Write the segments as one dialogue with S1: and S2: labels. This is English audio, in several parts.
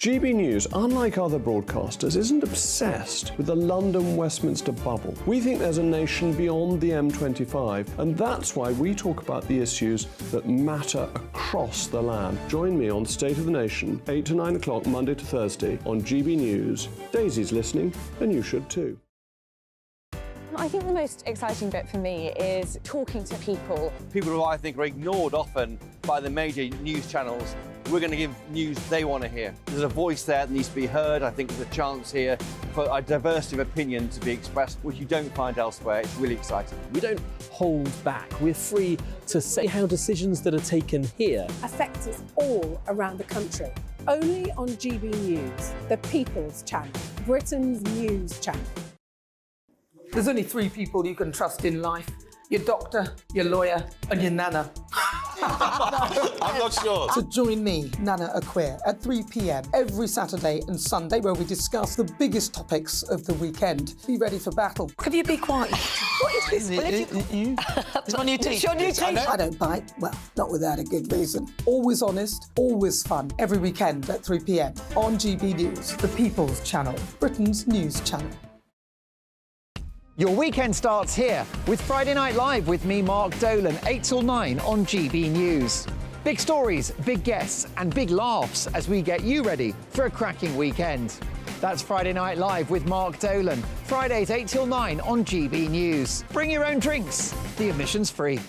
S1: GB News, unlike other broadcasters, isn't obsessed with the London-Westminster bubble. We think there's a nation beyond the M25, and that's why we talk about the issues that matter across the land. Join me on State of the Nation, 8 to 9 o'clock, Monday to Thursday, on GB News. Daisy's listening, and you should too.
S2: I think the most exciting bit for me is talking to people.
S3: People who I think are ignored often by the major news channels. We're going to give news they want to hear. There's a voice there that needs to be heard. I think there's a chance here for a diversity of opinion to be expressed, which you don't find elsewhere. It's really exciting.
S4: We don't hold back. We're free to say how decisions that are taken here
S5: affect us all around the country. Only on GB News, the People's Channel, Britain's news channel.
S6: There's only 3 people you can trust in life. Your doctor, your lawyer, and your nana.
S7: I'm not sure.
S6: So join me, Nana Aquare, at 3 p.m. every Saturday and Sunday, where we discuss the biggest topics of the weekend. Be ready for battle. Could you be quiet?
S7: What is this? It's my new teeth.
S2: It's your new teeth.
S6: I don't bite. Well, not without a good reason. Always honest, always fun. Every weekend at 3 p.m. on GB News, the People's Channel, Britain's news channel.
S8: Your weekend starts here with Friday Night Live with me, Mark Dolan, 8 till 9 on GB News. Big stories, big guests and big laughs as we get you ready for a cracking weekend. That's Friday Night Live with Mark Dolan, Fridays 8 till 9 on GB News. Bring your own drinks, the admission's free.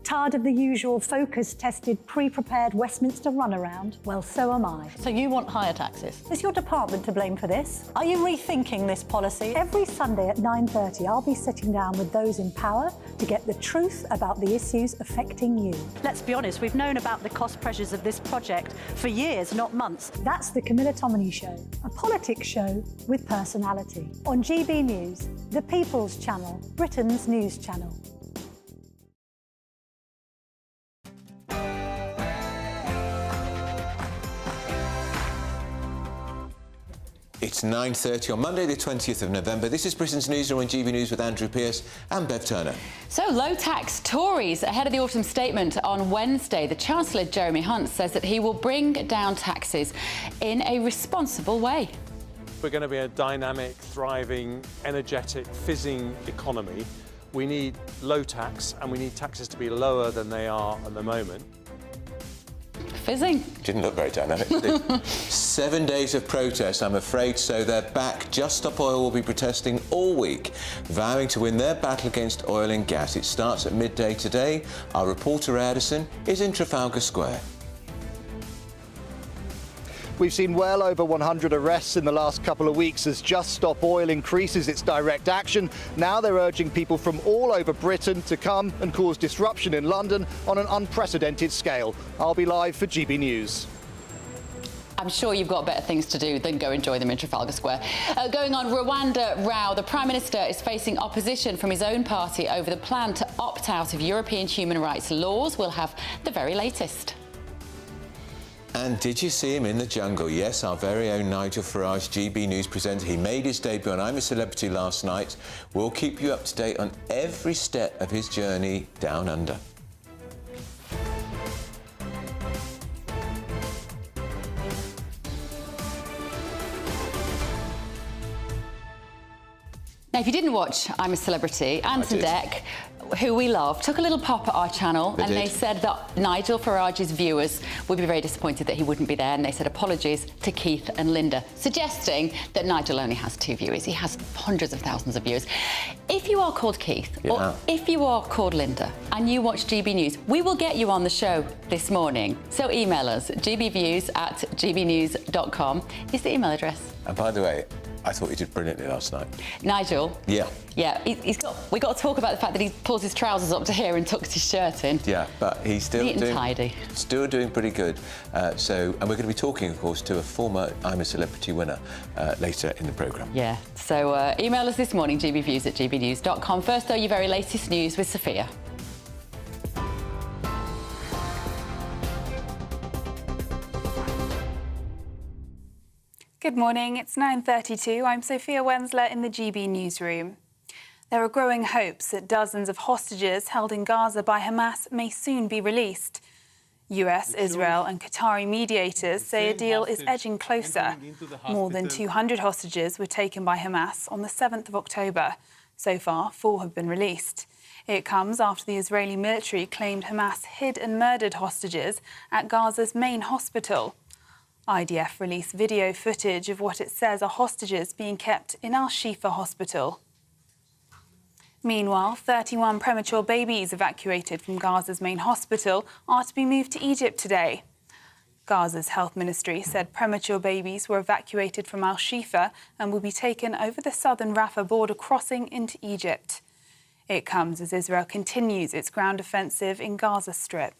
S9: Tired of the usual focus-tested, pre-prepared Westminster runaround? Well, so am I.
S10: So you want higher taxes?
S9: Is your department to blame for this? Are you rethinking this policy? Every Sunday at 9:30, I'll be sitting down with those in power to get the truth about the issues affecting you.
S10: Let's be honest, we've known about the cost pressures of this project for years, not months.
S9: That's the Camilla Tominey Show, a politics show with personality. On GB News, the People's Channel, Britain's news channel.
S7: It's 9:30 on Monday, the 20th of November. This is Britain's Newsroom on GB News with Andrew Pearce and Bev Turner.
S11: So, low-tax Tories ahead of the autumn statement on Wednesday. The Chancellor, Jeremy Hunt, says that he will bring down taxes in a responsible way.
S12: We're going to be a dynamic, thriving, energetic, fizzing economy. We need low tax and we need taxes to be lower than they are at the moment.
S11: Fizzing.
S7: Didn't look very dynamic, did it? 7 days of protest, I'm afraid, so they're back. Just Stop Oil will be protesting all week, vowing to win their battle against oil and gas. It starts at midday today. Our reporter Addison is in Trafalgar Square.
S13: We've seen well over 100 arrests in the last couple of weeks as Just Stop Oil increases its direct action. Now they're urging people from all over Britain to come and cause disruption in London on an unprecedented scale. I'll be live for GB News.
S11: I'm sure you've got better things to do than go enjoy them in Trafalgar Square. Going on, Rwanda row. The Prime Minister is facing opposition from his own party over the plan to opt out of European human rights laws. We'll have the very latest.
S7: And did you see him in the jungle? Yes, our very own Nigel Farage, GB News presenter. He made his debut on I'm a Celebrity last night. We'll keep you up to date on every step of his journey down under.
S11: Now, if you didn't watch I'm a Celebrity, Anton Deck, who we love, took a little pop at our channel they said that Nigel Farage's viewers would be very disappointed that he wouldn't be there, and they said apologies to Keith and Linda, suggesting that Nigel only has 2 viewers. He has hundreds of thousands of viewers. If you are called Keith, or if you are called Linda, and you watch GB News, we will get you on the show this morning. So email us, gbviews@gbnews.com is the email address.
S7: And by the way, I thought he did brilliantly last night.
S11: Nigel?
S7: Yeah.
S11: Yeah, we got to talk about the fact that he pulls his trousers up to here and tucks his shirt in.
S7: Yeah, but he's still
S11: neat and tidy.
S7: Still doing pretty good. And we're going to be talking, of course, to a former I'm a Celebrity winner later in the programme.
S11: Yeah, so email us this morning, gbviews@gbnews.com. First, though, your very latest news with Sophia.
S14: Good morning, it's 9:32. I'm Sophia Wensler in the GB Newsroom. There are growing hopes that dozens of hostages held in Gaza by Hamas may soon be released. US, Israel and Qatari mediators say a deal is edging closer. More than 200 hostages were taken by Hamas on the 7th of October. So far, 4 have been released. It comes after the Israeli military claimed Hamas hid and murdered hostages at Gaza's main hospital. IDF released video footage of what it says are hostages being kept in Al-Shifa hospital. Meanwhile, 31 premature babies evacuated from Gaza's main hospital are to be moved to Egypt today. Gaza's health ministry said premature babies were evacuated from Al-Shifa and will be taken over the southern Rafah border crossing into Egypt. It comes as Israel continues its ground offensive in Gaza Strip.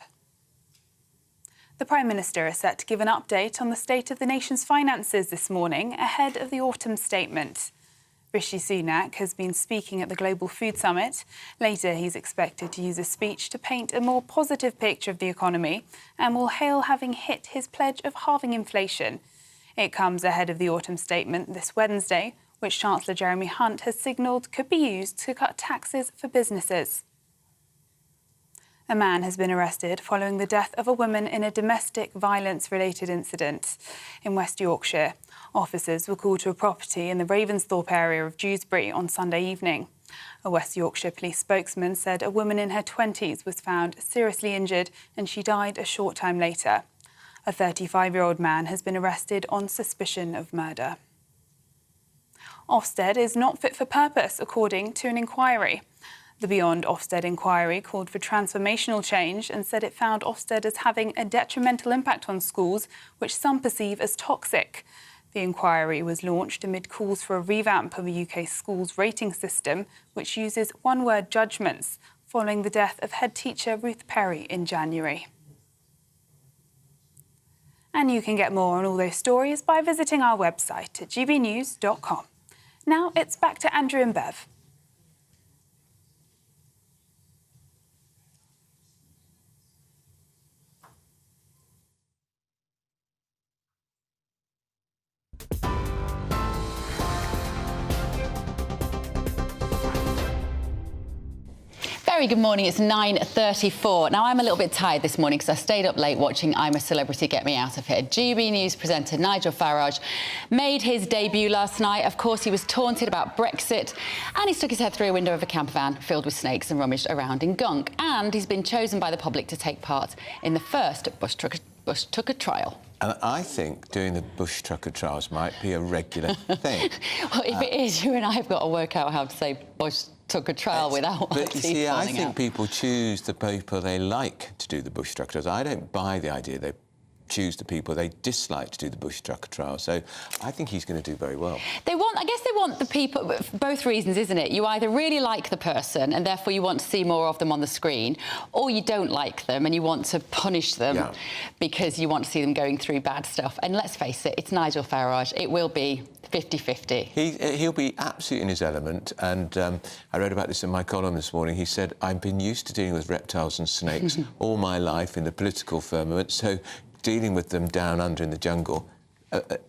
S14: The Prime Minister is set to give an update on the state of the nation's finances this morning ahead of the autumn statement. Rishi Sunak has been speaking at the Global Food Summit. Later, he's expected to use a speech to paint a more positive picture of the economy and will hail having hit his pledge of halving inflation. It comes ahead of the autumn statement this Wednesday, which Chancellor Jeremy Hunt has signalled could be used to cut taxes for businesses. A man has been arrested following the death of a woman in a domestic violence-related incident in West Yorkshire. Officers were called to a property in the Ravensthorpe area of Dewsbury on Sunday evening. A West Yorkshire police spokesman said a woman in her 20s was found seriously injured and she died a short time later. A 35-year-old man has been arrested on suspicion of murder. Ofsted is not fit for purpose, according to an inquiry. The Beyond Ofsted inquiry called for transformational change and said it found Ofsted as having a detrimental impact on schools, which some perceive as toxic. The inquiry was launched amid calls for a revamp of the UK schools rating system, which uses one-word judgments, following the death of head teacher Ruth Perry in January. And you can get more on all those stories by visiting our website at gbnews.com. Now it's back to Andrew and Bev.
S11: Very good morning, it's 9:34. Now, I'm a little bit tired this morning because I stayed up late watching I'm a Celebrity, Get Me Out of Here. GB News presenter Nigel Farage made his debut last night. Of course, he was taunted about Brexit and he stuck his head through a window of a camper van filled with snakes and rummaged around in gunk. And he's been chosen by the public to take part in the first bush trucker trial.
S7: And I think doing the bush trucker trials might be a regular thing.
S11: Well, if it is, you and I have got to work out how to say bush trucker trial without.
S7: But you see, I think people choose the people they like to do the bush trucker trials. I don't buy the idea they choose the people they dislike to do the bush trucker trial. So I think he's going to do very well.
S11: I guess they want the people, for both reasons, isn't it? You either really like the person and therefore you want to see more of them on the screen, or you don't like them and you want to punish them because you want to see them going through bad stuff. And let's face it, it's Nigel Farage. It will be 50-50.
S7: He'll be absolutely in his element, and I read about this in my column this morning. He said, I've been used to dealing with reptiles and snakes all my life in the political firmament, so dealing with them down under in the jungle,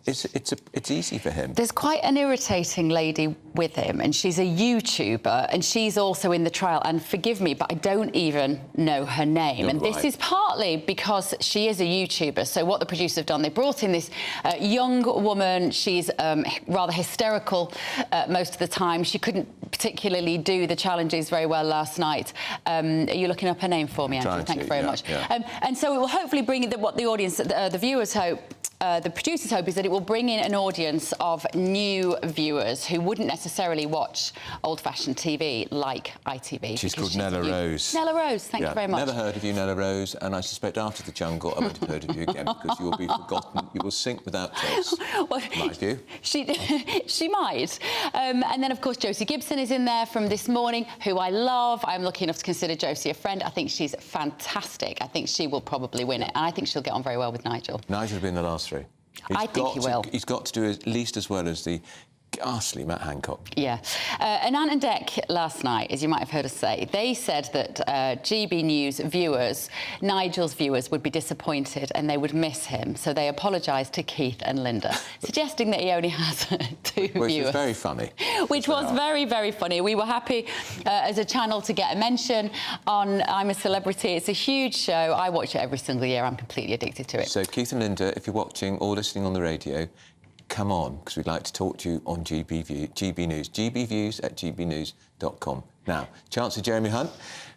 S7: it's easy for him.
S11: There's quite an irritating lady with him, and she's a YouTuber, and she's also in the trial. And forgive me, but I don't even know her name. And this is partly because she is a YouTuber. So what the producers have done, they brought in this young woman. She's rather hysterical most of the time. She couldn't particularly do the challenges very well last night. Are you looking up her name for me, Andrew? Thank you very much. And so it will hopefully bring what the audience, the viewers hope, the producers' hope is that it will bring in an audience of new viewers who wouldn't necessarily watch old-fashioned TV like ITV.
S7: She's called Nella Rose.
S11: Nella Rose, thank you very much.
S7: Never heard of you, Nella Rose, and I suspect after the jungle I won't have heard of you again because you will be forgotten. You will sink without trace. Well, my view.
S11: She might. And then, of course, Josie Gibson is in there from this morning, who I love. I'm lucky enough to consider Josie a friend. I think she's fantastic. I think she will probably win it, and I think she'll get on very well with Nigel.
S7: Nigel will be in the last three.
S11: I think he will.
S7: He's got to do at least as well as the ghastly Matt Hancock.
S11: Yeah. Anand and Dec last night, as you might have heard us say, they said that GB News viewers, Nigel's viewers, would be disappointed and they would miss him. So they apologised to Keith and Linda, suggesting that he only has 2 viewers.
S7: Which was very funny.
S11: Which was very, very funny. We were happy as a channel to get a mention on I'm a Celebrity. It's a huge show. I watch it every single year. I'm completely addicted to it.
S7: So Keith and Linda, if you're watching or listening on the radio, come on, because we'd like to talk to you on GB News, gbviews@gbnews.com. Now, Chancellor Jeremy Hunt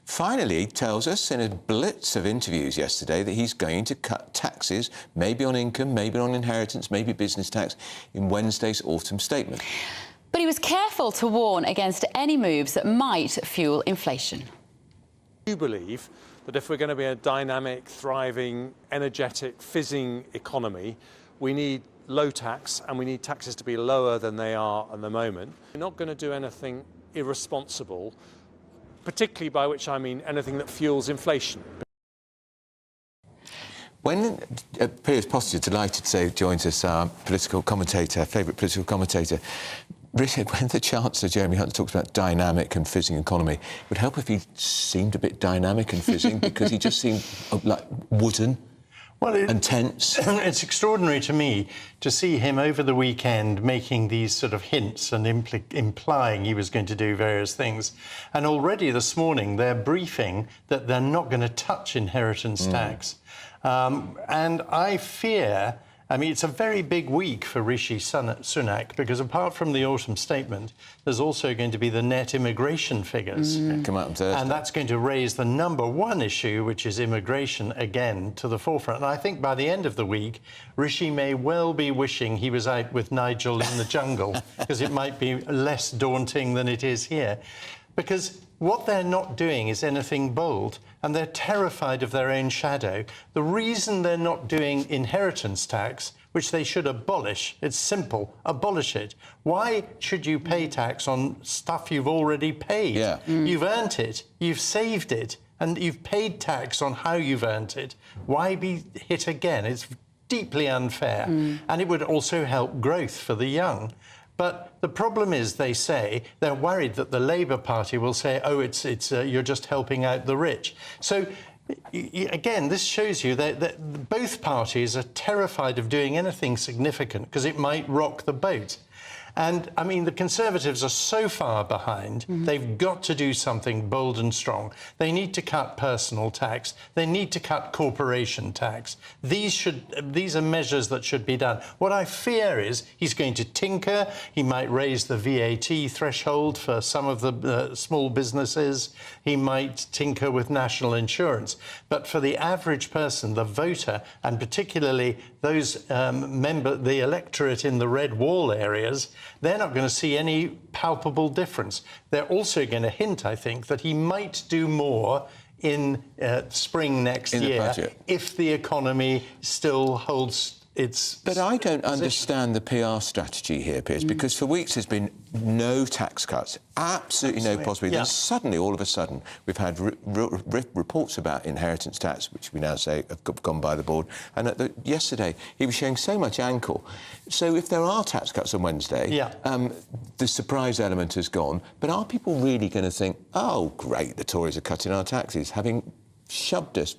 S7: finally tells us in a blitz of interviews yesterday that he's going to cut taxes, maybe on income, maybe on inheritance, maybe business tax, in Wednesday's autumn statement.
S11: But he was careful to warn against any moves that might fuel inflation.
S12: I do believe that if we're going to be a dynamic, thriving, energetic, fizzing economy, we need low tax, and we need taxes to be lower than they are at the moment. We're not going to do anything irresponsible, particularly by which I mean anything that fuels inflation.
S7: When Piers Posture, delighted to say, joins us, our political commentator, favourite political commentator, Richard, when the Chancellor, Jeremy Hunt, talks about dynamic and fizzing economy, it would help if he seemed a bit dynamic and fizzing, because he just seemed like wooden. And tense.
S15: It's extraordinary to me to see him over the weekend making these sort of hints and implying he was going to do various things. And already this morning they're briefing that they're not going to touch inheritance tax. And I fear, I mean, it's a very big week for Rishi Sunak, because apart from the autumn statement, there's also going to be the net immigration figures.
S7: Come out on Thursday.
S15: And that's going to raise the #1 issue, which is immigration, again, to the forefront. And I think by the end of the week, Rishi may well be wishing he was out with Nigel in the jungle, because it might be less daunting than it is here. Because what they're not doing is anything bold, and they're terrified of their own shadow. The reason they're not doing inheritance tax, which they should abolish, it's simple, abolish it. Why should you pay tax on stuff you've already paid?
S7: Yeah.
S15: You've earned it, you've saved it, and you've paid tax on how you've earned it. Why be hit again? It's deeply unfair, and it would also help growth for the young. But the problem is, they say, they're worried that the Labour Party will say, oh, you're just helping out the rich. So, again, this shows you that both parties are terrified of doing anything significant because it might rock the boat. And, I mean, the Conservatives are so far behind, they've got to do something bold and strong. They need to cut personal tax. They need to cut corporation tax. These are measures that should be done. What I fear is he's going to tinker. He might raise the VAT threshold for some of the small businesses. He might tinker with national insurance. But for the average person, the voter, and particularly those the electorate in the red wall areas, they're not going to see any palpable difference. They're also going to hint, I think, that he might do more in spring next year if the economy still holds its
S7: But I don't
S15: position.
S7: understand the PR strategy here, Piers, because for weeks there's been no tax cuts, absolutely no possibility.
S15: Yeah.
S7: Then suddenly, all of a sudden, we've had reports about inheritance tax, which we now say have gone by the board. And yesterday, he was showing so much ankle. So if there are tax cuts on Wednesday, the surprise element has gone. But are people really going to think, oh, great, the Tories are cutting our taxes, having shoved us,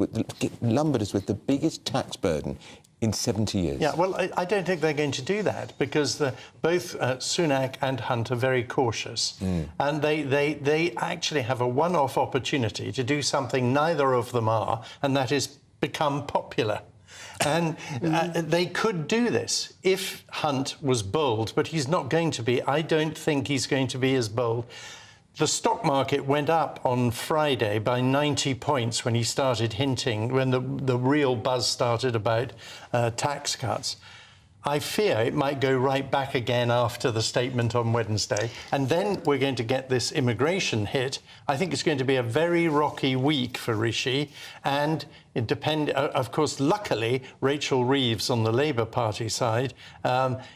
S7: lumbered us with the biggest tax burden in 70 years?
S15: Yeah, well, I don't think they're going to do that, because both Sunak and Hunt are very cautious. And they actually have a one-off opportunity to do something neither of them are, and that is become popular. And they could do this if Hunt was bold, but he's not going to be. I don't think he's going to be as bold. The stock market went up on Friday by 90 points when he started hinting, when the real buzz started about tax cuts. I fear it might go right back again after the statement on Wednesday. And then we're going to get this immigration hit. I think it's going to be a very rocky week for Rishi. And it of course, luckily, Rachel Reeves on the Labour Party side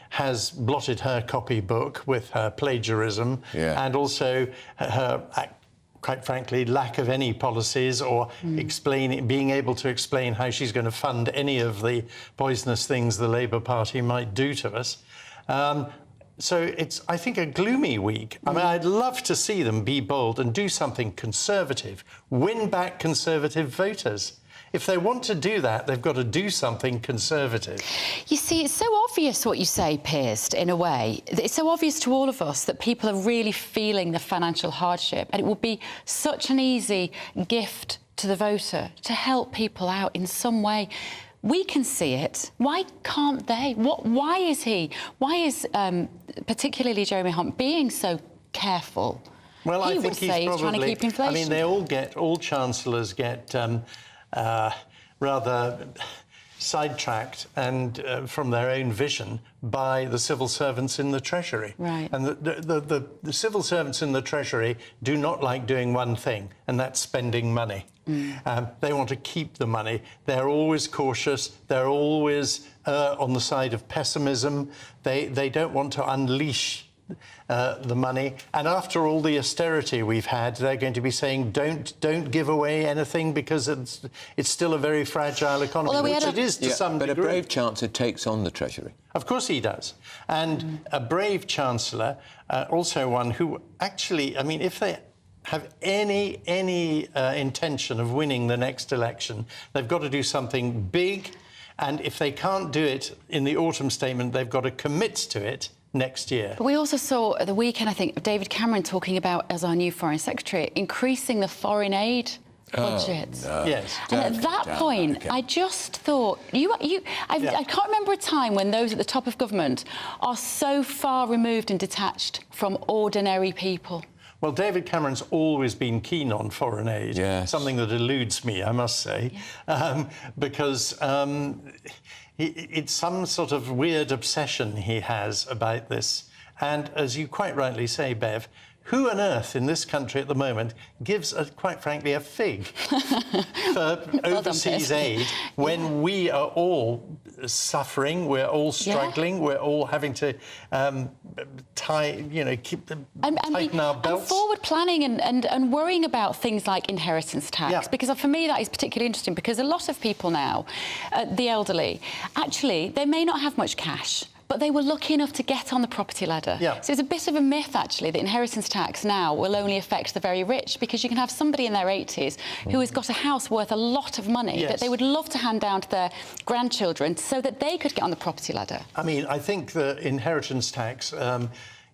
S15: has blotted her copybook with her plagiarism and also her, quite frankly, lack of any policies or being able to explain how she's going to fund any of the poisonous things the Labour Party might do to us. So it's, I think, a gloomy week. I mean, I'd love to see them be bold and do something conservative, win back Conservative voters. If they want to do that, they've got to do something conservative.
S11: You see, it's so obvious what you say, Piers, in a way. It's so obvious to all of us that people are really feeling the financial hardship, and it will be such an easy gift to the voter to help people out in some way. We can see it. Why can't they? Why is particularly Jeremy Hunt being so careful?
S15: Well, I think he's probably
S11: trying to keep inflation.
S15: I mean, all chancellors get rather sidetracked and from their own vision by the civil servants in the Treasury.
S11: Right.
S15: And the civil servants in the Treasury do not like doing one thing, and that's spending money. They want to keep the money. They're always cautious. They're always on the side of pessimism. They don't want to unleash the money. And after all the austerity we've had, they're going to be saying, don't give away anything because it's still a very fragile economy, which it is to some degree.
S7: But a brave chancellor takes on the Treasury.
S15: Of course he does. And a brave chancellor, also one who actually, I mean, if they have any intention of winning the next election, they've got to do something big. And if they can't do it in the autumn statement, they've got to commit to it next year.
S11: But we also saw at the weekend, I think, David Cameron talking about, as our new Foreign Secretary, increasing the foreign aid budget.
S7: No.
S15: Yes.
S11: And at that point, I just thought, I can't remember a time when those at the top of government are so far removed and detached from ordinary people.
S15: Well, David Cameron's always been keen on foreign aid, something that eludes me, I must say, because it's some sort of weird obsession he has about this. And as you quite rightly say, Bev, who on earth in this country at the moment gives, quite frankly, a fig for overseas aid when we are all suffering, we're all struggling, we're all having to tighten our belts?
S11: And forward planning and worrying about things like inheritance tax, because for me that is particularly interesting, because a lot of people now, the elderly, actually, they may not have much cash, but they were lucky enough to get on the property ladder. So it's a bit of a myth, actually, that inheritance tax now will only affect the very rich, because you can have somebody in their 80s who has got a house worth a lot of money that they would love to hand down to their grandchildren so that they could get on the property ladder.
S15: I mean, I think the inheritance tax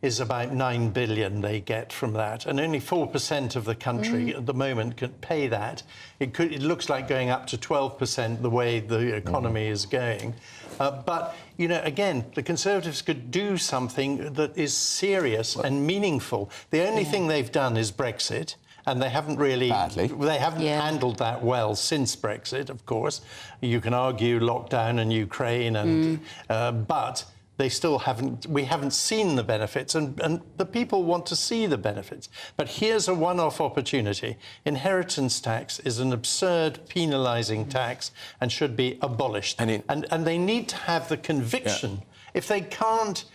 S15: is about 9 billion they get from that, and only 4% of the country at the moment can pay that. It looks like going up to 12% the way the economy is going. But, you know, again, the Conservatives could do something that is serious and meaningful. The only thing they've done is Brexit, and they haven't really... They haven't handled that well since Brexit, of course. You can argue lockdown and Ukraine, and but they still haven't... We haven't seen the benefits, and the people want to see the benefits. But here's a one-off opportunity. Inheritance tax is an absurd, penalising tax and should be abolished. And they need to have the conviction. If they can't...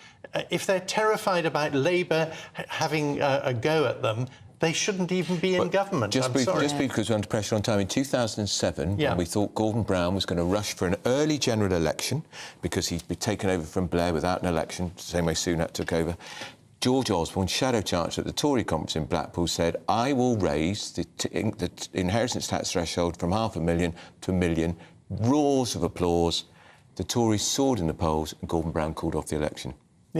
S15: if they're terrified about Labour having a go at them, they shouldn't even be in government.
S7: Just because we're under pressure on time. In 2007, when we thought Gordon Brown was going to rush for an early general election because he'd been taken over from Blair without an election, the same way Sunak took over, George Osborne, Shadow Chancellor at the Tory conference in Blackpool, said, I will raise the inheritance tax threshold from $500,000 to $1 million. Roars of applause. The Tories soared in the polls and Gordon Brown called off the election.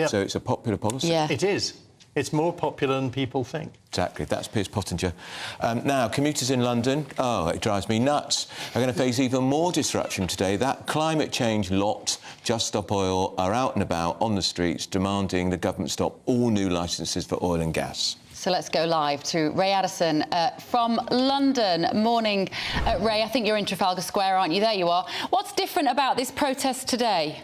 S7: So it's a popular policy.
S15: It is. It's more popular than people think.
S7: Exactly. That's Piers Pottinger. Now, commuters in London, it drives me nuts, are going to face even more disruption today. That climate change lot, Just Stop Oil, are out and about on the streets demanding the government stop all new licences for oil and gas.
S11: So let's go live to Ray Addison from London. Morning, Ray. I think you're in Trafalgar Square, aren't you? There you are. What's different about this protest today?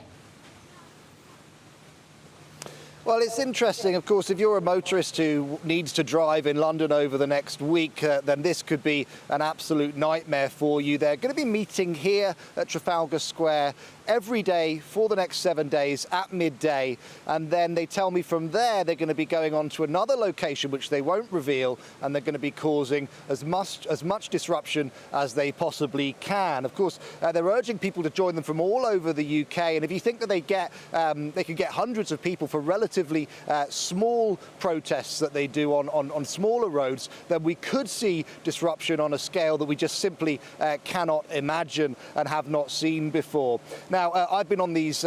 S13: Well, it's interesting, of course, if you're a motorist who needs to drive in London over the next week, then this could be an absolute nightmare for you. They're going to be meeting here at Trafalgar Square every day for the next 7 days at midday. And then they tell me from there they're going to be going on to another location, which they won't reveal, and they're going to be causing as much disruption as they possibly can. Of course, they're urging people to join them from all over the UK. And if you think that they can get hundreds of people for relatively small protests that they do on smaller roads, then we could see disruption on a scale that we just simply cannot imagine and have not seen before. Now, I've been on these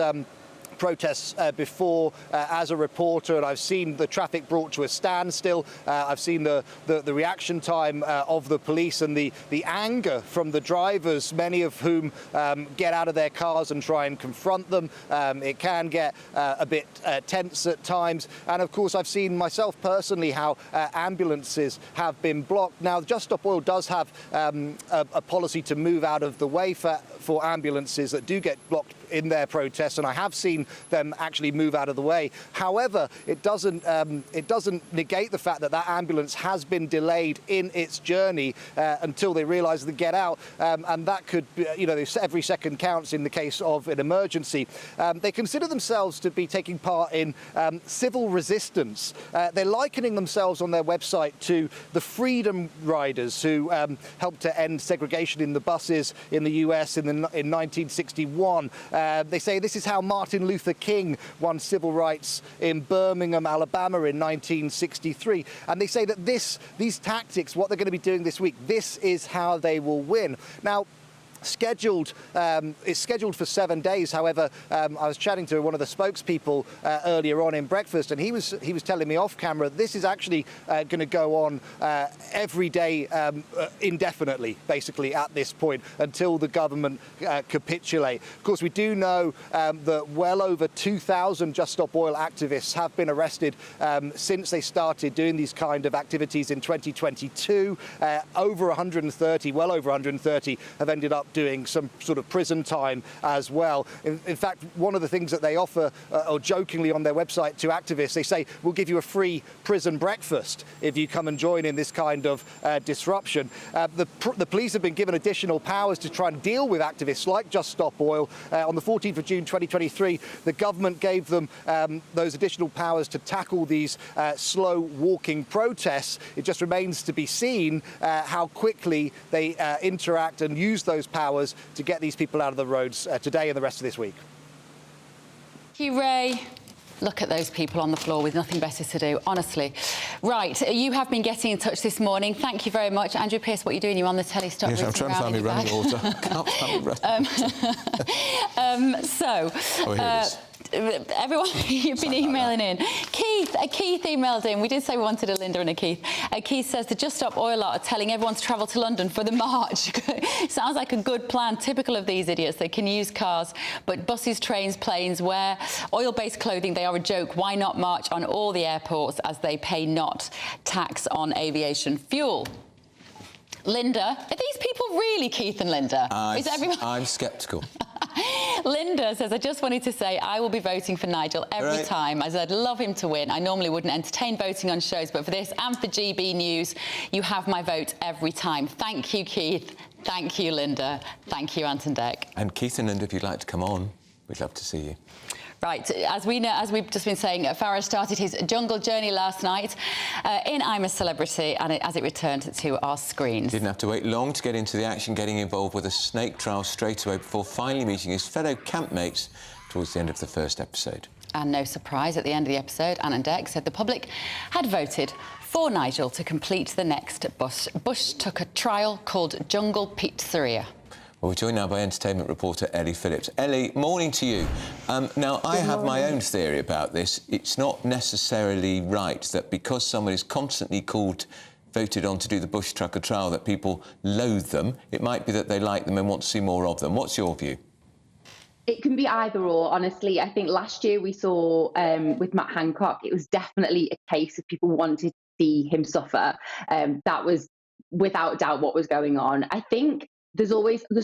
S13: protests before as a reporter, and I've seen the traffic brought to a standstill. I've seen the reaction time of the police and the anger from the drivers, many of whom get out of their cars and try and confront them. It can get a bit tense at times. And of course, I've seen myself personally how ambulances have been blocked. Now, Just Stop Oil does have a policy to move out of the way for ambulances that do get blocked in their protests, and I have seen them actually move out of the way. However, it doesn't negate the fact that that ambulance has been delayed in its journey until they realise they get out, and that could, every second counts in the case of an emergency. They consider themselves to be taking part in civil resistance. They're likening themselves on their website to the Freedom Riders who helped to end segregation in the buses in the US in 1961. They say this is how Martin Luther King won civil rights in Birmingham, Alabama in 1963. And they say that these tactics, what they're going to be doing this week, this is how they will win. Now, it's scheduled for 7 days. However, I was chatting to one of the spokespeople earlier on in breakfast, and he was telling me off camera this is actually going to go on every day indefinitely, basically at this point, until the government capitulate. Of course, we do know that well over 2,000 Just Stop Oil activists have been arrested since they started doing these kind of activities in 2022. Over 130, well over 130, have ended up doing some sort of prison time as well. In fact, one of the things that they offer, or jokingly on their website to activists, they say, we'll give you a free prison breakfast if you come and join in this kind of disruption. The police have been given additional powers to try and deal with activists like Just Stop Oil. On the 14th of June 2023, the government gave them those additional powers to tackle these slow walking protests. It just remains to be seen how quickly they interact and use those powers to get these people out of the roads today and the rest of this week.
S11: Thank you, Ray. Look at those people on the floor with nothing better to do, honestly. Right, you have been getting in touch this morning. Thank you very much. Andrew Pearce, what are you doing? You're on the telly. Stop.
S7: Yes, I'm trying to find me running water. Can't find me running
S11: everyone, you've been emailing in. Keith emailed in. We did say we wanted a Linda and a Keith. Keith says the Just Stop Oil lot are telling everyone to travel to London for the march. Sounds like a good plan, typical of these idiots. They can use cars, but buses, trains, planes, wear oil-based clothing. They are a joke. Why not march on all the airports as they pay not tax on aviation fuel? Linda, are these people really Keith and Linda? Is everyone?
S7: I'm sceptical.
S11: Linda says, I just wanted to say I will be voting for Nigel every time, as I'd love him to win. I normally wouldn't entertain voting on shows, but for this and for GB News, you have my vote every time. Thank you, Keith. Thank you, Linda. Thank you, Ant and Dec.
S7: And Keith and Linda, if you'd like to come on, we'd love to see you.
S11: Right, as we've just been saying, Farage started his jungle journey last night in I'm a Celebrity, and as it returned to our screens.
S7: Didn't have to wait long to get into the action, getting involved with a snake trial straight away before finally meeting his fellow campmates towards the end of the first episode.
S11: And no surprise, at the end of the episode, Ant and Dec said the public had voted for Nigel to complete the next Bush Tucker trial called Jungle Pizzeria.
S7: Well, we're joined now by entertainment reporter Ellie Phillips. Ellie, morning to you. Now, I have my own theory about this. It's not necessarily right that because someone is constantly voted on to do the Bush Tucker trial, that people loathe them. It might be that they like them and want to see more of them. What's your view?
S16: It can be either or, honestly. I think last year we saw with Matt Hancock, it was definitely a case of people wanted to see him suffer. That was without doubt what was going on. I think there's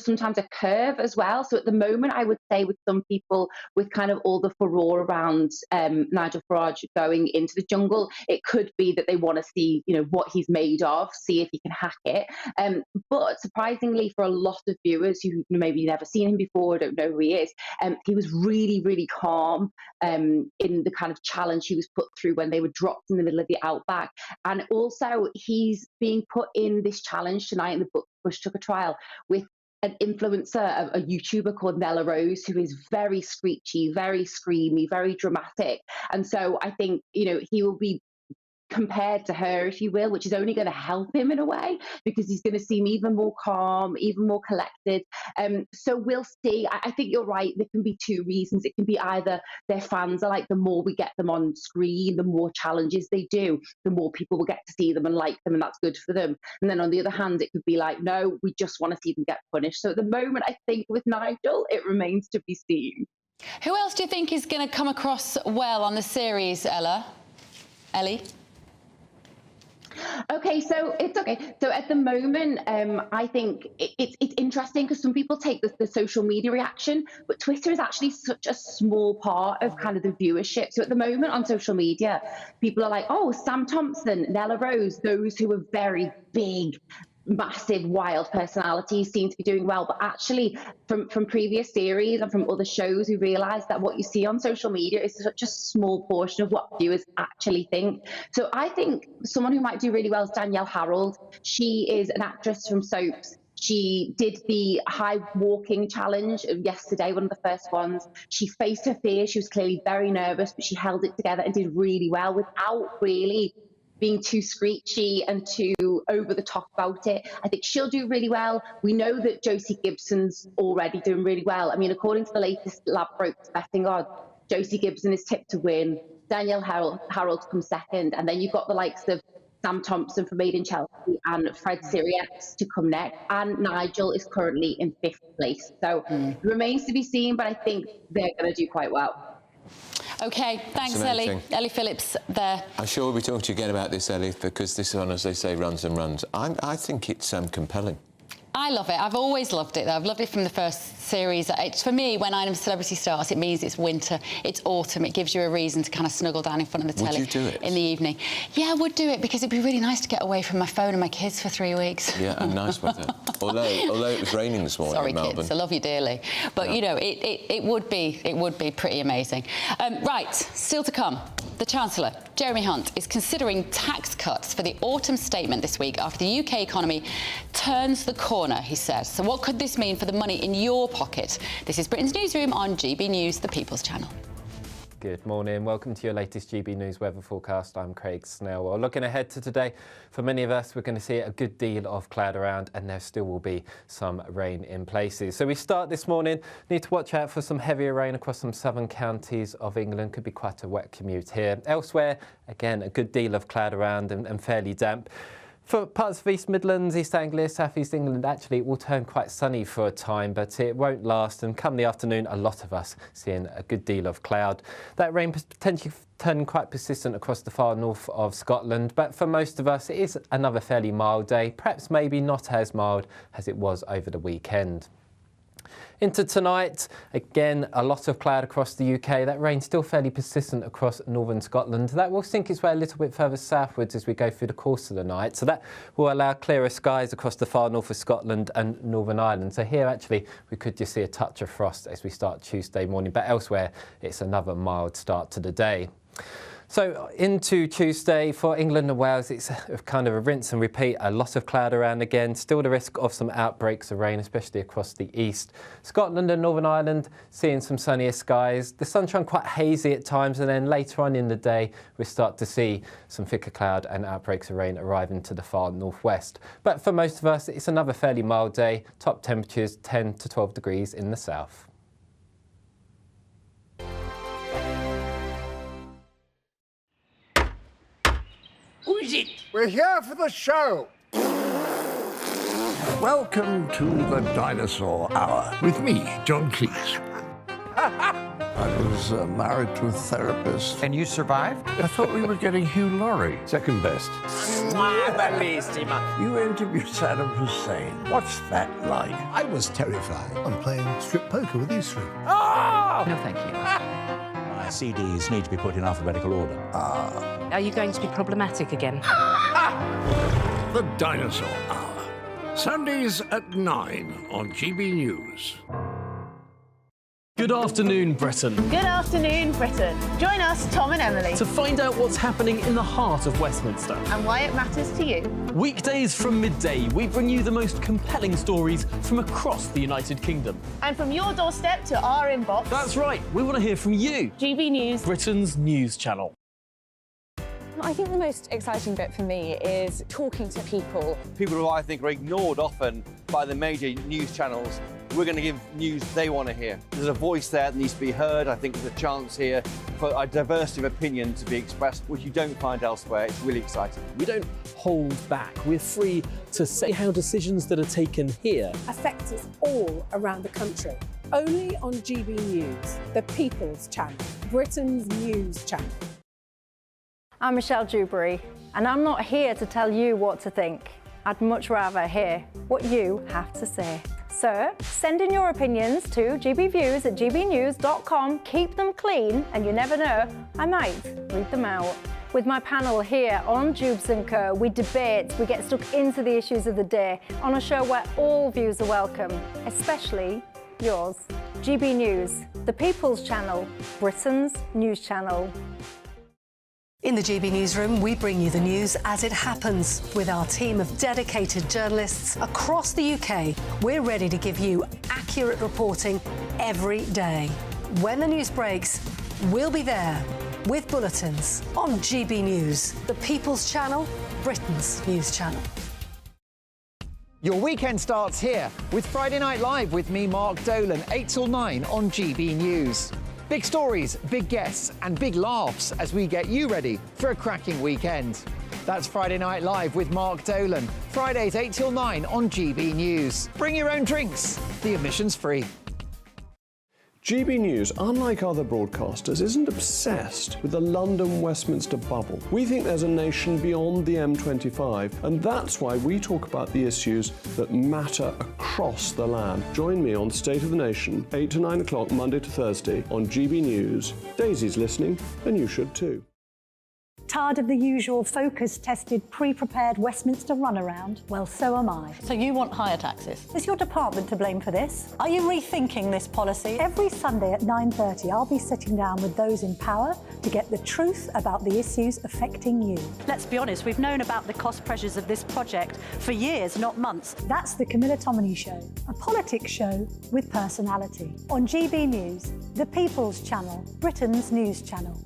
S16: sometimes a curve as well. So at the moment, I would say with some people, with kind of all the furore around Nigel Farage going into the jungle, it could be that they want to see, what he's made of, see if he can hack it. But surprisingly, for a lot of viewers who maybe never seen him before, don't know who he is, he was really, really calm in the kind of challenge he was put through when they were dropped in the middle of the outback. And also, he's being put in this challenge tonight in the Bush Tucker trial with an influencer, a YouTuber called Nella Rose, who is very screechy, very screamy, very dramatic. And so I think, he will be compared to her, if you will, which is only going to help him in a way, because he's going to seem even more calm, even more collected. So we'll see. I think you're right. There can be two reasons. It can be either their fans are like, the more we get them on screen, the more challenges they do, the more people will get to see them and like them, and that's good for them. And then on the other hand, it could be like, no, we just want to see them get punished. So at the moment, I think with Nigel, it remains to be seen.
S11: Who else do you think is going to come across well on the series, Ellie?
S16: Okay, so it's okay. So at the moment, I think it's interesting because some people take the social media reaction, but Twitter is actually such a small part of kind of the viewership. So at the moment on social media, people are like, oh, Sam Thompson, Nella Rose, those who are very big, massive, wild personalities seem to be doing well. But actually, from previous series and from other shows, we realised that what you see on social media is such a small portion of what viewers actually think. So I think someone who might do really well is Danielle Harold. She is an actress from soaps. She did the high walking challenge yesterday, one of the first ones. She faced her fear. She was clearly very nervous, but she held it together and did really well without really being too screechy and too over the top about it. I think she'll do really well. We know that Josie Gibson's already doing really well. I mean, according to the latest Ladbrokes betting odds, Josie Gibson is tipped to win. Danielle Harold comes second. And then you've got the likes of Sam Thompson from Made in Chelsea and Fred Sirius to come next. And Nigel is currently in 5th place. So it remains to be seen, but I think they're going to do quite well.
S11: OK, thanks, Ellie. Ellie Phillips there.
S7: I'm sure we'll be talking to you again about this, Ellie, because this one, as they say, runs and runs. I think it's compelling.
S11: I love it. I've always loved it, though. I've loved it from the first series. It's, for me, when I'm a Celebrity starts, it means it's winter, it's autumn. It gives you a reason to kind of snuggle down in front of the telly.
S7: Would you do it?
S11: In the evening. Yeah, I would do it, because it'd be really nice to get away from my phone and my kids for 3 weeks.
S7: Yeah, and nice weather. although it was raining this morning in Melbourne.
S11: Kids, I love you dearly. But, it would be pretty amazing. Right, still to come. The Chancellor, Jeremy Hunt, is considering tax cuts for the autumn statement this week after the UK economy turns the corner, he says. So what could this mean for the money in your pocket? This is Britain's Newsroom on GB News, the People's Channel.
S17: Good morning. Welcome to your latest GB News weather forecast. I'm Craig Snell. Well, looking ahead to today, for many of us, we're going to see a good deal of cloud around, and there still will be some rain in places. So we start this morning. Need to watch out for some heavier rain across some southern counties of England. Could be quite a wet commute here. Elsewhere, again, a good deal of cloud around and fairly damp. For parts of East Midlands, East Anglia, South East England, actually, it will turn quite sunny for a time, but it won't last. And come the afternoon, a lot of us seeing a good deal of cloud. That rain potentially turning quite persistent across the far north of Scotland. But for most of us, it is another fairly mild day, perhaps maybe not as mild as it was over the weekend. Into tonight, again, a lot of cloud across the UK. That rain still fairly persistent across northern Scotland. That will sink its way a little bit further southwards as we go through the course of the night. So that will allow clearer skies across the far north of Scotland and Northern Ireland. So here, actually, we could just see a touch of frost as we start Tuesday morning. But elsewhere, it's another mild start to the day. So into Tuesday for England and Wales, it's kind of a rinse and repeat. A lot of cloud around again. Still the risk of some outbreaks of rain, especially across the east. Scotland and Northern Ireland seeing some sunnier skies. The sunshine quite hazy at times, and then later on in the day we start to see some thicker cloud and outbreaks of rain arriving to the far northwest. But for most of us, it's another fairly mild day. Top temperatures 10 to 12 degrees in the south.
S18: Who is it? We're here for the show. Welcome to the Dinosaur Hour with me, John Cleese. I was married to a therapist.
S19: And you survived?
S18: I thought we were getting Hugh Laurie.
S19: Second best.
S18: You interviewed Saddam Hussein. What's that like?
S20: I was terrified. I'm playing strip poker with these three.
S19: Ah!
S11: No, thank you.
S21: My CDs need to be put in alphabetical order.
S22: Are you going to be problematic again?
S18: The Dinosaur Hour. Sundays at 9 on GB News.
S4: Good afternoon, Britain.
S23: Good afternoon, Britain. Join us, Tom and Emily,
S4: To find out what's happening in the heart of Westminster.
S23: and why it matters to you.
S4: Weekdays from midday, we bring you the most compelling stories from across the United Kingdom.
S23: And from your doorstep to our inbox.
S4: That's right, we want to hear from you.
S23: GB News,
S4: Britain's news channel.
S2: I think the most exciting bit for me is talking to people.
S3: People who I think are ignored often by the major news channels. We're going to give news they want to hear. There's a voice there that needs to be heard. I think there's a chance here for a diversity of opinion to be expressed, which you don't find elsewhere. It's really exciting.
S4: We don't hold back. We're free to say how decisions that are taken here
S5: affect us all around the country. Only on GB News, the People's Channel, Britain's news channel.
S24: I'm Michelle Dewberry, and I'm not here to tell you what to think. I'd much rather hear what you have to say. So send in your opinions to gbviews@gbnews.com. Keep them clean, and you never know, I might read them out. With my panel here on Jubes & Co, we debate, we get stuck into the issues of the day on a show where all views are welcome, especially yours. GB News, the People's Channel, Britain's news channel.
S25: In the GB Newsroom, we bring you the news as it happens. With our team of dedicated journalists across the UK, we're ready to give you accurate reporting every day. When the news breaks, we'll be there with bulletins on GB News, the People's Channel, Britain's news channel.
S8: Your weekend starts here with Friday Night Live with me, Mark Dolan, 8 till 9 on GB News. Big stories, big guests and big laughs as we get you ready for a cracking weekend. That's Friday Night Live with Mark Dolan, Fridays 8 till 9 on GB News. Bring your own drinks, the admission's free.
S1: GB News, unlike other broadcasters, isn't obsessed with the London-Westminster bubble. We think there's a nation beyond the M25, and that's why we talk about the issues that matter across the land. Join me on State of the Nation, 8 to 9 o'clock, Monday to Thursday, on GB News. Daisy's listening, and you should too.
S9: Tired of the usual focus-tested, pre-prepared Westminster runaround? Well, so am I.
S22: So you want higher taxes?
S9: Is your department to blame for this? Are you rethinking this policy? Every Sunday at 9:30, I'll be sitting down with those in power to get the truth about the issues affecting you.
S10: Let's be honest, we've known about the cost pressures of this project for years, not months.
S9: That's the Camilla Tominey Show, a politics show with personality. On GB News, the People's Channel, Britain's news channel.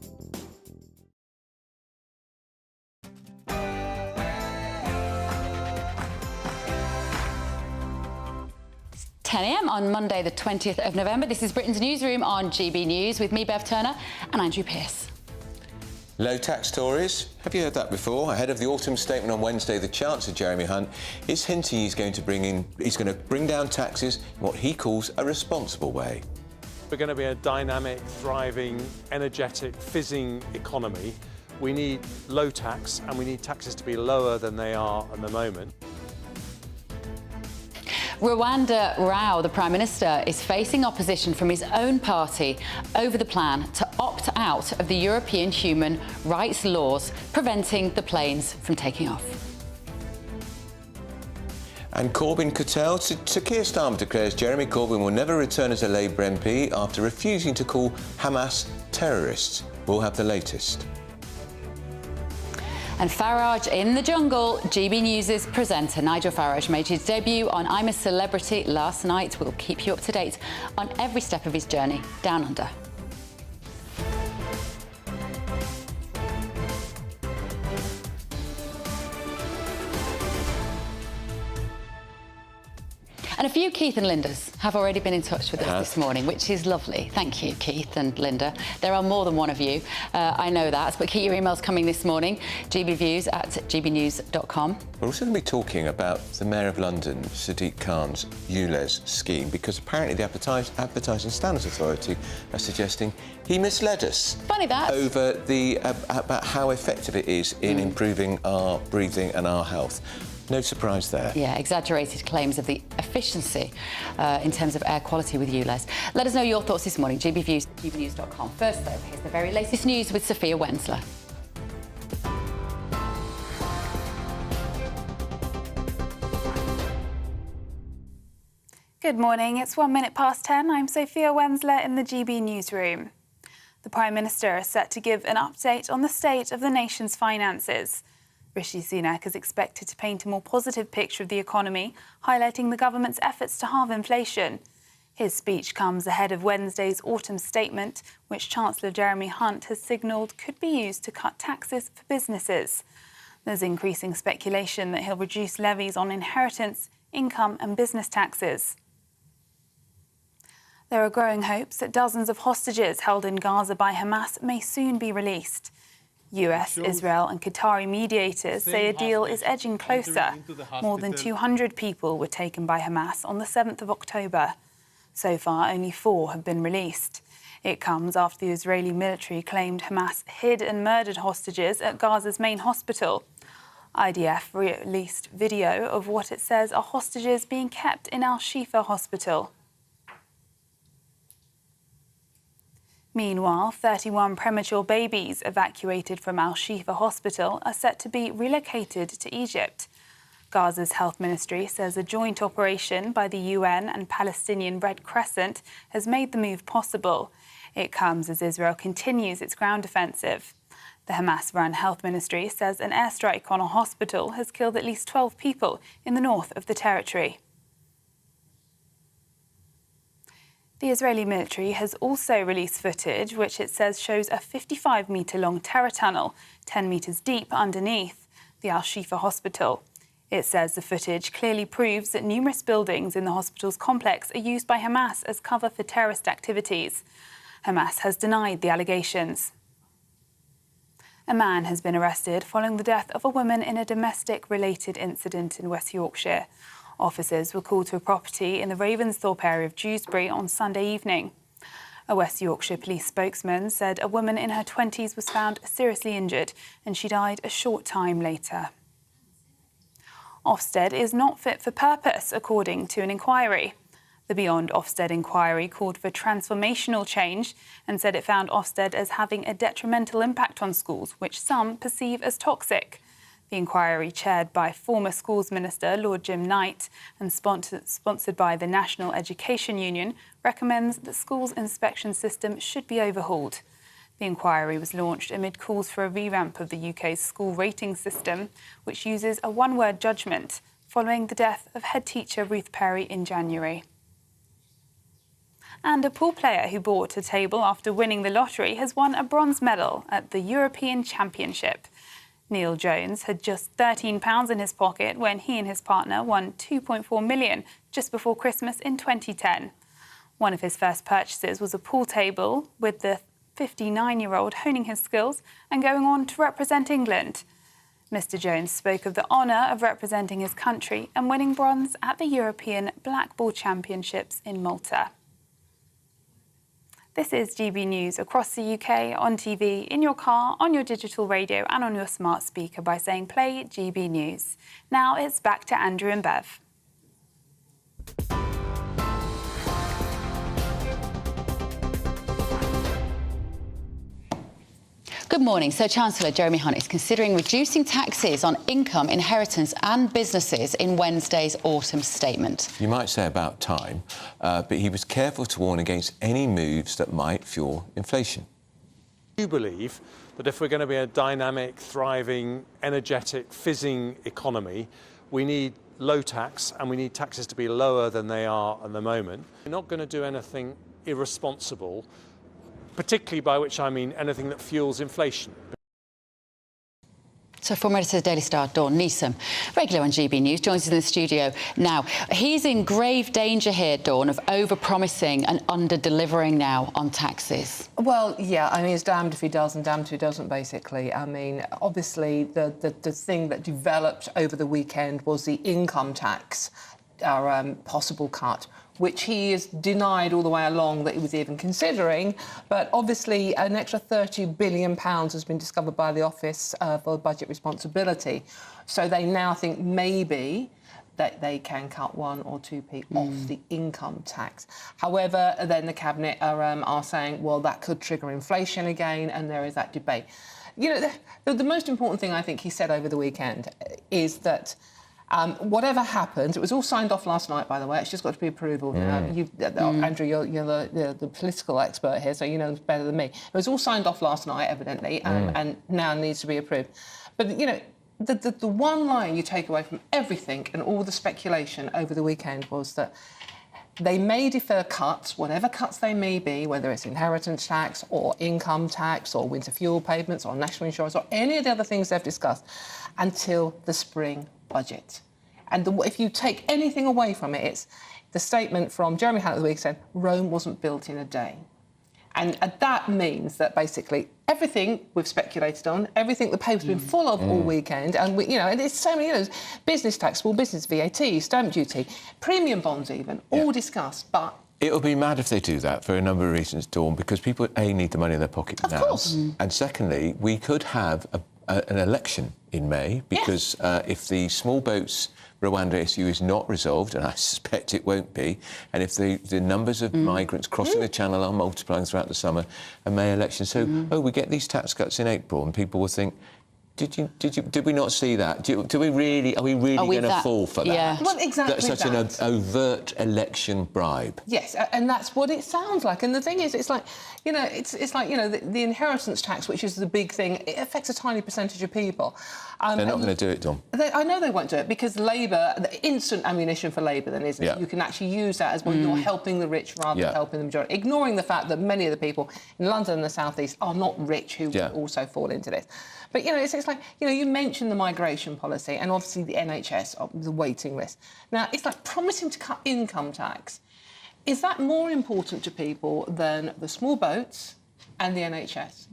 S11: 10 a.m. on Monday, the 20th of November. This is Britain's Newsroom on GB News with me, Bev Turner, and Andrew Pearce.
S7: Low tax Tories. Have you heard that before? Ahead of the autumn statement on Wednesday, the Chancellor, Jeremy Hunt, is hinting he's going to bring down taxes in what he calls a responsible way.
S12: We're going to be a dynamic, thriving, energetic, fizzing economy. We need low tax, and we need taxes to be lower than they are at the moment.
S11: Rwanda Rao, the Prime Minister, is facing opposition from his own party over the plan to opt out of the European human rights laws, preventing the planes from taking off.
S7: And Corbyn curtailed. Sir Keir Starmer declares Jeremy Corbyn will never return as a Labour MP after refusing to call Hamas terrorists. We'll have the latest.
S11: And Farage in the jungle. GB News' presenter Nigel Farage made his debut on I'm a Celebrity last night. We'll keep you up to date on every step of his journey down under. And a few Keith and Lindas have already been in touch with us this morning, which is lovely. Thank you, Keith and Linda. There are more than one of you, I know that, but keep your emails coming this morning, gbviews@gbnews.com.
S7: We're also going to be talking about the Mayor of London, Sadiq Khan's ULEZ scheme, because apparently the Advertising Standards Authority are suggesting he misled us.
S11: Funny that.
S7: Over about how effective it is in improving our breathing and our health. No surprise there.
S11: Yeah, exaggerated claims of the efficiency in terms of air quality with ULEZ. Let us know your thoughts this morning, gbviews@gbnews.com. First, though, here's the very latest news with Sophia Wensler.
S6: Good morning, it's 1 minute past 10. I'm Sophia Wensler in the GB Newsroom. The Prime Minister is set to give an update on the state of the nation's finances. Rishi Sunak is expected to paint a more positive picture of the economy, highlighting the government's efforts to halve inflation. His speech comes ahead of Wednesday's autumn statement, which Chancellor Jeremy Hunt has signalled could be used to cut taxes for businesses. There's increasing speculation that he'll reduce levies on inheritance, income and business taxes. There are growing hopes that dozens of hostages held in Gaza by Hamas may soon be released. US, Israel and Qatari mediators say a deal is edging closer. More than 200 people were taken by Hamas on the 7th of October. So far, only 4 have been released. It comes after the Israeli military claimed Hamas hid and murdered hostages at Gaza's main hospital. IDF released video of what it says are hostages being kept in Al-Shifa hospital. Meanwhile, 31 premature babies evacuated from Al-Shifa hospital are set to be relocated to Egypt. Gaza's health ministry says a joint operation by the UN and Palestinian Red Crescent has made the move possible. It comes as Israel continues its ground offensive. The Hamas-run health ministry says an airstrike on a hospital has killed at least 12 people in the north of the territory. The Israeli military has also released footage which it says shows a 55-metre-long terror tunnel, 10 metres deep underneath the Al-Shifa hospital. It says the footage clearly proves that numerous buildings in the hospital's complex are used by Hamas as cover for terrorist activities. Hamas has denied the allegations. A man has been arrested following the death of a woman in a domestic-related incident in West Yorkshire. Officers were called to a property in the Ravensthorpe area of Dewsbury on Sunday evening. A West Yorkshire police spokesman said a woman in her 20s was found seriously injured and she died a short time later. Ofsted is not fit for purpose, according to an inquiry. The Beyond Ofsted inquiry called for transformational change and said it found Ofsted as having a detrimental impact on schools, which some perceive as toxic. The inquiry, chaired by former Schools Minister Lord Jim Knight and sponsored by the National Education Union, recommends that schools' inspection system should be overhauled. The inquiry was launched amid calls for a revamp of the UK's school rating system, which uses a one-word judgment, following the death of head teacher Ruth Perry in January. And a pool player who bought a table after winning the lottery has won a bronze medal at the European Championship. Neil Jones had just £13 in his pocket when he and his partner won £2.4 million just before Christmas in 2010. One of his first purchases was a pool table, with the 59-year-old honing his skills and going on to represent England. Mr. Jones spoke of the honour of representing his country and winning bronze at the European Black Ball Championships in Malta. This is GB News across the UK, on TV, in your car, on your digital radio and on your smart speaker by saying play GB News. Now it's back to Andrew and Bev.
S11: Good morning. So Chancellor Jeremy Hunt is considering reducing taxes on income, inheritance and businesses in Wednesday's autumn statement.
S7: You might say about time, but he was careful to warn against any moves that might fuel inflation.
S12: I do believe that if we're going to be a dynamic, thriving, energetic, fizzing economy, we need low tax and we need taxes to be lower than they are at the moment. We're not going to do anything irresponsible, particularly by which I mean anything that fuels inflation.
S11: So former editor of the Daily Star, Dawn Newsroom, regular on GB News, joins us in the studio now. He's in grave danger here, Dawn, of over-promising and under-delivering now on taxes.
S13: Well, yeah, I mean, it's damned if he does and damned if he doesn't, basically. I mean, obviously, the thing that developed over the weekend was the income tax, possible cut, which he has denied all the way along that he was even considering. But obviously, an extra £30 billion has been discovered by the Office for Budget Responsibility. So they now think maybe that they can cut 1 or 2p off the income tax. However, then the Cabinet are saying, well, that could trigger inflation again, and there is that debate. You know, the most important thing I think he said over the weekend is that whatever happens, it was all signed off last night, by the way. It's just got to be approval. Andrew, you're the political expert here, so you know better than me. It was all signed off last night, evidently, and now needs to be approved. But, you know, the one line you take away from everything and all the speculation over the weekend was that they may defer cuts, whatever cuts they may be, whether it's inheritance tax or income tax or winter fuel payments or national insurance or any of the other things they've discussed, until the spring budget. And if you take anything away from it, it's the statement from Jeremy Hunt at the week saying Rome wasn't built in a day. And that means that basically everything we've speculated on, everything the paper's been full of all weekend, and and it's so many, business tax, small business VAT, stamp duty, premium bonds even, all discussed, but
S7: it would be mad if they do that for a number of reasons, Dawn, because people, A, need the money in their pocket now. Of course. And secondly, we could have an election in May, because if the small boats Rwanda issue is not resolved, and I suspect it won't be, and if the numbers of migrants crossing the Channel are multiplying throughout the summer, a May election. So, we get these tax cuts in April, and people will think, did we not see that? Are we really going to fall for that?
S13: Yeah. Well, exactly
S7: That's such an overt election bribe.
S13: Yes, and that's what it sounds like. And the thing is, it's like, the inheritance tax, which is the big thing, it affects a tiny percentage of people.
S7: They're not going to do it, Dawn.
S13: I know they won't do it, because Labour, the instant ammunition for Labour then, isn't it? You can actually use that as you're helping the rich rather than helping the majority, ignoring the fact that many of the people in London and the South East are not rich who also fall into this. But, it's like, you mentioned the migration policy and obviously the NHS, the waiting list. Now, it's like promising to cut income tax. Is that more important to people than the small boats and the NHS?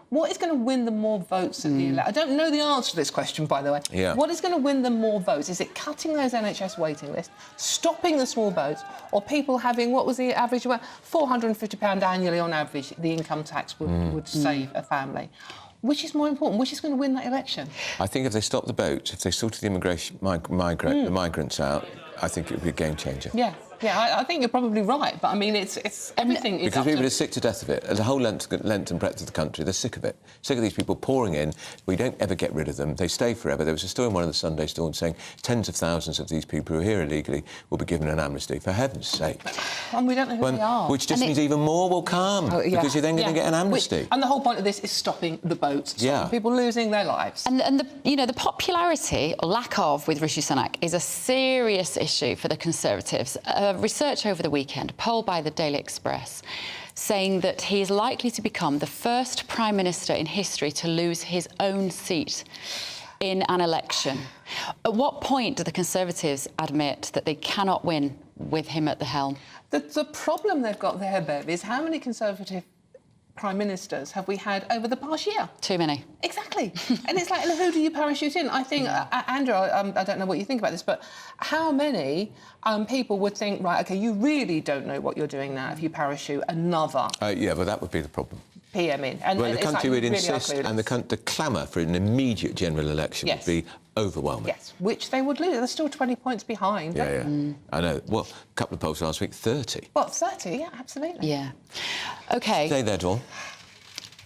S13: What is going to win them more votes at the election? I don't know the answer to this question, by the way.
S7: Yeah.
S13: What is going to win them more votes? Is it cutting those NHS waiting lists, stopping the small boats, or people having, what was the average, about £450 annually on average, the income tax would save a family? Which is more important? Which is going to win that election?
S7: I think if they stop the boats, if they sorted the immigration, the migrants out, I think it would be a game changer.
S13: Yeah, I think you're probably right, but I mean, it's everything.
S7: Because people are sick to death of it. The whole length and breadth of the country, they're sick of it. Sick of these people pouring in. We don't ever get rid of them. They stay forever. There was a story in one of the Sunday Storms saying tens of thousands of these people who are here illegally will be given an amnesty. For heaven's sake.
S13: And we don't know who they are.
S7: Which just means even more will come, because you're then going to get an amnesty.
S13: And the whole point of this is stopping the boats, stopping people losing their lives.
S11: And the popularity, or lack of, with Rishi Sunak is a serious issue for the Conservatives. Research over the weekend, a poll by the Daily Express, saying that he is likely to become the first Prime Minister in history to lose his own seat in an election. At what point do the Conservatives admit that they cannot win with him at the helm?
S13: The problem they've got there, Bev, is how many Conservative Prime Ministers have we had over the past year?
S11: Too many.
S13: Exactly. And it's like, who do you parachute in? I think, Andrew, I don't know what you think about this, but how many people would think, right, OK, you really don't know what you're doing now if you parachute another...
S7: yeah, but that would be the problem.
S13: PM in. And
S7: well, the country would insist, and the clamour for an immediate general election would be overwhelming.
S13: Yes, which they would lose. They're still 20 points behind.
S7: Yeah. I know. Well, a couple of polls last week, 30.
S13: Well, 30, yeah, absolutely.
S11: Yeah. OK.
S7: Stay there, Dawn.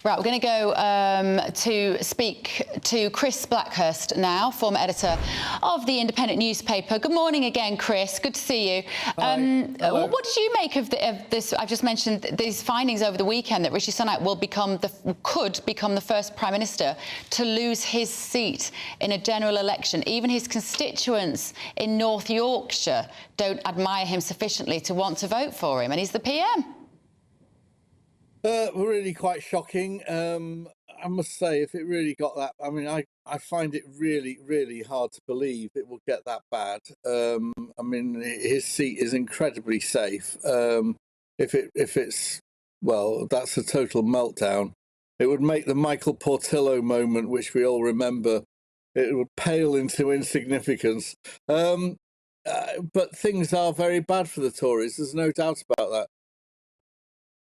S11: Right, we're going to go to speak to Chris Blackhurst now, former editor of the Independent newspaper. Good morning again, Chris. Good to see you. What did you make of this? I've just mentioned these findings over the weekend that Rishi Sunak could become the first Prime Minister to lose his seat in a general election. Even his constituents in North Yorkshire don't admire him sufficiently to want to vote for him, and he's the PM.
S14: Really quite shocking. I must say, if it really got that, I mean, I find it really, really hard to believe it will get that bad. I mean, his seat is incredibly safe. If it's, well, that's a total meltdown. It would make the Michael Portillo moment, which we all remember, it would pale into insignificance. But things are very bad for the Tories. There's no doubt about that.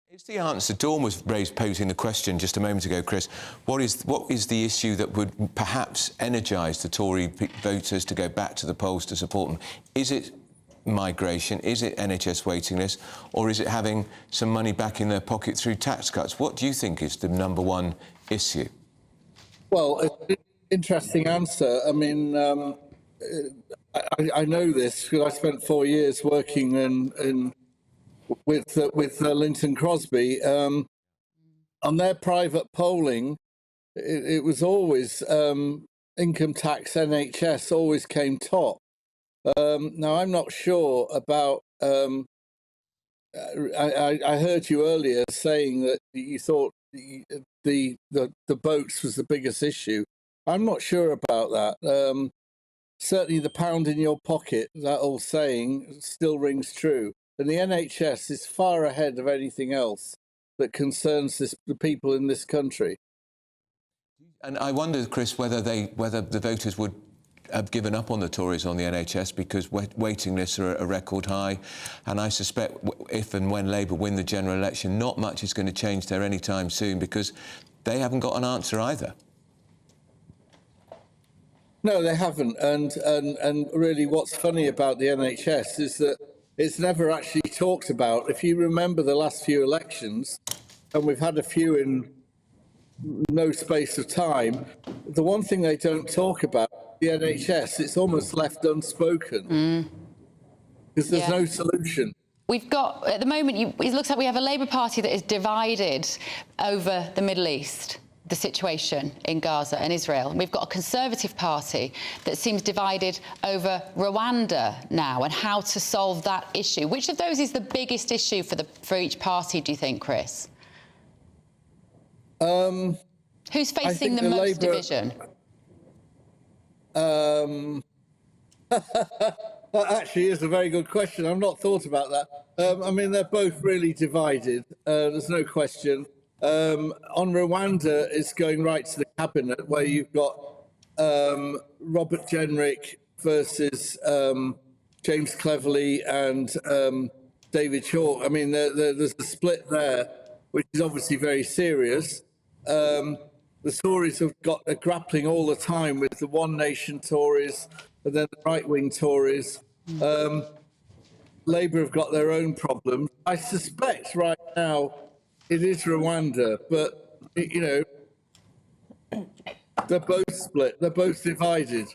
S7: Is the answer? Dawn was posing the question just a moment ago, Chris. What is the issue that would perhaps energise the Tory voters to go back to the polls to support them? Is it migration? Is it NHS waiting list? Or is it having some money back in their pocket through tax cuts? What do you think is the number one issue?
S14: Well, it's an interesting answer. I mean, I know this because I spent 4 years working with Linton Crosby. On their private polling, it was always income tax, NHS always came top. Now, I'm not sure about... I heard you earlier saying that you thought the boats was the biggest issue. I'm not sure about that. Certainly the pound in your pocket, that old saying, still rings true. And the NHS is far ahead of anything else that concerns the people in this country.
S7: And I wonder, Chris, whether the voters would have given up on the Tories on the NHS because waiting lists are at a record high. And I suspect if and when Labour win the general election, not much is going to change there anytime soon because they haven't got an answer either.
S14: No, they haven't. And really what's funny about the NHS is that it's never actually talked about. If you remember the last few elections, and we've had a few in no space of time, the one thing they don't talk about, the NHS, it's almost left unspoken because there's no solution.
S11: We've got, at the moment, it looks like we have a Labour Party that is divided over the Middle East, the situation in Gaza and Israel. We've got a Conservative Party that seems divided over Rwanda now and how to solve that issue. Which of those is the biggest issue for each party, do you think, Chris? Who's facing the most division?
S14: That actually is a very good question. I've not thought about that. I mean, they're both really divided. There's no question. On Rwanda, it's going right to the cabinet, where you've got Robert Jenrick versus James Cleverly and David Chalk. I mean, there's a split there, which is obviously very serious. The Tories are grappling all the time with the One Nation Tories and then the right-wing Tories. Labour have got their own problems. I suspect right now it is Rwanda, but, you know, they're both split. They're both divided.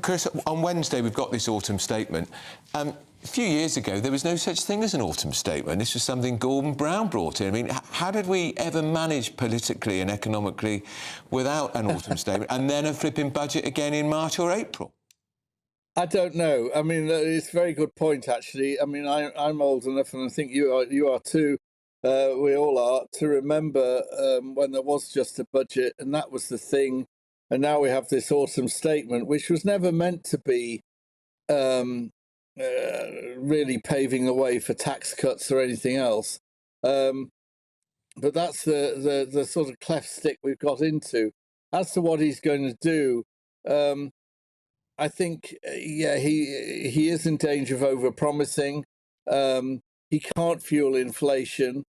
S7: Chris, on Wednesday we've got this autumn statement. A few years ago, there was no such thing as an autumn statement. This was something Gordon Brown brought in. I mean, how did we ever manage politically and economically without an autumn statement and then a flipping budget again in March or April?
S14: I don't know. I mean, it's a very good point, actually. I mean, I'm old enough, and I think you are too, we all are, to remember when there was just a budget, and that was the thing. And now we have this autumn statement, which was never meant to be really paving the way for tax cuts or anything else. But that's the sort of cleft stick we've got into. As to what he's going to do, I think, yeah, he is in danger of over-promising. He can't fuel inflation.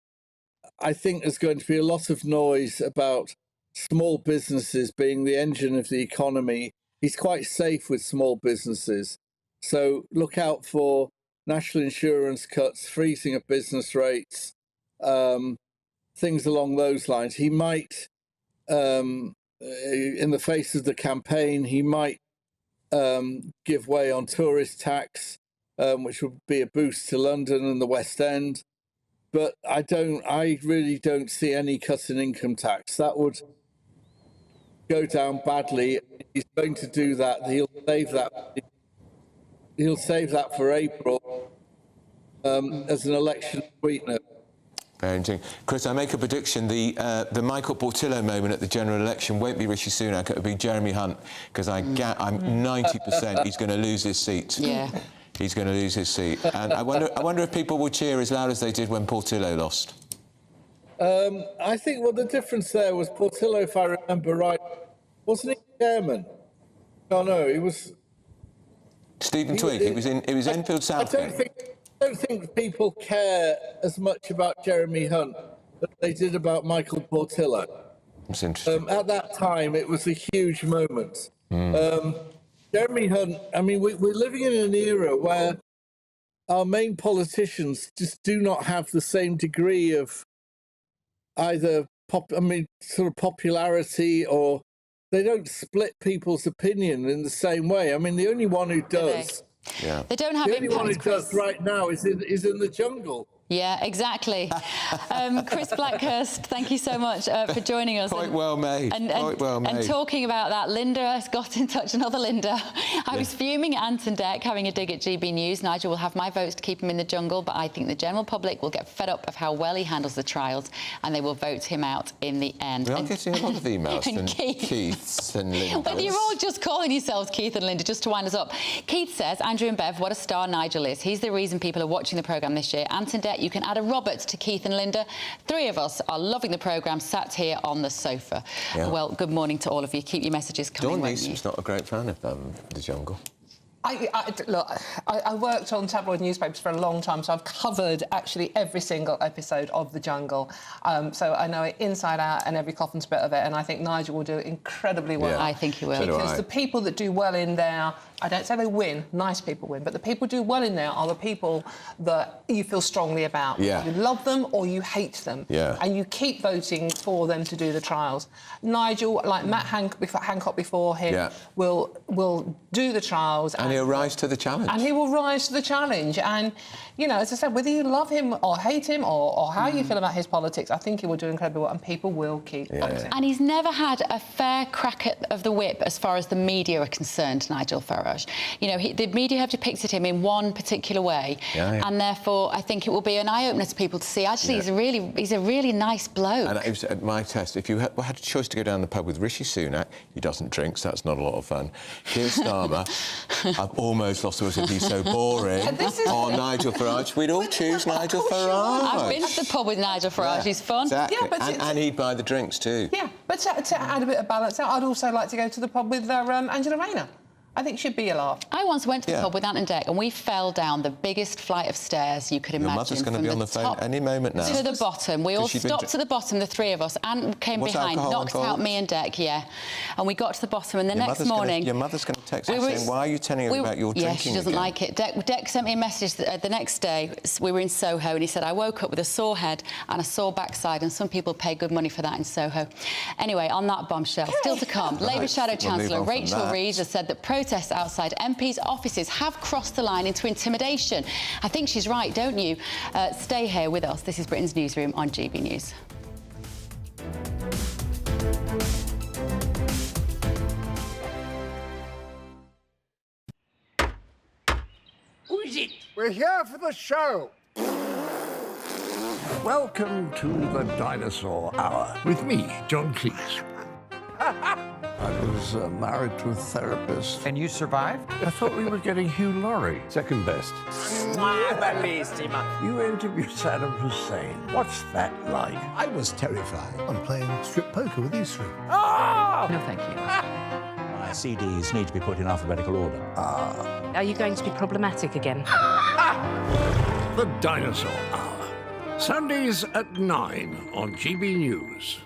S14: I think there's going to be a lot of noise about small businesses being the engine of the economy. He's quite safe with small businesses. So look out for national insurance cuts, freezing of business rates, things along those lines. He might, in the face of the campaign, he might give way on tourist tax, which would be a boost to London and the West End. But I really don't see any cut in income tax. That would go down badly. He's going to do that. He'll save that for April as an election sweetener.
S7: Parenting. Chris, I make a prediction. The Michael Portillo moment at the general election won't be Rishi Sunak, it'll be Jeremy Hunt, because I'm 90% he's going to lose his seat.
S11: Yeah.
S7: He's going to lose his seat. And I wonder if people will cheer as loud as they did when Portillo lost.
S14: I think the difference there was Portillo, if I remember right, wasn't he chairman? No, he was...
S7: Stephen Twigg, it was Enfield Southgate.
S14: I don't think people care as much about Jeremy Hunt as they did about Michael Portillo.
S7: That's interesting.
S14: At that time, it was a huge moment. Jeremy Hunt, I mean, we're living in an era where our main politicians just do not have the same degree of either sort of popularity, or they don't split people's opinion in the same way. I mean, the only one who does...
S7: Yeah.
S11: They don't have
S14: the only
S11: impact,
S14: one who
S11: Chris.
S14: does right now is in the jungle.
S11: Yeah, exactly. Chris Blackhurst, thank you so much for joining us.
S7: Quite well made. Quite well made.
S11: And talking about that, Linda has got in touch, another Linda. I was fuming at Ant and Dec having a dig at GB News. Nigel will have my votes to keep him in the jungle, but I think the general public will get fed up of how well he handles the trials, and they will vote him out in the end.
S7: We are getting a lot of emails from
S11: Keith
S7: and Linda.
S11: Whether you're all just calling yourselves Keith and Linda just to wind us up. Keith says, Andrew and Bev, what a star Nigel is. He's the reason people are watching the programme this year. Ant and Dec, you can add a Robert to Keith and Linda. 3 of us are loving the programme, sat here on the sofa.
S7: Yeah.
S11: Well, good morning to all of you. Keep your messages coming.
S7: Dawn Newsom's not a great fan of the jungle.
S13: Look, I worked on tabloid newspapers for a long time, so I've covered actually every single episode of The Jungle. So I know it inside out and every coffin's bit of it, and I think Nigel will do it incredibly well.
S11: Yeah. I think he will.
S13: Because the people that do well in there, I don't say they win, nice people win, but the people who do well in there are the people that you feel strongly about.
S7: Yeah.
S13: You love them or you hate them.
S7: Yeah.
S13: And you keep voting for them to do the trials. Nigel, like Matt Hancock before him, will do the trials.
S7: And he'll rise to the challenge.
S13: And he will rise to the challenge. And, you know, as I said, whether you love him or hate him or how you feel about his politics, I think he will do incredibly well, and people will keep voting.
S11: And he's never had a fair crack of the whip as far as the media are concerned, Nigel Farage. You know, the media have depicted him in one particular way, and therefore I think it will be an eye-opener to people to see, actually, he's a really nice bloke.
S7: And it was my test. If you had a choice to go down the pub with Rishi Sunak, he doesn't drink, so that's not a lot of fun. Keir Starmer, I've almost lost the words, he's so boring. Or Nigel Farage, we'd all choose Nigel Farage.
S11: I've been to the pub with Nigel Farage, he's fun.
S7: Exactly.
S13: Yeah, but
S7: and he'd buy the drinks too.
S13: Yeah, but to add a bit of balance out, I'd also like to go to the pub with Angela Rayner. I think she'd be a laugh.
S11: I once went to the pub with Ant and Dec, and we fell down the biggest flight of stairs you could imagine.
S7: Your mother's going to be on the phone any moment now.
S11: To the bottom. We all stopped to the bottom, the 3 of us. Ant came behind, knocked out me and Dec, and we got to the bottom, and the next morning...
S7: Your mother's going to text me saying, why are you telling us about your drinking?
S11: Yeah, she doesn't like it. Dec sent me a message the next day. We were in Soho, and he said, I woke up with a sore head and a sore backside, and some people pay good money for that in Soho. Anyway, on that bombshell, still to come, Labour Shadow Chancellor Rachel Reeves has said that protests outside MPs' offices have crossed the line into intimidation. I think she's right, don't you? Stay here with us. This is Britain's Newsroom on GB News.
S18: Who is it? We're here for the show. Welcome to the Dinosaur Hour with me, John Cleese. I was married to a therapist.
S21: And you survived?
S18: I thought we were getting Hugh Laurie.
S21: Second best.
S18: You interviewed Saddam Hussein. What's that like?
S15: I was terrified. I'm playing strip poker with these 3.
S18: Ah!
S11: No, thank you.
S21: My CDs need to be put in alphabetical order.
S22: Are you going to be problematic again?
S18: The Dinosaur Hour. Sundays at 9 on GB News.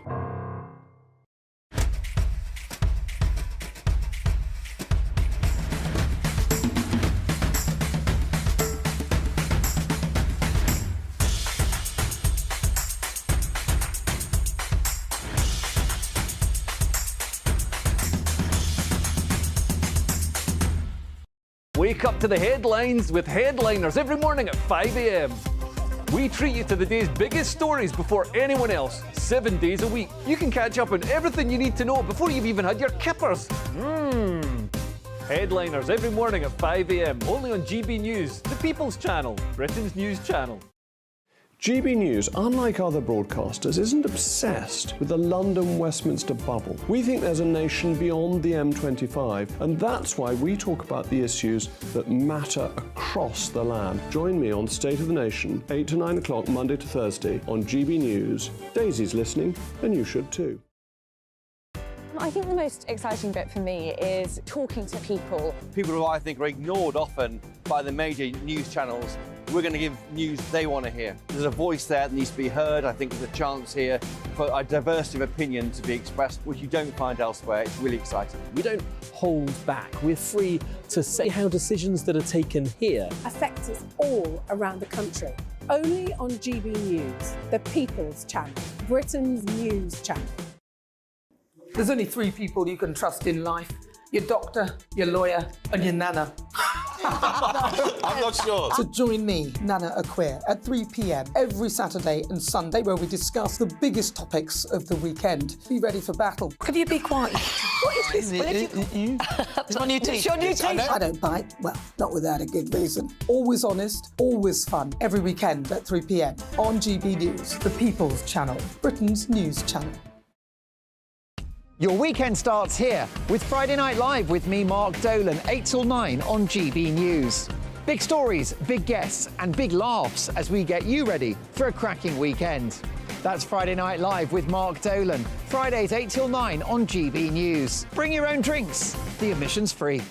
S16: Wake up to the headlines with Headliners every morning at 5 a.m. We treat you to the day's biggest stories before anyone else, 7 days a week. You can catch up on everything you need to know before you've even had your kippers. Headliners every morning at 5 a.m. only on GB News, the People's Channel, Britain's news channel.
S1: GB News, unlike other broadcasters, isn't obsessed with the London-Westminster bubble. We think there's a nation beyond the M25, and that's why we talk about the issues that matter across the land. Join me on State of the Nation, 8 to 9 o'clock, Monday to Thursday, on GB News. Daisy's listening, and you should too.
S2: I think the most exciting bit for me is talking to people.
S3: People who I think are ignored often by the major news channels. We're going to give news they want to hear. There's a voice there that needs to be heard. I think there's a chance here for a diversity of opinion to be expressed, which you don't find elsewhere. It's really exciting.
S17: We don't hold back. We're free to say how decisions that are taken here
S5: affect us all around the country. Only on GB News, the People's Channel, Britain's news channel.
S19: There's only 3 people you can trust in life. Your doctor, your lawyer, and your nana.
S7: I'm not sure.
S19: So join me, Nana Aquare, at 3 p.m. every Saturday and Sunday, where we discuss the biggest topics of the weekend. Be ready for battle. Could you be quiet? What is this?
S20: It's my new teeth.
S19: It's your new teeth. I don't bite. Well, not without a good reason. Always honest, always fun. Every weekend at 3 p.m. on GB News, the People's Channel, Britain's news channel.
S8: Your weekend starts here with Friday Night Live with me, Mark Dolan, 8 till 9 on GB News. Big stories, big guests and big laughs as we get you ready for a cracking weekend. That's Friday Night Live with Mark Dolan, Fridays 8 till 9 on GB News. Bring your own drinks, the admission's free.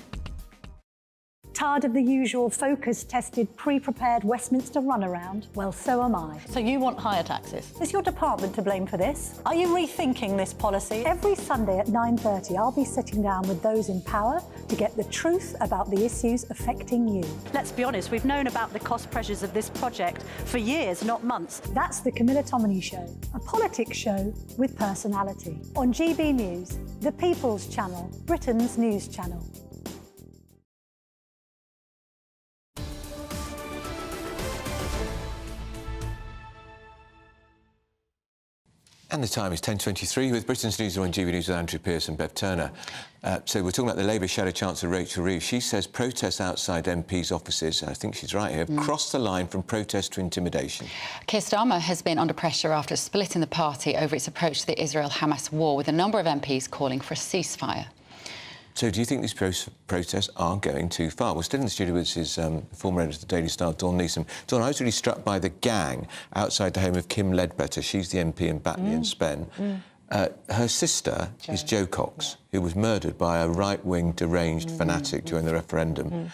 S9: Tired of the usual focus-tested, pre-prepared Westminster runaround? Well, so am I.
S10: So you want higher taxes?
S9: Is your department to blame for this? Are you rethinking this policy? Every Sunday at 9:30, I'll be sitting down with those in power to get the truth about the issues affecting you.
S10: Let's be honest, we've known about the cost pressures of this project for years, not months.
S9: That's the Camilla Tominey Show, a politics show with personality. On GB News, the People's Channel, Britain's news channel.
S7: And the time is 10:23 with Britain's News on GB News with Andrew Pearce and Bev Turner. So we're talking about the Labour Shadow Chancellor Rachel Reeves. She says protests outside MPs' offices, and I think she's right here, crossed the line from protest to intimidation.
S11: Keir Starmer has been under pressure after splitting the party over its approach to the Israel-Hamas war, with a number of MPs calling for a ceasefire.
S7: So do you think these protests are going too far? We're still in the studio with his former editor of the Daily Star, Dawn Neeson. Dawn, I was really struck by the gang outside the home of Kim Ledbetter. She's the MP in Batley and Spen. Her sister is Jo Cox, who was murdered by a right-wing deranged fanatic during the referendum.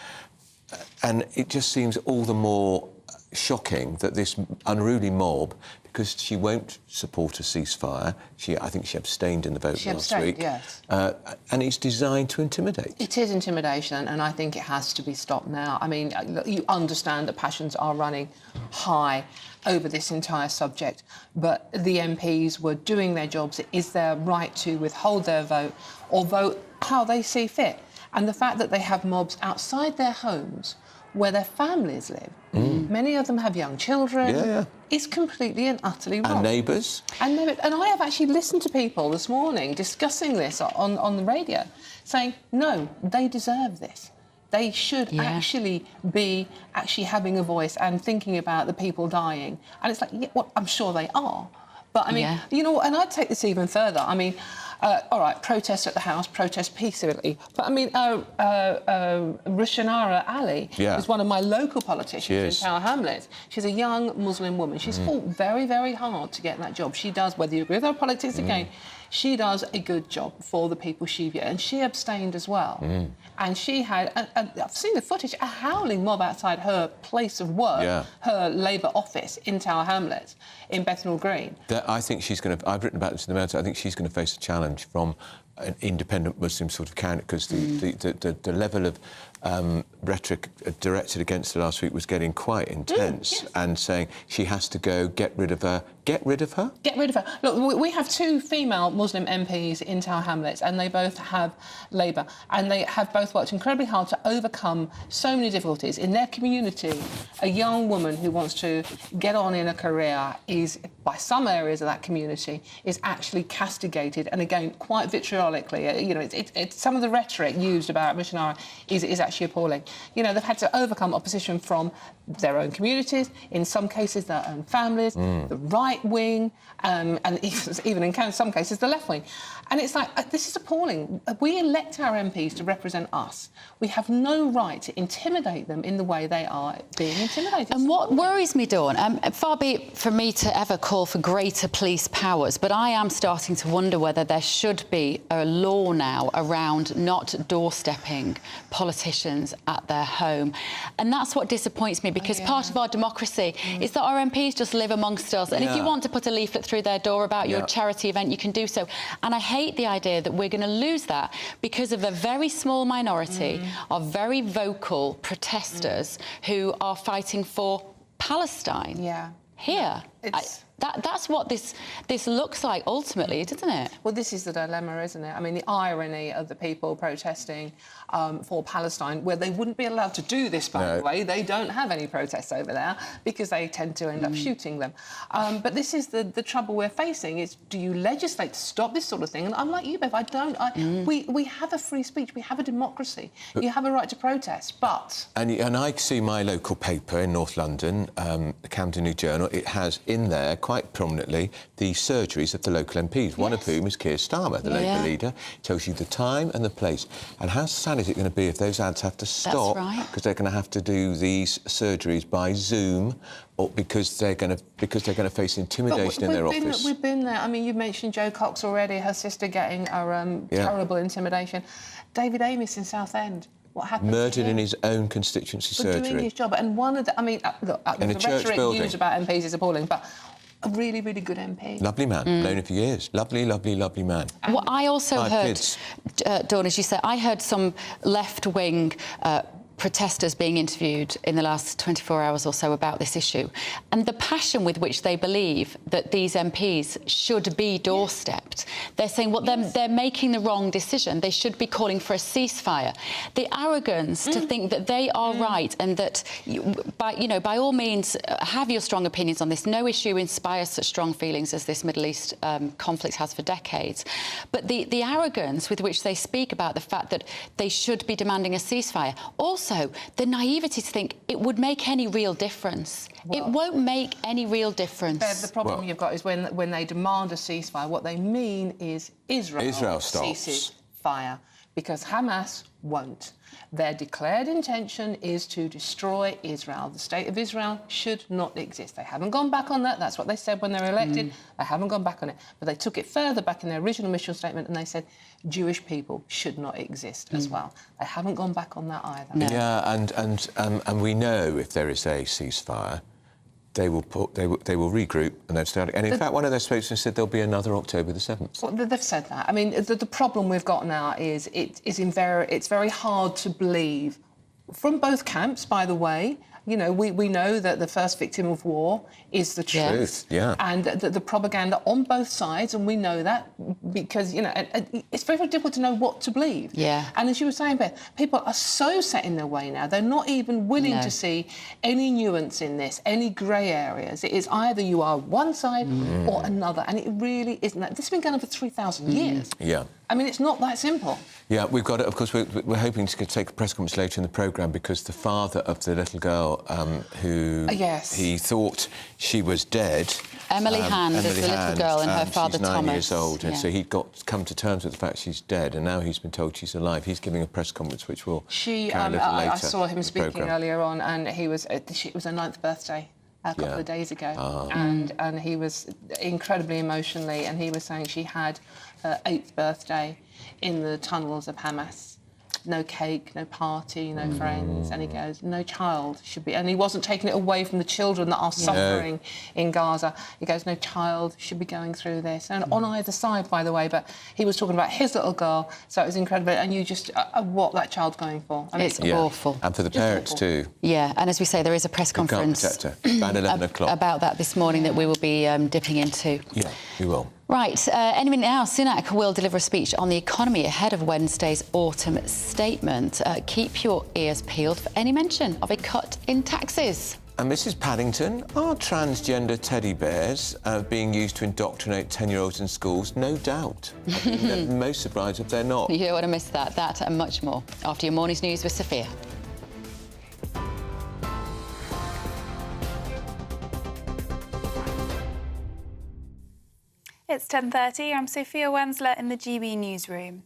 S7: And it just seems all the more shocking that this unruly mob, because she won't support a ceasefire, I think she abstained in the vote last week.
S13: Yes.
S7: And it's designed to intimidate.
S13: It is intimidation, and I think it has to be stopped now. I mean, you understand that passions are running high over this entire subject, but the MPs were doing their jobs. It is their right to withhold their vote or vote how they see fit. And the fact that they have mobs outside their homes where their families live, many of them have young children, is completely and utterly wrong.
S7: And neighbours.
S13: And I have actually listened to people this morning discussing this on the radio, saying, no, they deserve this. They should actually be having a voice and thinking about the people dying. And it's like, yeah, well, I'm sure they are. But, I mean, you know, and I'd take this even further. I mean, all right, protest at the House, protest peacefully. But, I mean, Rushanara Ali is one of my local politicians in Tower Hamlets. She's a young Muslim woman. She's fought very, very hard to get that job. She does, whether you agree with her politics again, she does a good job for the people and she abstained as well. And she had, I've seen the footage, a howling mob outside her place of work, her Labour office in Tower Hamlets, in Bethnal Green.
S7: I think she's going to, I've written about this in the Mail, I think she's going to face a challenge from an independent Muslim sort of character, because the level of rhetoric directed against her last week was getting quite intense, and saying she has to go, get rid of her. Get rid of her?
S13: Get rid of her. Look, we have 2 female Muslim MPs in Tower Hamlets, and they both have Labour, and they have both worked incredibly hard to overcome so many difficulties. In their community, a young woman who wants to get on in a career is, by some areas of that community, is actually castigated, and again, quite vitriolic hyperbolically. You know, some of the rhetoric used about Missionara is actually appalling. You know, they've had to overcome opposition from their own communities, in some cases their own families, the right wing, and even in some cases the left wing. And it's like, this is appalling. We elect our MPs to represent us. We have no right to intimidate them in the way they are being intimidated.
S11: And what worries me, Dawn, far be it from me to ever call for greater police powers, but I am starting to wonder whether there should be a law now around not doorstepping politicians at their home. And that's what disappoints me, because part of our democracy is that our MPs just live amongst us. And if you want to put a leaflet through their door about your charity event, you can do so. And I hate the idea that we're going to lose that because of a very small minority of very vocal protesters who are fighting for Palestine here. That's what this looks like ultimately, doesn't it?
S13: Well, this is the dilemma, isn't it? I mean, the irony of the people protesting for Palestine, where they wouldn't be allowed to do this, by the way. They don't have any protests over there because they tend to end up shooting them. But this is the trouble we're facing, is do you legislate to stop this sort of thing? And I'm like you, Bev, I don't. We have a free speech, we have a democracy. You have a right to protest, but...
S7: And I see my local paper in North London, the Camden New Journal, it has in there quite prominently the surgeries of the local MPs, one of whom is Keir Starmer, the Labour leader. It tells you the time and the place. And how sad is it going to be if those ads have to stop because they're going to have to do these surgeries by Zoom, or because they're going to face intimidation in their office?
S13: We've been there. I mean, you've mentioned Jo Cox already, her sister getting a terrible intimidation. David Amess in Southend. What happened?
S7: Murdered in his own constituency surgery.
S13: Doing his job. And one of the... I mean, look,
S7: in a
S13: the
S7: church
S13: rhetoric
S7: building.
S13: used about MPs is appalling, but a really, really good MP.
S7: Lovely man. Known him for years. Lovely, lovely, lovely man.
S11: Well, I also heard,
S7: kids.
S11: Dawn, as you said, I heard some left-wing protesters being interviewed in the last 24 hours or so about this issue, and the passion with which they believe that these MPs should be doorstepped. They're saying, well, they're making the wrong decision. They should be calling for a ceasefire. The arrogance to think that they are right and that, by all means, have your strong opinions on this. No issue inspires such strong feelings as this Middle East conflict has for decades. But the arrogance with which they speak about the fact that they should be demanding a ceasefire, also the naivety to think it would make any real difference. It won't make any real difference.
S13: The problem you've got is when they demand a ceasefire, what they mean is Israel ceases fire, because Hamas won't. Their declared intention is to destroy Israel. The state of Israel should not exist. They haven't gone back on that. That's what they said when they were elected. They haven't gone back on it. But they took it further back in their original mission statement and they said Jewish people should not exist as well. They haven't gone back on that either.
S11: No.
S7: Yeah, and we know if there is a ceasefire, they will regroup and they'll start. And in fact, one of their spokesmen said there'll be another October the 7th.
S13: Well, they've said that. I mean, the problem we've got now is it's very hard to believe from both camps, by the way. You know, we know that the first victim of war is the truth. And the propaganda on both sides, and we know that because, you know, it's very, very difficult to know what to believe. And as you were saying, Beth, people are so set in their way now, they're not even willing to see any nuance in this, any grey areas. It is either you are one side or another, and it really isn't that. This has been going on for 3,000 years. I mean, it's not that simple.
S7: Yeah, we've got it. Of course, we're hoping to take a press conference later in the programme because the father of the little girl who he thought she was dead.
S11: Emily Hand is the little girl, and her father
S7: she's 9
S11: Thomas.
S7: Years old, and so he'd come to terms with the fact she's dead, and now he's been told she's alive. He's giving a press conference, which will carry a little later.
S13: I saw him speaking
S7: programme.
S13: Earlier on, and it was her 9th birthday. A couple of days ago, and he was incredibly emotionally, and he was saying she had her 8th birthday in the tunnels of Hamas. No cake, no party, no friends, and he goes, no child should be, and he wasn't taking it away from the children that are suffering in Gaza. He goes, no child should be going through this, and on either side, by the way, but he was talking about his little girl, so it was incredible, and you just, what that child's going for. I mean,
S11: it's awful.
S7: And for the parents too.
S11: Yeah, and as we say, there is a press conference
S7: about 11 o'clock
S11: about that this morning that we will be dipping into.
S7: Yeah, we will.
S11: Right, any minute now, Sunak will deliver a speech on the economy ahead of Wednesday's autumn statement. Keep your ears peeled for any mention of a cut in taxes.
S7: And Mrs. Paddington, are transgender teddy bears being used to indoctrinate 10-year-olds in schools? No doubt. I'm most surprised if they're not.
S11: You don't want to miss that. That and much more after your morning's news with Sophia.
S4: It's 10:30. I'm Sophia Wensler in the GB Newsroom.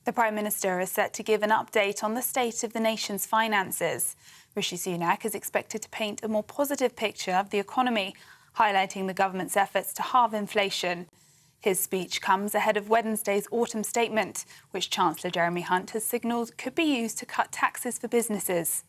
S4: The Prime Minister is set to give an update on the state of the nation's finances. Rishi Sunak is expected to paint a more positive picture of the economy, highlighting the government's efforts to halve inflation. His speech comes ahead of Wednesday's autumn statement, which Chancellor Jeremy Hunt has signalled could be used to cut taxes for businesses.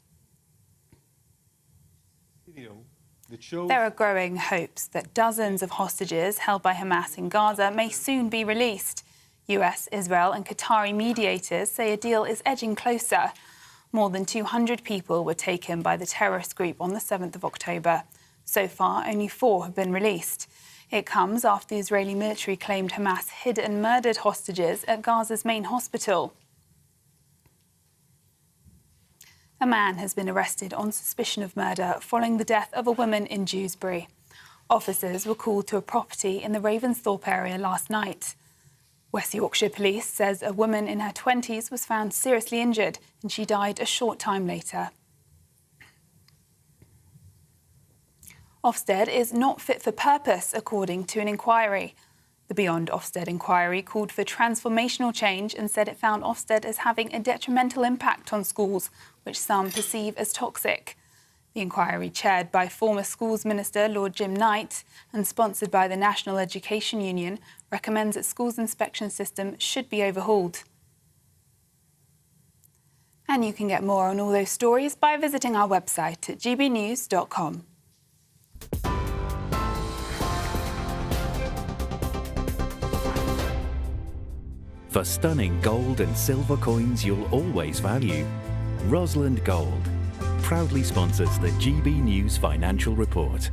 S4: There are growing hopes that dozens of hostages held by Hamas in Gaza may soon be released. US, Israel and Qatari mediators say a deal is edging closer. More than 200 people were taken by the terrorist group on the 7th of October. So far, only 4 have been released. It comes after the Israeli military claimed Hamas hid and murdered hostages at Gaza's main hospital. A man has been arrested on suspicion of murder following the death of a woman in Dewsbury. Officers were called to a property in the Ravensthorpe area last night. West Yorkshire Police says a woman in her 20s was found seriously injured and she died a short time later. Ofsted is not fit for purpose, according to an inquiry. The Beyond Ofsted inquiry called for transformational change and said it found Ofsted as having a detrimental impact on schools, which some perceive as toxic. The inquiry, chaired by former Schools Minister Lord Jim Knight and sponsored by the National Education Union, recommends that schools' inspection system should be overhauled. And you can get more on all those stories by visiting our website at gbnews.com.
S6: For stunning gold and silver coins you'll always value, Rosland Gold proudly sponsors the GB News Financial Report.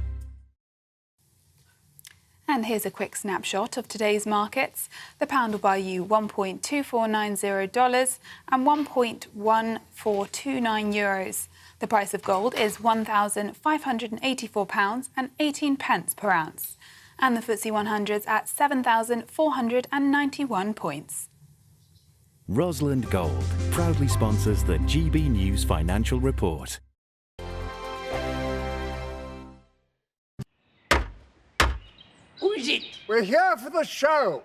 S4: And here's a quick snapshot of today's markets. The pound will buy you $1.2490 and €1.1429. The price of gold is £1,584 and 18 pence per ounce. And the FTSE 100's at 7,491 points.
S6: Rosland Gold proudly sponsors the GB News Financial Report.
S18: Who is it? We're here for the show.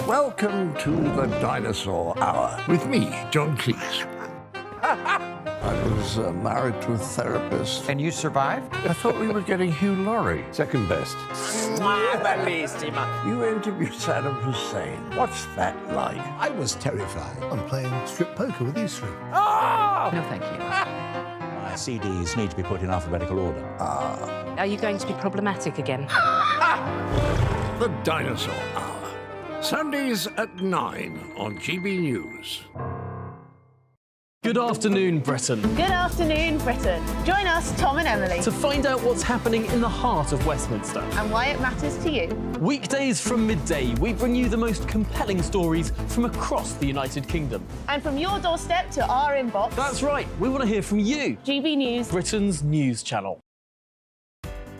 S18: Welcome to the Dinosaur Hour with me, John Cleese. I was married to a therapist.
S8: And you survived?
S18: I thought we were getting Hugh Laurie.
S21: Second best.
S18: You interviewed Saddam Hussein. What's that like?
S15: I was terrified. I'm playing strip poker with these three.
S22: No, thank you.
S21: My CDs need to be put in alphabetical order.
S22: Are you going to be problematic again?
S18: The Dinosaur Hour. Sundays at 9 on GB News.
S17: Good afternoon, Britain.
S23: Good afternoon, Britain. Join us, Tom and Emily,
S17: To find out what's happening in the heart of Westminster.
S23: and why it matters to you.
S17: Weekdays from midday, we bring you the most compelling stories from across the United Kingdom.
S23: And from your doorstep to our inbox,
S17: That's right, we want to hear from you,
S23: GB News.
S17: Britain's news channel.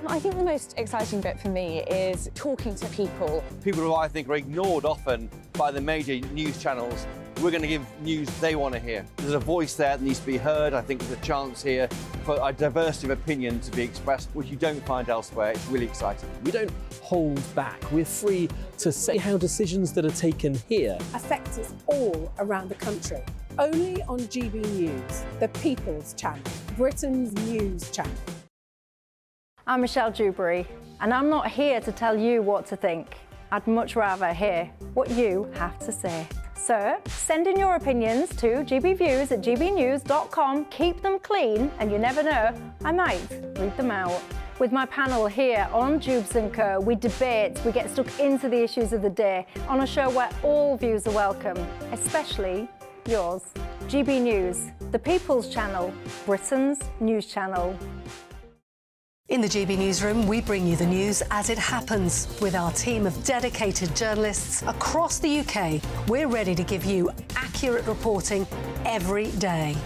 S2: I think the most exciting bit for me is talking to people.
S3: People who I think are ignored often by the major news channels. We're going to give news they want to hear. There's a voice there that needs to be heard. I think there's a chance here for a diversity of opinion to be expressed, which you don't find elsewhere. It's really exciting.
S17: We don't hold back. We're free to say how decisions that are taken here
S5: affect us all around the country. Only on GB News, the People's Channel, Britain's news channel.
S24: I'm Michelle Dewberry, and I'm not here to tell you what to think. I'd much rather hear what you have to say. So send in your opinions to gbviews@gbnews.com. Keep them clean, and you never know, I might read them out. With my panel here on Jubes & Co, we debate, we get stuck into the issues of the day on a show where all views are welcome, especially yours. GB News, the People's Channel, Britain's news channel.
S25: In the GB Newsroom, we bring you the news as it happens. With our team of dedicated journalists across the UK, we're ready to give you accurate reporting every day.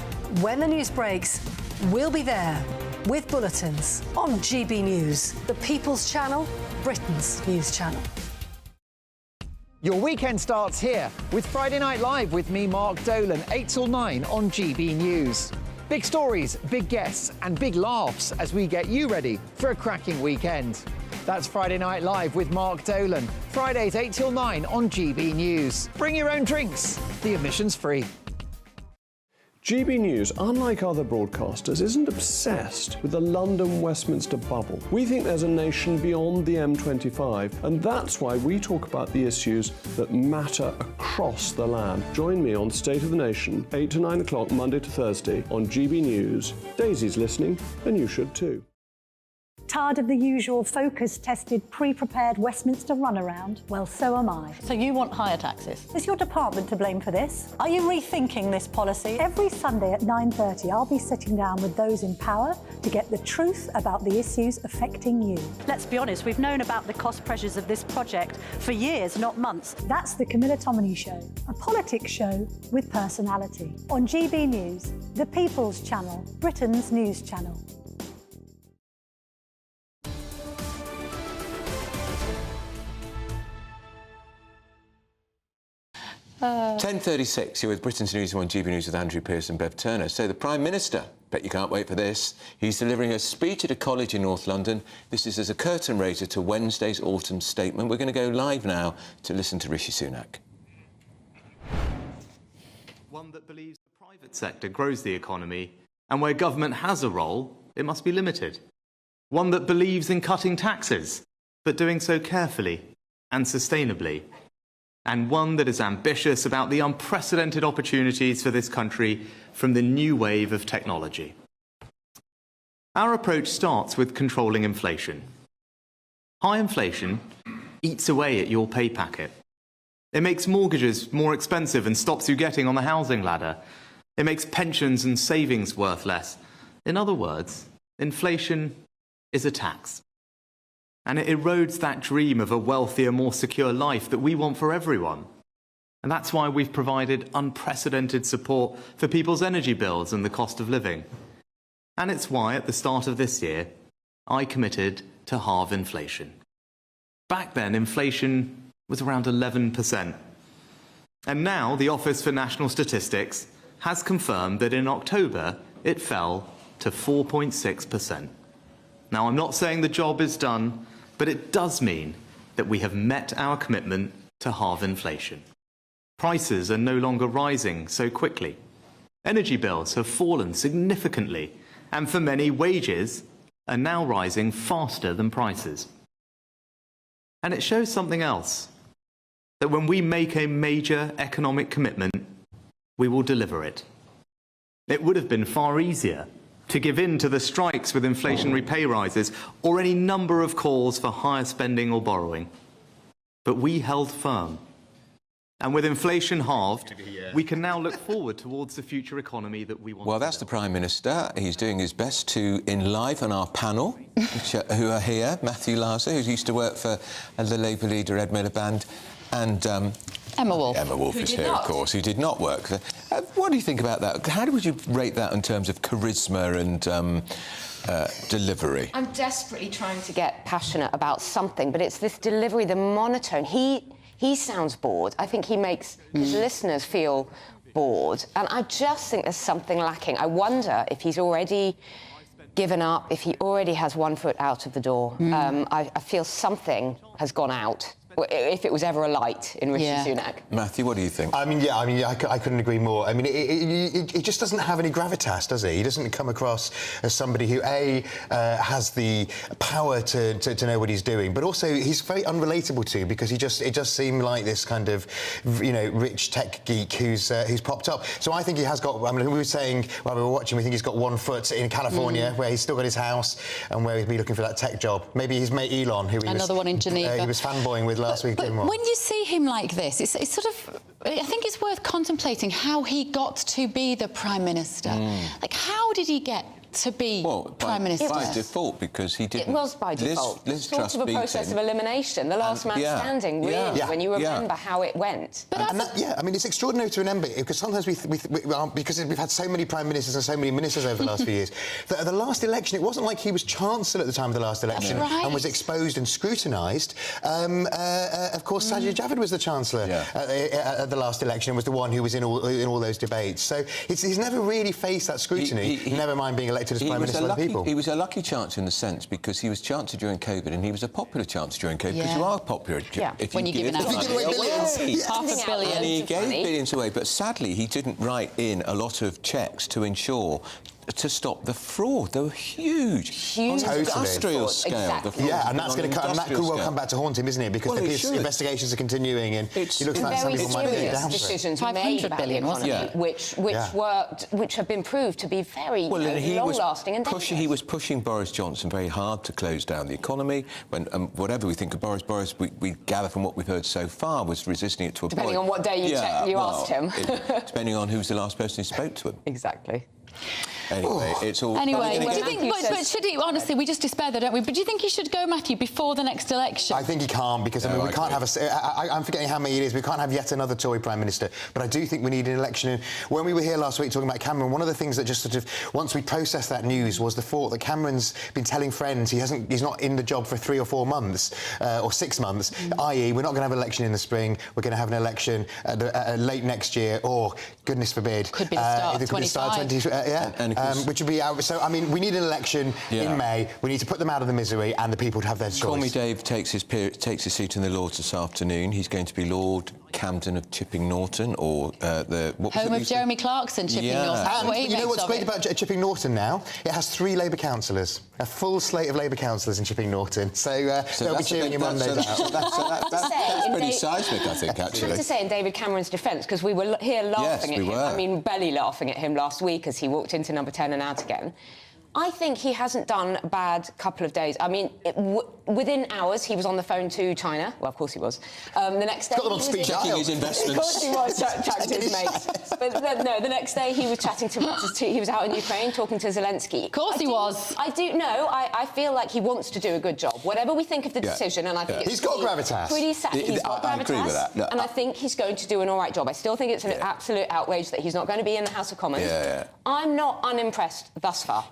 S25: When the news breaks, We'll be there with bulletins on GB News, the People's Channel, Britain's news channel.
S8: Your weekend starts here with Friday Night Live with me, Mark Dolan, 8 till 9 on GB News. Big stories, big guests and big laughs as we get you ready for a cracking weekend. That's Friday Night Live with Mark Dolan, Fridays 8 till 9 on GB News. Bring your own drinks, the admission's free.
S1: GB News, unlike other broadcasters, isn't obsessed with the London-Westminster bubble. We think there's a nation beyond the M25, and that's why we talk about the issues that matter across the land. Join me on State of the Nation, 8 to 9 o'clock, Monday to Thursday, on GB News. Daisy's listening, and you should too.
S9: Tired of the usual focus-tested, pre-prepared Westminster runaround? Well, so am I.
S10: So you want higher taxes?
S9: Is your department to blame for this? Are you rethinking this policy? Every Sunday at 9:30, I'll be sitting down with those in power to get the truth about the issues affecting you.
S10: Let's be honest, we've known about the cost pressures of this project for years, not months.
S9: That's the Camilla Tominey Show, a politics show with personality. On GB News, the People's Channel, Britain's news channel.
S7: 10:36, you're with Britain's Newsroom on GB News with Andrew Pearce and Bev Turner. So the Prime Minister, bet you can't wait for this, he's delivering a speech at a college in North London. This is as a curtain raiser to Wednesday's autumn statement. We're going to go live now to listen to Rishi Sunak.
S12: One that believes the private sector grows the economy, and where government has a role, it must be limited. One that believes in cutting taxes, but doing so carefully and sustainably. And one that is ambitious about the unprecedented opportunities for this country from the new wave of technology. Our approach starts with controlling inflation. High inflation eats away at your pay packet. It makes mortgages more expensive and stops you getting on the housing ladder. It makes pensions and savings worth less. In other words, inflation is a tax. And it erodes that dream of a wealthier, more secure life that we want for everyone. And that's why we've provided unprecedented support for people's energy bills and the cost of living. And it's why, at the start of this year, I committed to halve inflation. Back then, inflation was around 11%. And now, the Office for National Statistics has confirmed that in October, it fell to 4.6%. Now, I'm not saying the job is done, but it does mean that we have met our commitment to halve inflation. Prices are no longer rising so quickly. Energy bills have fallen significantly, and for many, wages are now rising faster than prices. And it shows something else, that when we make a major economic commitment, we will deliver it. It would have been far easier to give in to the strikes with inflationary pay rises or any number of calls for higher spending or borrowing. But we held firm. And with inflation halved, we can now look forward towards the future economy that we want.
S7: Well, that's the Prime Minister. He's doing his best to enliven our panel, who are here. Matthew Larser, who used to work for the Labour leader Ed Miliband, and
S11: Emma Wolf.
S7: Emma Wolf is here, of course, who did not work. What do you think about that? How would you rate that in terms of charisma and delivery?
S14: I'm desperately trying to get passionate about something, but it's this delivery, the monotone. He sounds bored. I think he makes his listeners feel bored. And I just think there's something lacking. I wonder if he's already given up, if he already has one foot out of the door. I feel something has gone out. If it was ever a light in Rishi Sunak.
S7: Matthew, what do you think?
S16: I couldn't agree more. I mean, it just doesn't have any gravitas, does he? He doesn't come across as somebody who, has the power to know what he's doing, but also he's very unrelatable to, because it just seemed like this kind of, rich tech geek who's popped up. So I think he has got, we were saying while we were watching, we think he's got one foot in California, where he's still got his house, and where he'd be looking for that tech job. Maybe his mate Elon, who
S11: Another one in Geneva.
S16: He was fanboying with last week.
S11: But when you see him like this, it's sort of, I think it's worth contemplating how he got to be the Prime Minister. Like, how did he get to be Prime Minister?
S7: By default, because he didn't...
S14: It was by default.
S7: Liz
S14: sort of a process of elimination, the last man standing, really, when you remember how it went.
S16: But I mean, it's extraordinary to remember, because sometimes because we've had so many Prime Ministers and so many ministers over the last few years, that at the last election, it wasn't like he was Chancellor at the time of the last election and was exposed and scrutinised. Of course, Sajid Javid was the Chancellor at the last election and was the one who was in all those debates. So he's never really faced that scrutiny, never mind being elected as Prime Minister by the people.
S7: He was a lucky Chancellor in the sense because he was Chancellor during COVID and he was a popular Chancellor during COVID because you are popular
S11: when you give away
S16: billions.
S11: Half a billion.
S7: And he gave billions away, but sadly he didn't write in a lot of checks to ensure to stop the fraud. They were huge. On an industrial scale.
S14: Exactly.
S16: And that's going to come, and that could well come back to haunt him, isn't it? Because the investigations are continuing, and it looks like some people might be down for it.
S14: Decisions were made about the economy, which have been proved to be very long-lasting and dangerous.
S7: He was pushing Boris Johnson very hard to close down the economy. When whatever we think of Boris, we gather from what we've heard so far, was resisting it to a point.
S14: Depending on what day you asked him.
S7: Depending on who's the last person who spoke to him.
S14: Exactly.
S7: Anyway, it's all...
S11: Anyway, do you think... But should he... Honestly, we just despair there, don't we? But do you think he should go, Matthew, before the next election?
S16: I think he can't, because, I mean, we can't have I'm forgetting how many it is. We can't have yet another Tory Prime Minister. But I do think we need an election. And when we were here last week talking about Cameron, one of the things that just sort of... Once we processed that news was the thought that Cameron's been telling friends he's not in the job for 3 or 4 months, or 6 months, i.e. we're not going to have an election in the spring, we're going to have an election late next year, or, goodness forbid...
S11: Could be the start,
S16: 25. Which would be out. So, I mean, we need an election in May. We need to put them out of the misery, and the people would have their choice.
S7: Call Me Dave takes his seat in the Lords this afternoon. He's going to be Lord Camden of Chipping Norton, or
S11: home of Jeremy Clarkson, Chipping Norton.
S16: And you know what's great about Chipping Norton now? It has 3 Labour councillors, a full slate of Labour councillors in Chipping Norton. So they'll be cheering you Mondays out.
S7: That's pretty seismic, I think, actually.
S14: I have to say, in David Cameron's defence, because we were here laughing at him. I mean, belly laughing at him last week as he walked into Number 10 and out again. I think he hasn't done a bad couple of days. I mean, within hours, he was on the phone to China. Well, of course he was. The next day...
S16: Got them on speed checking
S7: his investments.
S14: Of course he was, chatting to his mates. But the next day he was chatting to... he was out in Ukraine talking to Zelensky.
S11: Of course he was.
S14: I feel like he wants to do a good job. Whatever we think of the decision, and I think
S16: he's got gravitas.
S14: He's got gravitas.
S7: I agree with that. No,
S14: and I think he's going to do an all right job. I still think it's an absolute outrage that he's not going to be in the House of Commons. I'm not unimpressed thus far.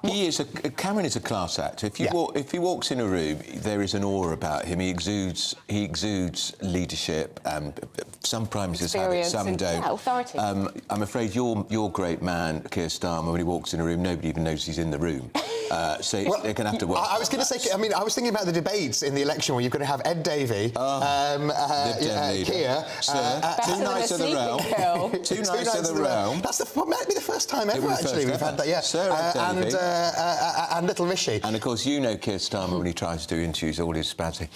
S7: Cameron is a class act. If he walks in a room, there is an aura about him. He exudes leadership. Some prime ministers have it, some don't.
S14: Authority.
S7: I'm afraid your great man, Keir Starmer, when he walks in a room, nobody even knows he's in the room. So they're going to have to work.
S16: I was going to say, I mean, I was thinking about the debates in the election where you're going to have Ed Davey, Keir,
S7: Two Knights of the Realm. Two Knights of the Realm.
S16: That might be the first time ever, actually, we've had that,
S7: Sir Ed Davey.
S16: And Little Rishi.
S7: And, of course, you know Keir Starmer, when he tries to do interviews, all his spats say,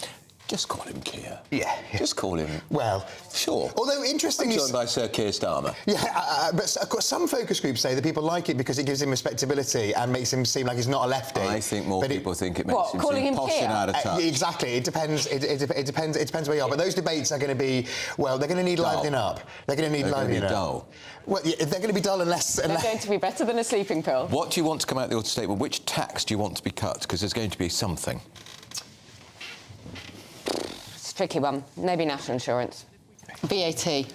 S7: just call him Keir.
S16: Yeah.
S7: Just call him...
S16: Well...
S7: Sure.
S16: Although, interestingly...
S7: I'm joined by Sir Keir Starmer.
S16: Yeah, but of course, some focus groups say that people like it because it gives him respectability and makes him seem like he's not a lefty.
S7: I think more people think it makes him seem posh and out of touch.
S16: Exactly. It depends. It depends where you are. But those debates are going to be... Well, they're going to need livening up. They're going to need livening up.
S7: Dull.
S16: Well, they're going to be dull unless...
S14: They're going to be better than a sleeping pill.
S7: What do you want to come out of the statement? Which tax do you want to be cut? Because there's going to be something.
S14: Tricky one. Maybe national insurance.
S11: VAT.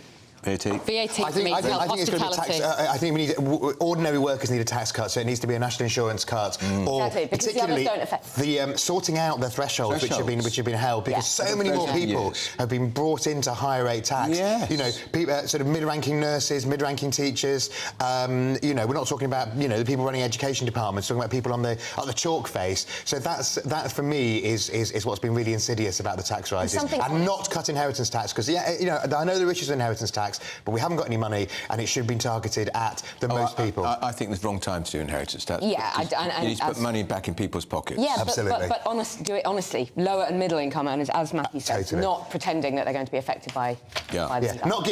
S7: VAT.
S11: VAT for me, hospitality.
S16: I think we need ordinary workers need a tax cut, so it needs to be a national insurance cut, or
S14: exactly, because
S16: particularly
S14: the others don't affect.
S16: The sorting out the thresholds. which have been held, because so many more people have been brought into higher rate tax.
S7: Yes.
S16: You know, people, sort of mid-ranking nurses, mid-ranking teachers. You know, we're not talking about the people running education departments. We're talking about people on the chalk face. So that for me is what's been really insidious about the tax rises, and not cut inheritance tax, because I know the richest inheritance tax, but we haven't got any money, and it should have been targeted at the most people.
S7: I think there's the wrong time to do inheritance tax.
S14: Yeah,
S7: you need to put money back in people's pockets.
S14: Yeah,
S16: absolutely.
S14: But do it honestly. Lower and middle income earners, as Matthew says, not pretending that they're going to be affected by
S16: Yeah. Not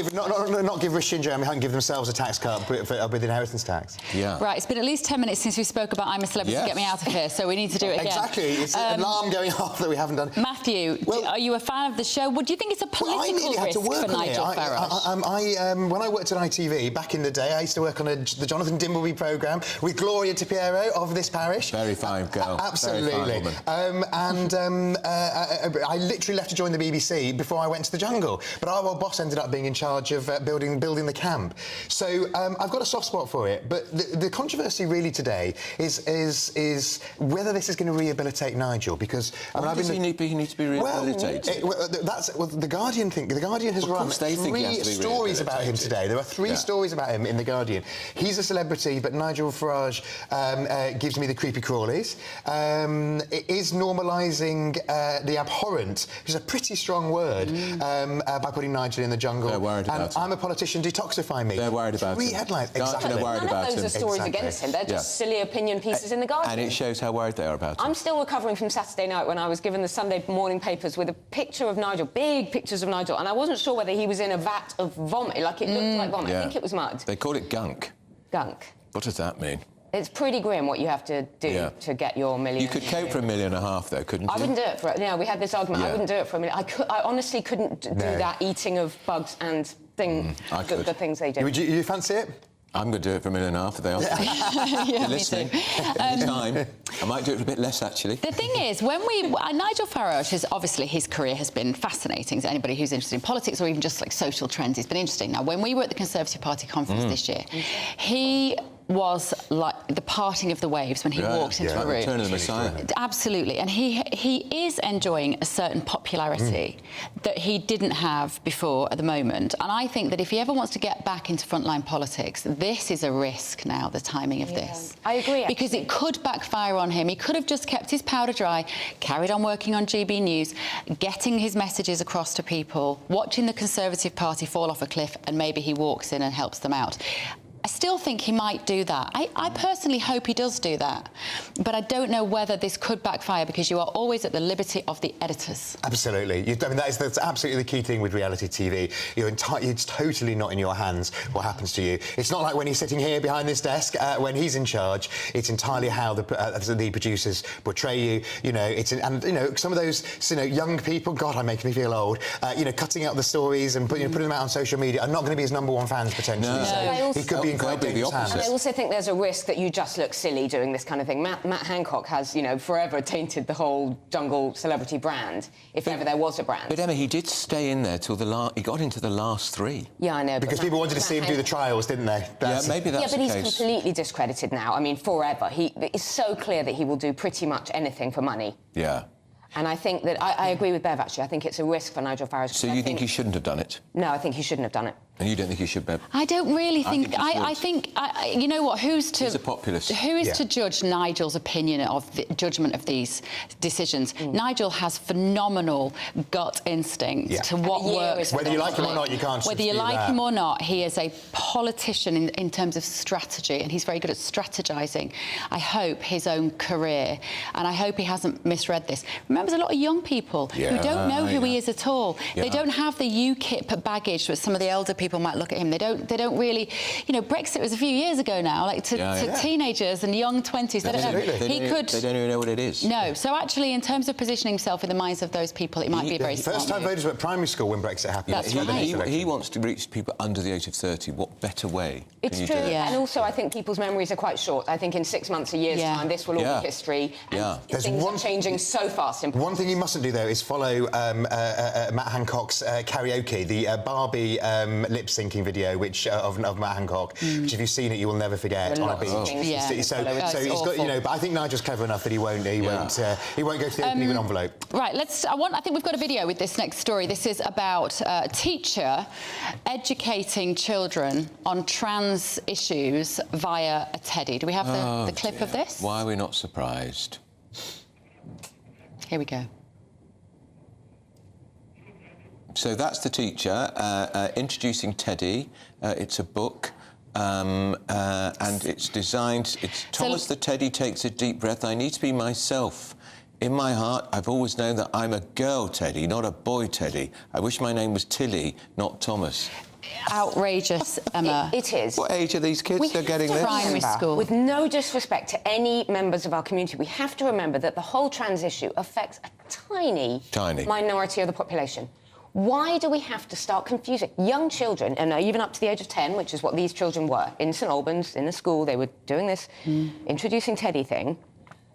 S16: give Rishi and Jeremy Hunt give themselves a tax cut with inheritance tax.
S11: Yeah. Right, it's been at least 10 minutes since we spoke about I'm a Celebrity, Get Me Out of Here, so we need to do it again.
S16: Exactly, it's an alarm going off that we haven't done.
S11: Matthew, are you a fan of the show? What do you think it's a political risk for Nigel Farage?
S16: When I worked at ITV back in the day, I used to work on the Jonathan Dimbleby programme with Gloria Tapiero of this parish.
S7: Very fine girl.
S16: Absolutely. I literally left to join the BBC before I went to the jungle, but our old boss ended up being in charge of building the camp. So I've got a soft spot for it, but the controversy really today is whether this is going to rehabilitate Nigel, because
S7: he needs to be rehabilitated.
S16: The Guardian has run 3 stories about him today. There are 3 stories about him in the Guardian. He's a celebrity, but Nigel Farage gives me the creepy crawlies. It is normalising the abhorrent, which is a pretty strong word, by putting Nigel in the jungle.
S7: They're worried about him.
S16: I'm a politician, detoxify me.
S7: They're worried about
S16: 3 headlines. Exactly.
S7: They're worried about him.
S14: None of those are stories against him. They're just silly opinion pieces in the Guardian.
S7: And it shows how worried they are about him.
S14: I'm still recovering from Saturday night when I was given the Sunday morning papers with a picture of Nigel, big pictures of Nigel, and I wasn't sure whether he was in a vat of vomit, like it looked like vomit. I think it was mud.
S7: They call it gunk.
S14: Gunk.
S7: What does that mean?
S14: It's pretty grim what you have to do to get your million.
S7: You could cope for $1.5 million, though, couldn't you?
S14: I wouldn't do it for it. Yeah, we had this argument. I wouldn't do it for $1 million. I honestly couldn't do that eating of bugs and the things they do.
S16: Would you fancy it?
S7: I'm going to do it for $1.5 million if they offer.
S11: Yeah,
S7: listening. Anytime. I might do it for a bit less, actually.
S11: The thing is, Nigel Farage has obviously his career has been fascinating to anybody who's interested in politics or even just like social trends. It's been interesting. Now, when we were at the Conservative Party conference this year, he was like the parting of the waves when he walked into a room.
S7: Return of the Messiah.
S11: Absolutely, and he is enjoying a certain popularity that he didn't have before at the moment. And I think that if he ever wants to get back into frontline politics, this is a risk now, the timing of this.
S14: I agree.
S11: Because it could backfire on him. He could have just kept his powder dry, carried on working on GB News, getting his messages across to people, watching the Conservative Party fall off a cliff, and maybe he walks in and helps them out. I still think he might do that. I personally hope he does do that. But I don't know whether this could backfire, because you are always at the liberty of the editors.
S16: Absolutely. I mean, that's absolutely the key thing with reality TV. It's totally not in your hands what happens to you. It's not like when he's sitting here behind this desk, when he's in charge. It's entirely how the producers portray you. Some of those young people, God, I'm making me feel old, cutting out the stories and putting them out on social media are not going to be his #1 fans, potentially.
S14: No.
S16: So he could be in quite dangerous hands.
S14: And I also think there's a risk that you just look silly doing this kind of thing. Matt Hancock has, forever tainted the whole jungle celebrity brand, if ever there was a brand.
S7: But Emma, he did stay in there till he got into the last 3.
S14: Yeah, I know.
S16: Because people wanted to see him do the trials, didn't they?
S7: Maybe that's the case.
S14: Yeah, but he's completely discredited now. I mean, forever. It's so clear that he will do pretty much anything for money.
S7: Yeah.
S14: And I think that I agree with Bev, actually. I think it's a risk for Nigel Farage.
S7: So you think he shouldn't have done it?
S14: No, I think he shouldn't have done it.
S7: And you don't think he should, Bev?
S11: I don't really think... I think you know what? Who's
S7: a populist.
S11: Who is to judge Nigel's opinion of the judgment of these decisions? Nigel has phenomenal gut instinct to what works.
S16: Whether you like him or not, you can't.
S11: Whether you like him or not, he is a politician in terms of strategy, and he's very good at strategizing. I hope his own career, and I hope he hasn't misread this. Remember, there's a lot of young people who don't know who he is at all. They don't have the UKIP baggage that some of the elder people might look at him. They don't really... Brexit was a few years ago now, like to teenagers and young 20s. They don't know.
S7: They don't even know what it is.
S11: No. So actually, in terms of positioning himself in the minds of those people, it might be a very smart
S16: First-time voters were at primary school when Brexit happened.
S11: That's right.
S7: He wants to reach people under the age of 30. What better way
S14: It's true. And also, I think people's memories are quite short. I think in 6 months, a year's time, this will all be history. And things are changing so fast.
S16: One thing you mustn't do, though, is follow Matt Hancock's karaoke, the Barbie lip-syncing video of Matt Hancock, which, if you've seen it, you will never forget, on a beach. So he's got, but I think Nigel's clever enough that he won't go to the opening of an envelope.
S11: Right, I think we've got a video with this next story. This is about a teacher educating children on trans issues via a teddy. Do we have the clip of this?
S7: Why are we not surprised?
S11: Here we go.
S7: So that's the teacher introducing Teddy. It's a book, and it's designed... Thomas the Teddy takes a deep breath. I need to be myself In my heart, I've always known that I'm a girl Teddy, not a boy Teddy. I wish my name was Tilly, not Thomas.
S11: Outrageous, Emma.
S14: It is.
S7: What age are these kids they're getting this?
S11: Primary school.
S14: With no disrespect to any members of our community, we have to remember that the whole trans issue affects a tiny minority of the population. Why do we have to start confusing young children, and even up to the age of 10, which is what these children were, in St Albans, in a school, they were doing this introducing Teddy thing.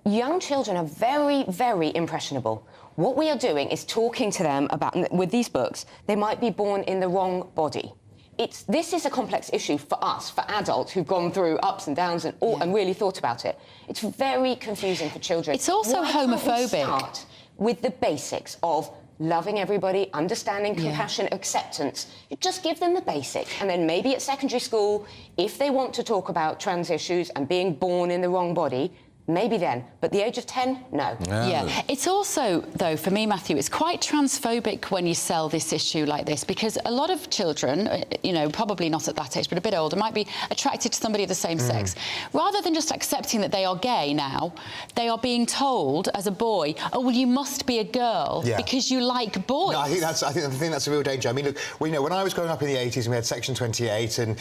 S14: Young children are very, very impressionable. What we are doing is talking to them about, with these books, they might be born in the wrong body. This is a complex issue for us, for adults who've gone through ups and downs and really thought about it. It's very confusing for children.
S11: It's also homophobic.
S14: Why can't we start with the basics of loving everybody, understanding, compassion, acceptance? You just give them the basics, and then maybe at secondary school, if they want to talk about trans issues and being born in the wrong body, maybe then. But the age of 10, no.
S11: Yeah. It's also, though, for me, Matthew, it's quite transphobic when you sell this issue like this, because a lot of children, you know, probably not at that age, but a bit older, might be attracted to somebody of the same sex. Rather than just accepting that they are gay now, they are being told as a boy, oh, well, you must be a girl because you like boys.
S16: No, I think that's a real danger. I mean, look, you know, when I was growing up in the 80s and we had Section 28 and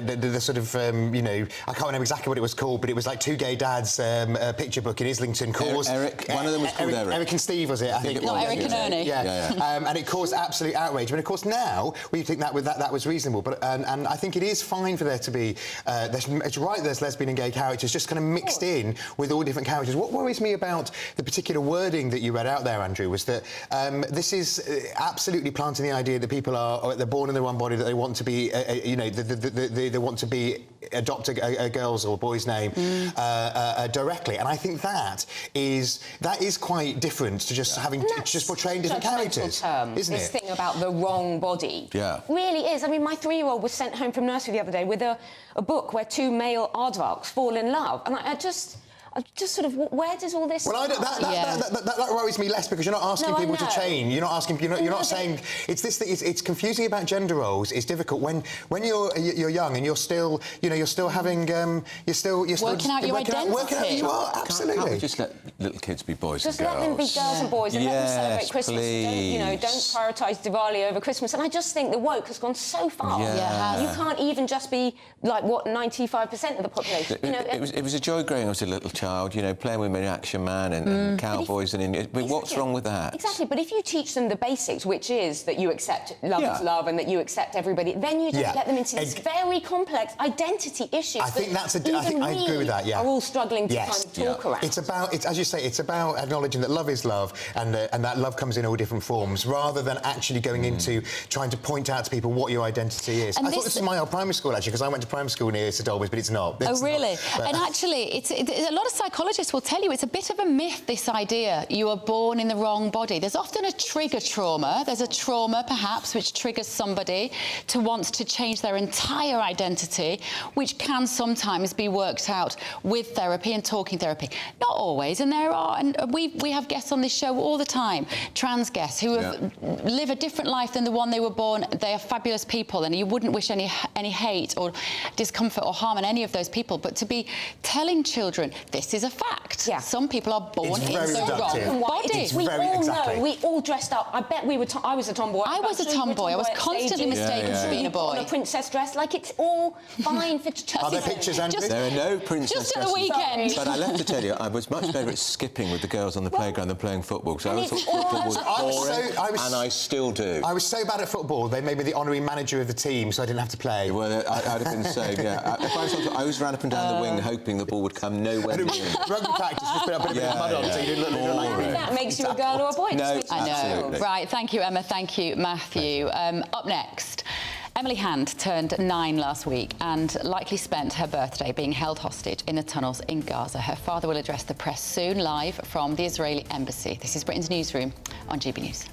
S16: the sort of, you know, I can't remember exactly what it was called, but it was like two gay dads picture book in Islington caused...
S7: Eric, one of them was called Eric.
S16: Eric and Steve, was it? I think it was.
S11: Not Eric and Ernie.
S16: And it caused absolute outrage. But of course now we think that was reasonable. But and I think it is fine for there to be... it's right there's lesbian and gay characters just kind of mixed in with all different characters. What worries me about the particular wording that you read out there, Andrew, was that this is absolutely planting the idea that people they're born in the wrong body, that they want to be, you know, they want to be adopt a girl's or boy's name directly, and I think that is quite different to just having just portraying different characters, isn't it?
S14: This thing about the wrong body, really is. I mean, my 3-year-old was sent home from nursery the other day with a book where two male aardvarks fall in love, and I just sort of, where does all this start?
S16: That worries me less, because you're not asking people to change. You're not asking. You're not saying it's this thing. It's confusing about gender roles. It's difficult when you're young and you're still, you know, you're still having you're still
S11: working out your identity.
S16: Working out who you are. Absolutely.
S7: Can't we just let little kids be boys and girls?
S14: Just let them be girls and boys and let them celebrate Christmas.
S7: Please.
S14: Don't prioritise Diwali over Christmas. And I just think the woke has gone so far. You can't even just be like 95% of the population. You know,
S7: it was a joy growing up as a little child, you know, playing with Action Man and cowboys what's wrong with that?
S14: Exactly, but if you teach them the basics, which is that you accept love is love and that you accept everybody, then you don't get them into these very complex identity issues.
S16: I think I agree with that.
S14: Are all struggling to kind of talk around.
S16: It's about, as you say, it's about acknowledging that love is love, and that love comes in all different forms, rather than actually going into trying to point out to people what your identity is. I thought this was my old primary school, actually, because I went to primary school near St Albans, but it's not.
S11: Oh, really? And actually, a lot of psychologists will tell you it's a bit of a myth, this idea you are born in the wrong body. There's often a trigger trauma. There's a trauma, perhaps, which triggers somebody to want to change their entire identity, which can sometimes be worked out with therapy and talking therapy. Not always, and there are, and we have guests on this show all the time, trans guests who live a different life than the one they were born. They are fabulous people, and you wouldn't wish any hate or discomfort or harm on any of those people. But to be telling children this is a fact. Some people are born in the wrong body.
S14: We all know. We all dressed up. I bet we were. I was a tomboy.
S11: I was a tomboy. I was constantly mistaken for being a boy.
S14: On a princess dress, like it's all fine for.
S16: Are there pictures, Andrew?
S7: There are no princess dresses.
S11: Just at the weekend.
S7: But I have to tell you, I was much better at skipping with the girls on the playground than playing football. So I thought football was boring, and I still do.
S16: I was so bad at football, they made me the honorary manager of the team, so I didn't have to play.
S7: Well, I'd have been saved, I always ran up and down the wing, hoping the ball would come nowhere near.
S16: Rugby practice, just put a bit of mud on, so you didn't look like
S14: that makes you a girl or a boy.
S7: No,
S11: I know.
S7: absolutely.
S11: Right, thank you, Emma. Thank you, Matthew. Up next, Emily Hand turned 9 last week and likely spent her birthday being held hostage in the tunnels in Gaza. Her father will address the press soon, live from the Israeli embassy. This is Britain's Newsroom on GB News.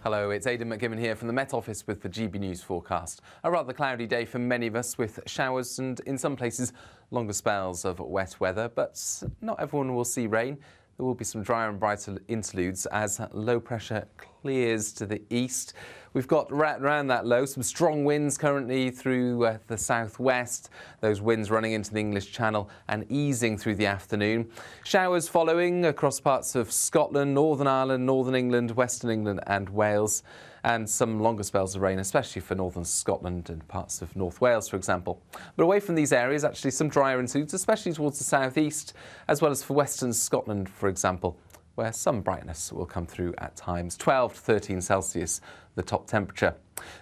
S4: Hello, it's Aidan McGibbon here from the Met Office with the GB News forecast. A rather cloudy day for many of us, with showers and, in some places, longer spells of wet weather, but not everyone will see rain. There will be some drier and brighter interludes as low pressure clears to the east. We've got right around that low some strong winds currently through the southwest. Those winds running into the English Channel and easing through the afternoon. Showers following across parts of Scotland, Northern Ireland, Northern England, Western England and Wales. And some longer spells of rain, especially for northern Scotland and parts of North Wales, for example. But away from these areas, actually some drier interludes, especially towards the southeast, as well as for western Scotland, for example, where some brightness will come through at times. 12 to 13 Celsius, the top temperature.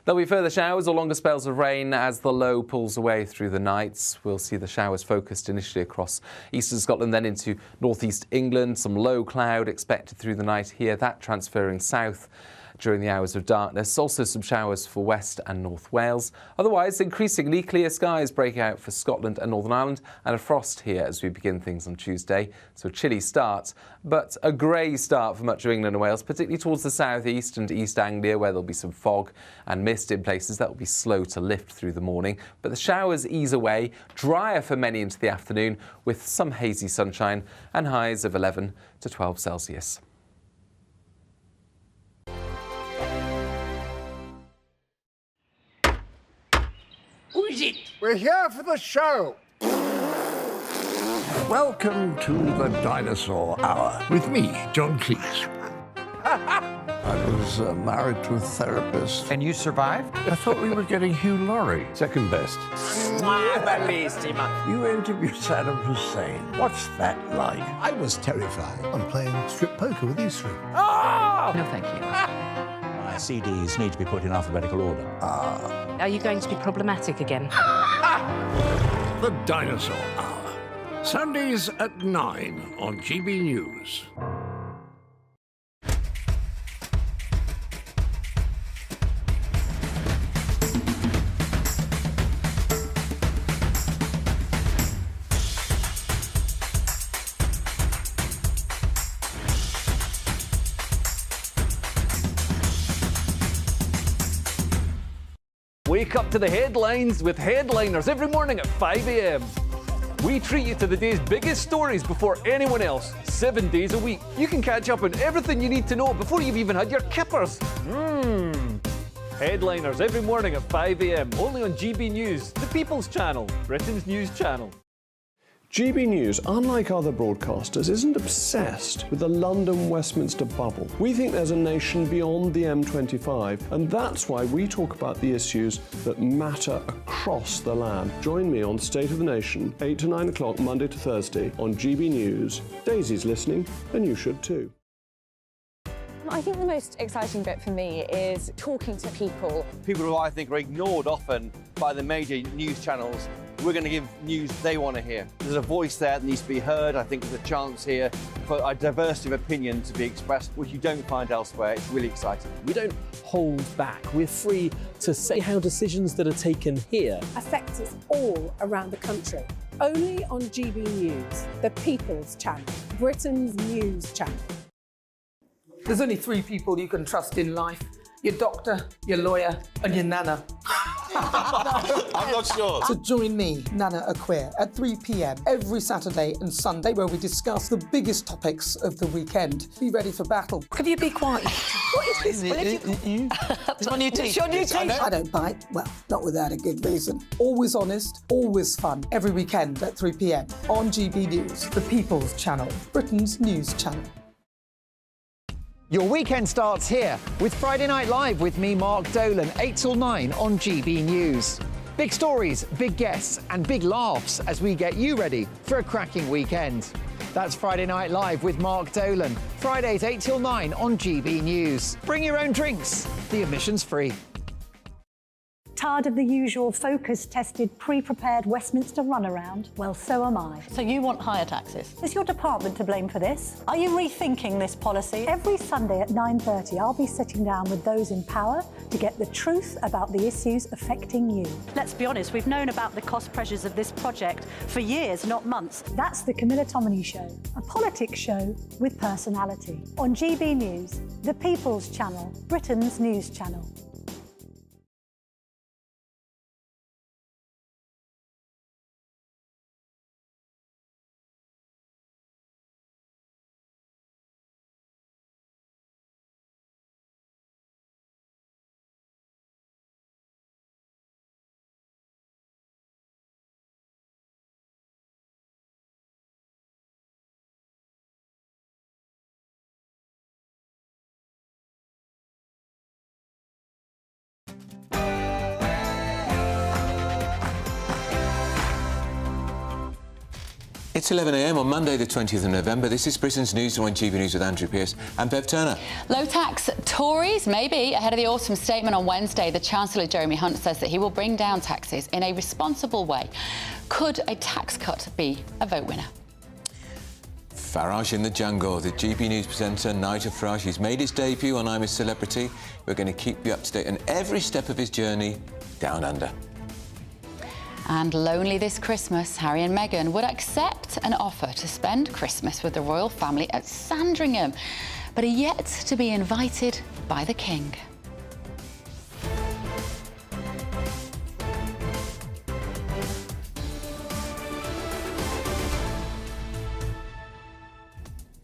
S4: There'll be further showers or longer spells of rain as the low pulls away through the nights. We'll see the showers focused initially across eastern Scotland, then into northeast England. Some low cloud expected through the night here, that transferring south during the hours of darkness. Also some showers for West and North Wales. Otherwise, increasingly clear skies break out for Scotland and Northern Ireland, and a frost here as we begin things on Tuesday. So a chilly start, but a grey start for much of England and Wales, particularly towards the southeast and East Anglia, where there'll be some fog and mist in places. That will be slow to lift through the morning, but the showers ease away, drier for many into the afternoon, with some hazy sunshine and highs of 11 to 12 Celsius.
S18: Who is it? We're here for the show. Welcome to the Dinosaur Hour with me, John Cleese. I was married to a therapist.
S21: And you survived?
S18: I thought we were getting Hugh Laurie.
S21: Second best.
S18: You interviewed Saddam Hussein. What's that like?
S21: I was terrified.
S6: I'm playing strip poker with these three.
S21: Ah!
S22: No, thank you.
S21: My CDs need to be put in alphabetical order.
S22: Are you going to be problematic again?
S18: The Dinosaur Hour. Sundays at 9 on GB News.
S17: Wake up to the headlines with Headliners every morning at 5 a.m. We treat you to the day's biggest stories before anyone else, 7 days a week. You can catch up on everything you need to know before you've even had your kippers. Headliners every morning at 5 a.m. only on GB News, the People's Channel, Britain's news channel.
S1: GB News, unlike other broadcasters, isn't obsessed with the London-Westminster bubble. We think there's a nation beyond the M25, and that's why we talk about the issues that matter across the land. Join me on State of the Nation, 8 to 9 o'clock, Monday to Thursday, on GB News. Daisy's listening, and you should too.
S2: I think the most exciting bit for me is talking to people.
S3: People who I think are ignored often by the major news channels. We're going to give news they want to hear. There's a voice there that needs to be heard. I think there's a chance here for a diversity of opinion to be expressed, which you don't find elsewhere. It's really exciting.
S17: We don't hold back. We're free to say how decisions that are taken here
S5: affect us all around the country. Only on GB News, the People's Channel, Britain's news channel.
S13: There's only three people you can trust in life. Your doctor, your lawyer, and your nana.
S7: I'm not sure.
S13: So join me, Nana Aquare, at 3 p.m. every Saturday and Sunday, where we discuss the biggest topics of the weekend. Be ready for battle. Could you be quiet? What is this?
S22: It's my new teeth.
S13: It's your new teeth. I don't bite. Well, not without a good reason. Always honest, always fun. Every weekend at 3 p.m. on GB News, the People's Channel, Britain's news channel.
S8: Your weekend starts here with Friday Night Live with me, Mark Dolan, 8 till 9 on GB News. Big stories, big guests and big laughs as we get you ready for a cracking weekend. That's Friday Night Live with Mark Dolan, Fridays 8 till 9 on GB News. Bring your own drinks, the admission's free.
S9: Tired of the usual focus-tested, pre-prepared Westminster runaround? Well, so am I.
S10: So you want higher taxes?
S9: Is your department to blame for this? Are you rethinking this policy? Every Sunday at 9:30, I'll be sitting down with those in power to get the truth about the issues affecting you.
S10: Let's be honest, we've known about the cost pressures of this project for years, not months.
S9: That's the Camilla Tominey Show, a politics show with personality. On GB News, the People's Channel, Britain's news channel.
S7: It's 11 a.m. on Monday, the 20th of November. This is Britain's Newsroom on GB News with Andrew Pearce and Bev Turner.
S11: Low tax Tories, maybe. Ahead of the autumn statement on Wednesday, the Chancellor Jeremy Hunt says that he will bring down taxes in a responsible way. Could a tax cut be a vote winner?
S7: Farage in the jungle. The GB News presenter Nigel Farage, he's made his debut on I'm a Celebrity. We're going to keep you up to date on every step of his journey down under.
S11: And lonely this Christmas, Harry and Meghan would accept an offer to spend Christmas with the royal family at Sandringham, but are yet to be invited by the King.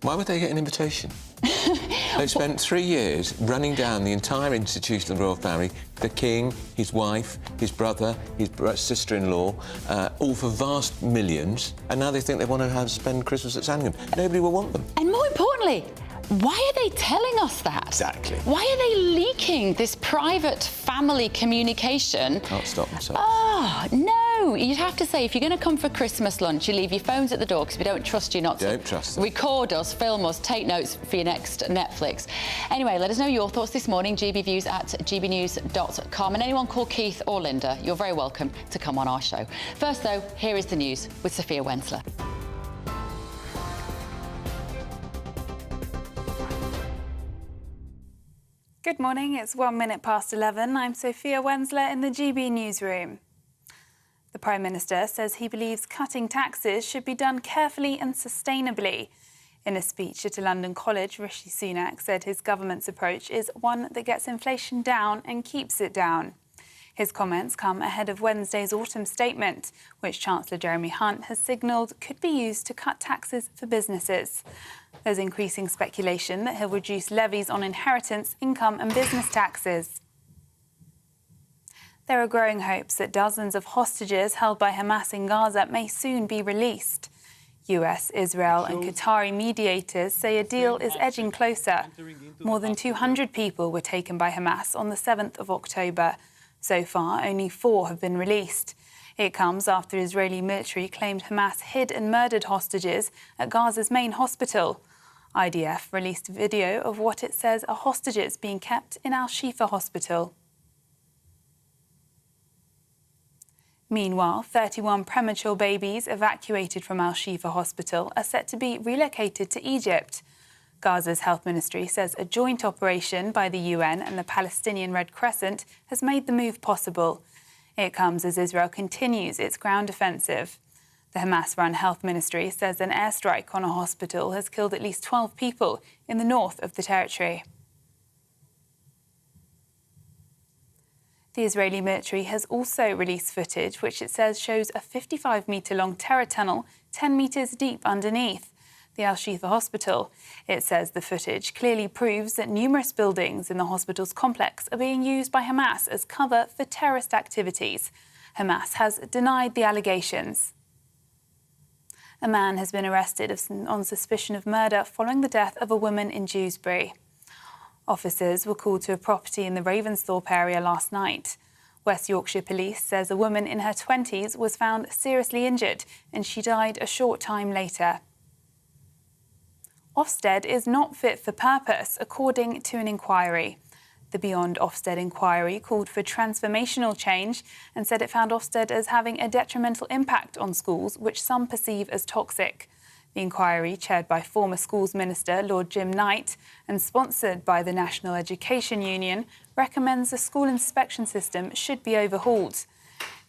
S7: Why would they get an invitation? They've spent 3 years running down the entire institution of the royal family, the King, his wife, his brother, his sister-in-law, all for vast millions, and now they think they want to spend Christmas at Sandringham. Nobody will want them.
S11: And more importantly, why are they telling us that?
S7: Exactly.
S11: Why are they leaking this private family communication?
S7: Can't stop themselves.
S11: Oh, no. You'd have to say, if you're going to come for Christmas lunch, you leave your phones at the door because we don't trust you not to.
S7: Don't trust them.
S11: Record us, film us, take notes for your next Netflix. Anyway, let us know your thoughts this morning, gbviews at gbnews.com. And anyone called Keith or Linda, you're very welcome to come on our show. First, though, here is the news with Sophia Wensler.
S15: Good morning, it's 1 minute past 11. I'm Sophia Wensler in the GB Newsroom. The Prime Minister says he believes cutting taxes should be done carefully and sustainably. In a speech at a London college, Rishi Sunak said his government's approach is one that gets inflation down and keeps it down. His comments come ahead of Wednesday's autumn statement, which Chancellor Jeremy Hunt has signalled could be used to cut taxes for businesses. There's increasing speculation that he'll reduce levies on inheritance, income and business taxes. There are growing hopes that dozens of hostages held by Hamas in Gaza may soon be released. US, Israel and Qatari mediators say a deal is edging closer. More than 200 people were taken by Hamas on the 7th of October. So far, only 4 have been released. It comes after Israeli military claimed Hamas hid and murdered hostages at Gaza's main hospital. IDF released a video of what it says are hostages being kept in Al-Shifa hospital. Meanwhile, 31 premature babies evacuated from Al-Shifa hospital are set to be relocated to Egypt. Gaza's health ministry says a joint operation by the UN and the Palestinian Red Crescent has made the move possible. It comes as Israel continues its ground offensive. The Hamas-run health ministry says an airstrike on a hospital has killed at least 12 people in the north of the territory. The Israeli military has also released footage which it says shows a 55-metre-long terror tunnel 10 metres deep underneath the Al-Shifa hospital. It says the footage clearly proves that numerous buildings in the hospital's complex are being used by Hamas as cover for terrorist activities. Hamas has denied the allegations. A man has been arrested on suspicion of murder following the death of a woman in Dewsbury. Officers were called to a property in the Ravensthorpe area last night. West Yorkshire Police says a woman in her 20s was found seriously injured and she died a short time later. Ofsted is not fit for purpose, according to an inquiry. The Beyond Ofsted inquiry called for transformational change and said it found Ofsted as having a detrimental impact on schools, which some perceive as toxic. The inquiry, chaired by former Schools Minister Lord Jim Knight and sponsored by the National Education Union, recommends the school inspection system should be overhauled.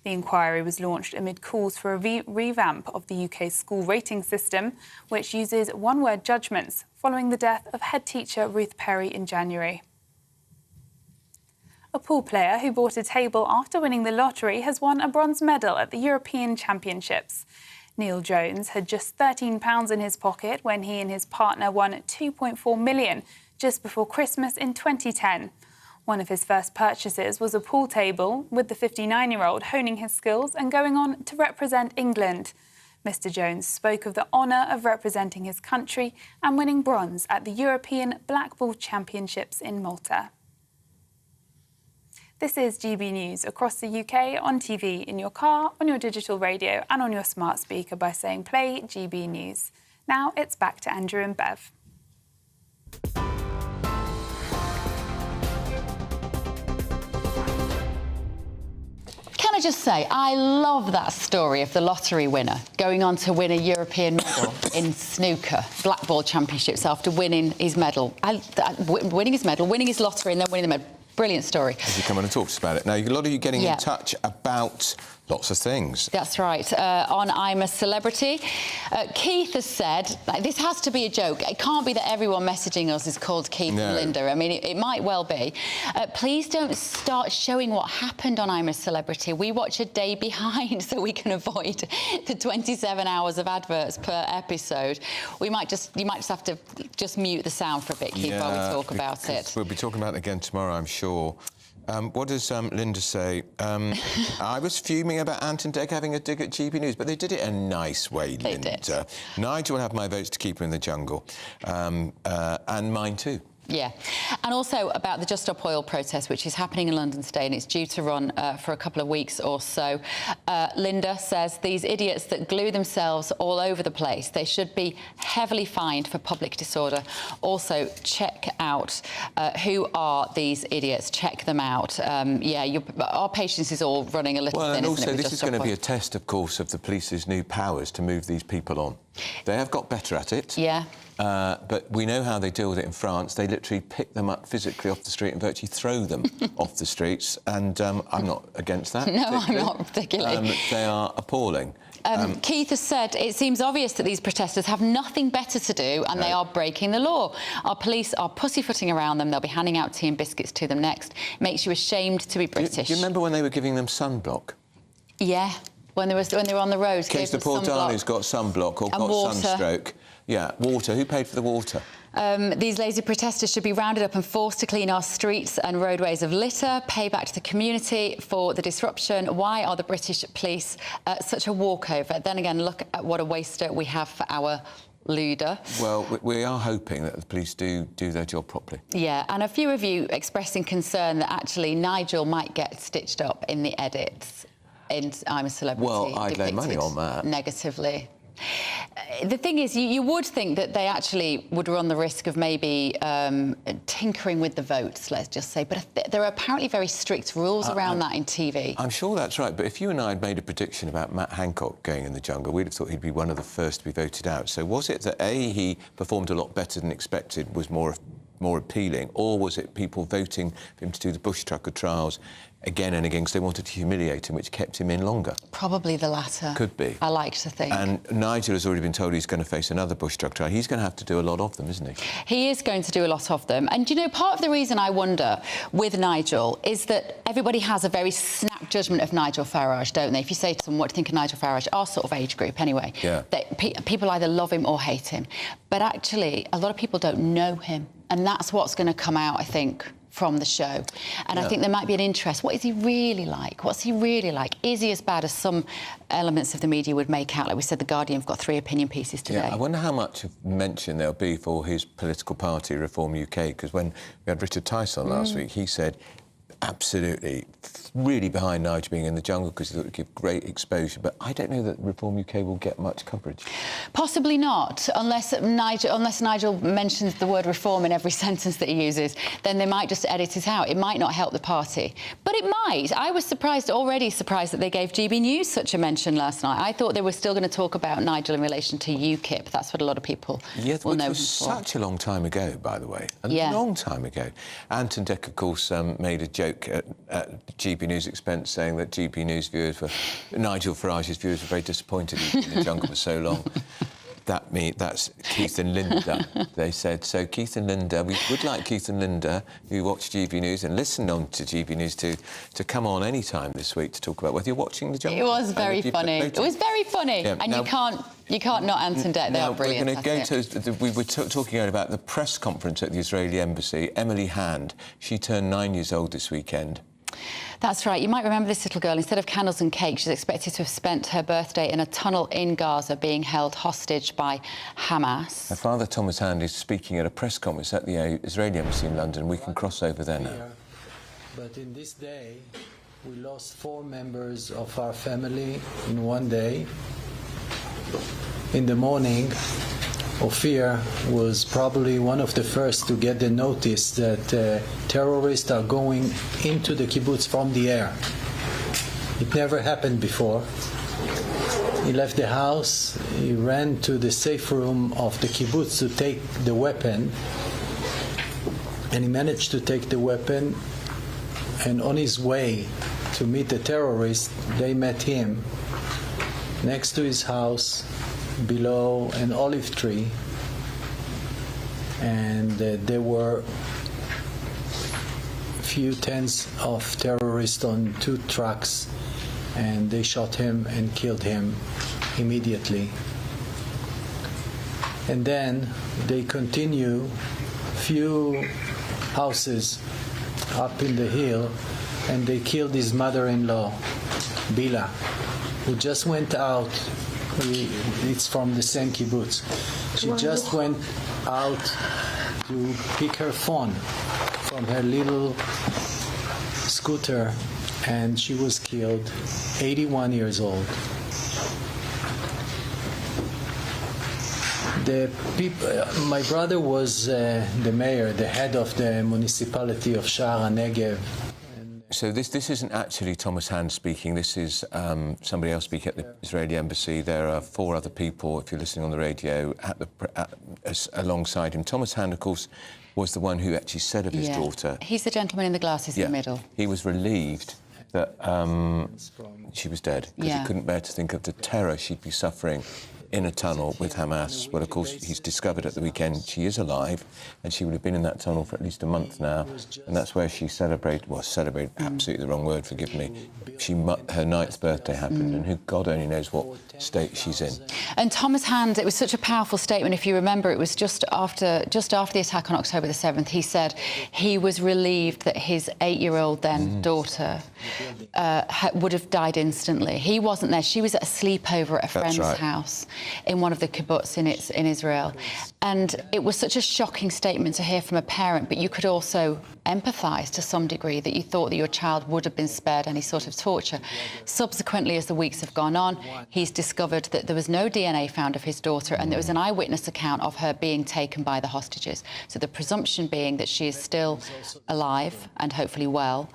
S15: The inquiry was launched amid calls for a revamp of the UK's school rating system, which uses one-word judgments following the death of head teacher Ruth Perry in January. A pool player who bought a table after winning the lottery has won a bronze medal at the European Championships. Neil Jones had just £13 in his pocket when he and his partner won $2.4 million just before Christmas in 2010. One of his first purchases was a pool table, with the 59-year-old honing his skills and going on to represent England. Mr. Jones spoke of the honour of representing his country and winning bronze at the European Black Ball Championships in Malta. This is GB News across the UK, on TV, in your car, on your digital radio and on your smart speaker by saying play GB News. Now it's back to Andrew and Bev.
S11: Can I just say, I love that story of the lottery winner going on to win a European medal in snooker, Blackball Championships, after winning his medal. Winning his lottery and then winning the medal. Brilliant story.
S7: As you come on and talk to us about it. Now, a lot of you getting in touch about lots of things.
S11: That's right. On I'm a Celebrity, Keith has said, this has to be a joke. It can't be that everyone messaging us is called Keith and Linda. I mean, it might well be. Please don't start showing what happened on I'm a Celebrity. We watch a day behind so we can avoid the 27 hours of adverts per episode. You might just have to just mute the sound for a bit, Keith, while we talk about it.
S7: We'll be talking about it again tomorrow, I'm sure. What does Linda say? I was fuming about Ant and Dec having a dig at GB News, but they did it in a nice way, Linda. They did. Nigel will have my votes to keep her in the jungle, and mine too.
S11: Yeah, and also about the Just Stop Oil protest, which is happening in London today, and it's due to run for a couple of weeks or so. Linda says these idiots that glue themselves all over the place, they should be heavily fined for public disorder. Also, check out who are these idiots. Check them out. Our patience is all running a little thin,
S7: and also,
S11: isn't it,
S7: this is going to be a test, of course, of the police's new powers to move these people on. They have got better at it.
S11: Yeah.
S7: But we know how they deal with it in France. They literally pick them up physically off the street and virtually throw them off the streets. And I'm not against that.
S11: No, I'm not particularly.
S7: They are appalling.
S11: Keith has said it seems obvious that these protesters have nothing better to do and they are breaking the law. Our police are pussyfooting around them. They'll be handing out tea and biscuits to them next. It makes you ashamed to be British.
S7: Do you remember when they were giving them sunblock?
S11: Yeah, when they were on the road.
S7: In case the poor darlings got sunblock or got sunstroke. Yeah, water. Who paid for the water?
S11: These lazy protesters should be rounded up and forced to clean our streets and roadways of litter, pay back to the community for the disruption. Why are the British police such a walkover? Then again, look at what a waster we have for our leader.
S7: Well, we are hoping that the police do their job properly.
S11: Yeah, and a few of you expressing concern that actually Nigel might get stitched up in the edits in I'm a Celebrity.
S7: Well, I'd lay money on that.
S11: Negatively. The thing is, you would think that they actually would run the risk of maybe tinkering with the votes, let's just say. But there are apparently very strict rules around that in TV.
S7: I'm sure that's right. But if you and I had made a prediction about Matt Hancock going in the jungle, we'd have thought he'd be one of the first to be voted out. So was it that, A, he performed a lot better than expected, was more appealing, or was it people voting for him to do the bush trucker trials again and again because they wanted to humiliate him, which kept him in longer?
S11: Probably the latter.
S7: Could be.
S11: I like to think.
S7: And Nigel has already been told he's going to face another bush truck trial. He's going to have to do a lot of them, isn't he?
S11: He is going to do a lot of them. And, you know, part of the reason I wonder with Nigel is that everybody has a very snap judgment of Nigel Farage, don't they? If you say to them, what do you think of Nigel Farage? Our sort of age group, anyway.
S7: Yeah.
S11: People either love him or hate him. But actually, a lot of people don't know him. And that's what's going to come out, I think, from the show. And I think there might be an interest. What is he really like? What's he really like? Is he as bad as some elements of the media would make out? Like we said, The Guardian have got 3 opinion pieces today.
S7: Yeah, I wonder how much mention there'll be for his political party, Reform UK, because when we had Richard Tyson last week, he said absolutely really behind Nigel being in the jungle because he thought it would give great exposure. But I don't know that Reform UK will get much coverage.
S11: Possibly not, unless Nigel mentions the word reform in every sentence that he uses. Then they might just edit it out. It might not help the party, but it might. I was already surprised that they gave GB News such a mention last night. I thought they were still going to talk about Nigel in relation to UKIP. That's what a lot of people will know him for.
S7: Such a long time ago, by the way. A long time ago. Ant and Dec, of course, made a joke at GB News' expense, saying that GB News viewers Nigel Farage's viewers were very disappointed he'd been in the jungle for so long. That's Keith and Linda, they said. So Keith and Linda, we would like Keith and Linda, who watch GB News and listen on to GB News, to come on any time this week to talk about whether you're watching the jungle.
S11: It was very funny. It was very funny. Yeah, and now, you can't not Ant and Dec. They are brilliant.
S7: We're going to go to... We were talking about the press conference at the Israeli embassy. Emily Hand, she turned 9 years old this weekend.
S11: That's right. You might remember this little girl. Instead of candles and cake, she's expected to have spent her birthday in a tunnel in Gaza being held hostage by Hamas.
S7: Her father, Thomas Hand, is speaking at a press conference at the Israeli embassy in London. We can cross over there now.
S19: But in this day, we lost 4 members of our family in one day. In the morning, Ophir was probably one of the first to get the notice that terrorists are going into the kibbutz from the air. It never happened before. He left the house, he ran to the safe room of the kibbutz to take the weapon, and he managed to take the weapon, and on his way to meet the terrorists, they met him next to his house below an olive tree, and there were a few tens of terrorists on 2 trucks, and they shot him and killed him immediately. And then they continue few houses up in the hill, and they killed his mother-in-law, Bila, who just went out. It's from the same kibbutz. She just went out to pick her phone from her little scooter, and she was killed, 81 years old. My brother was the mayor, the head of the municipality of Sha'ar HaNegev.
S7: So this isn't actually Thomas Hand speaking. This is somebody else speaking at the Israeli embassy. There are 4 other people, if you're listening on the radio, alongside him. Thomas Hand, of course, was the one who actually said of his daughter.
S11: He's the gentleman in the glasses in the middle.
S7: He was relieved that she was dead, because he couldn't bear to think of the terror she'd be suffering in a tunnel with Hamas. Well, of course, he's discovered at the weekend she is alive, and she would have been in that tunnel for at least a month now, and that's where she celebrated, absolutely the wrong word, forgive me. Her 9th birthday happened, and who God only knows what state she's in.
S11: And Thomas Hand, it was such a powerful statement. If you remember, it was just after the attack on October the 7th, he said he was relieved that his 8-year-old daughter would have died instantly. He wasn't there. She was at a sleepover at a friend's house in one of the kibbutz in Israel. And it was such a shocking statement to hear from a parent, but you could also empathise to some degree that you thought that your child would have been spared any sort of torture. Subsequently, as the weeks have gone on, he's discovered that there was no DNA found of his daughter, and there was an eyewitness account of her being taken by the hostages. So the presumption being that she is still alive and hopefully well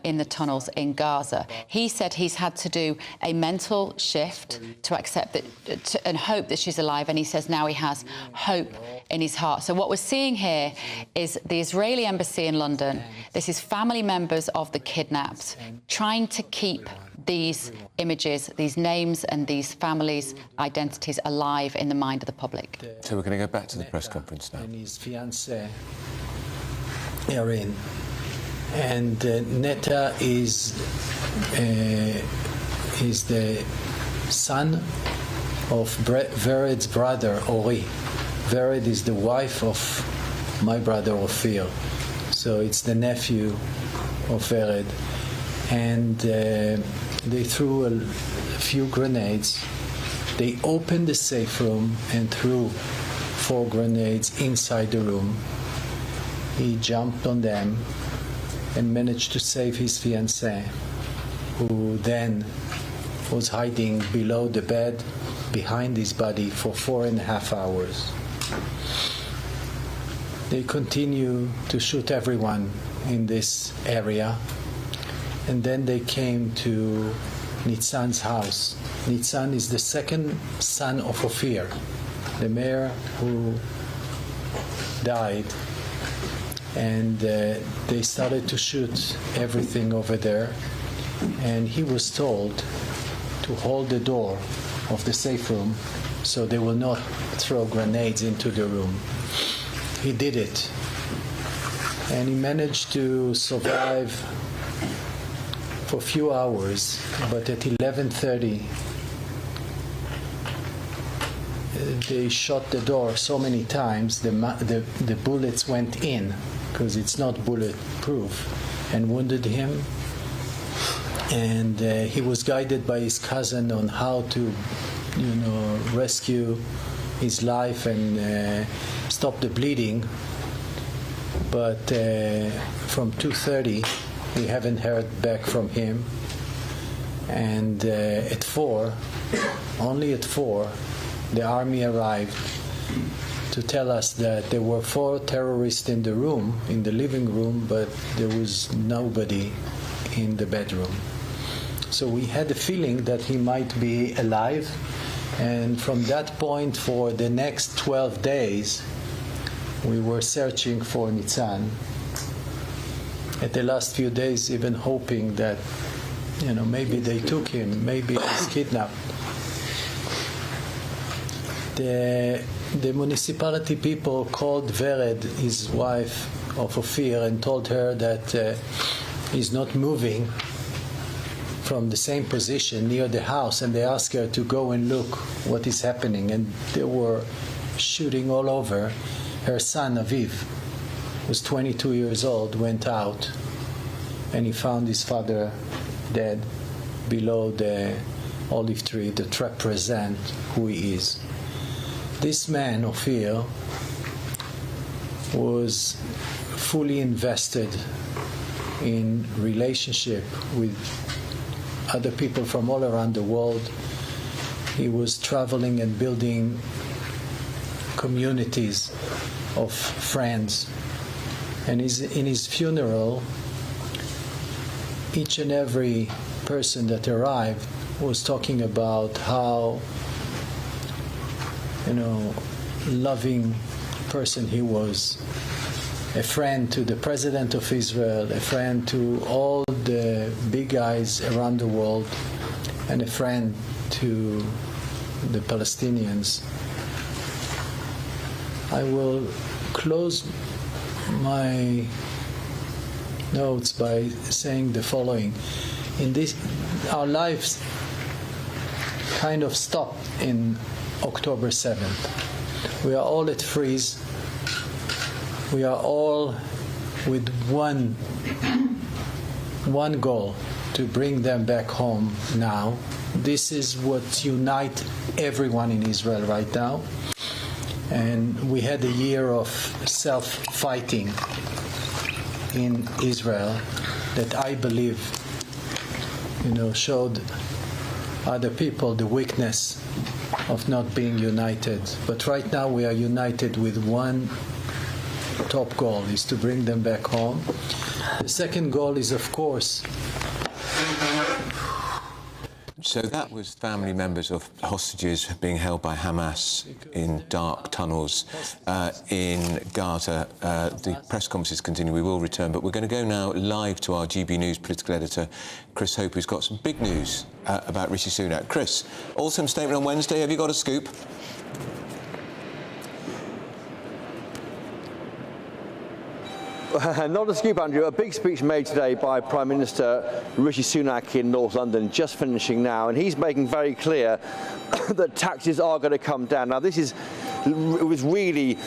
S11: in the tunnels in Gaza. He said he's had to do a mental shift to accept that and hope that she's alive, and he says now he has hope in his heart. So what we're seeing here is the Israeli embassy in London. This is family members of the kidnapped trying to keep these images, these names and these families' identities alive in the mind of the public.
S7: So we're going to go back to the press conference now.
S19: And his fiancée, Erin. And Netta is the son of Vered's brother, Ori. Vered is the wife of my brother, Ophir. So it's the nephew of Vered. And they threw a few grenades. They opened the safe room and threw 4 grenades inside the room. He jumped on them and managed to save his fiancée, who then was hiding below the bed behind his body for 4.5 hours. They continue to shoot everyone in this area, and then they came to Nitzan's house. Nitzan is the second son of Ophir, the mayor who died, and they started to shoot everything over there, and he was told to hold the door of the safe room so they will not throw grenades into the room. He did it, and he managed to survive for a few hours, but at 11:30 they shot the door so many times the bullets went in, because it's not bulletproof, and wounded him. And he was guided by his cousin on how to, rescue his life and stop the bleeding. But from 2:30 We haven't heard back from him. And at 4, only at 4, the army arrived to tell us that there were 4 terrorists in the room, in the living room, but there was nobody in the bedroom. So we had a feeling that he might be alive, and from that point for the next 12 days, we were searching for Nitzan. At the last few days, even hoping that, maybe they took him, maybe he's kidnapped. The municipality people called Vered, his wife of Ophir, and told her that he's not moving from the same position near the house, and they asked her to go and look what is happening, and they were shooting all over. Her son, Aviv, was 22 years old, went out, and he found his father dead below the olive tree that represent who he is. This man, Ophir, was fully invested in relationship with other people from all around the world. He was traveling and building communities of friends. And in his funeral, each and every person that arrived was talking about how, loving person he was, a friend to the President of Israel, a friend to all the big guys around the world, and a friend to the Palestinians. I will close my notes by saying the following. Our lives kind of stopped in October 7th. We are all at freeze. We are all with one goal, to bring them back home now. This is what unites everyone in Israel right now. And we had a year of self-fighting in Israel that I believe, showed other people the weakness of not being united. But right now we are united with one top goal, is to bring them back home. The second goal is, of course...
S7: So that was family members of hostages being held by Hamas in dark tunnels in Gaza. The press conferences continue. We will return, but we're going to go now live to our GB News political editor, Chris Hope, who's got some big news about Rishi Sunak. Chris, awesome statement on Wednesday. Have you got a scoop?
S3: Not a scoop, Andrew. A big speech made today by Prime Minister Rishi Sunak in North London, just finishing now, and he's making very clear that taxes are going to come down. Now, it was really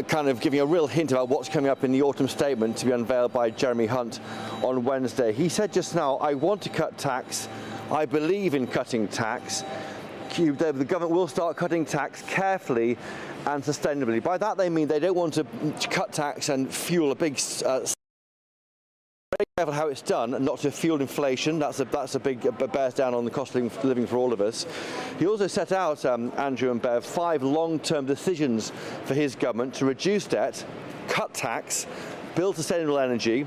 S3: kind of giving a real hint about what's coming up in the autumn statement to be unveiled by Jeremy Hunt on Wednesday. He said just now, I want to cut tax. I believe in cutting tax. The government will start cutting tax carefully and sustainably. By that they mean they don't want to cut tax and fuel a big very careful how it's done and not to fuel inflation. That's a big bears down on the cost of living for all of us. He also set out, Andrew and Bev, 5 long-term decisions for his government to reduce debt, cut tax, build sustainable energy,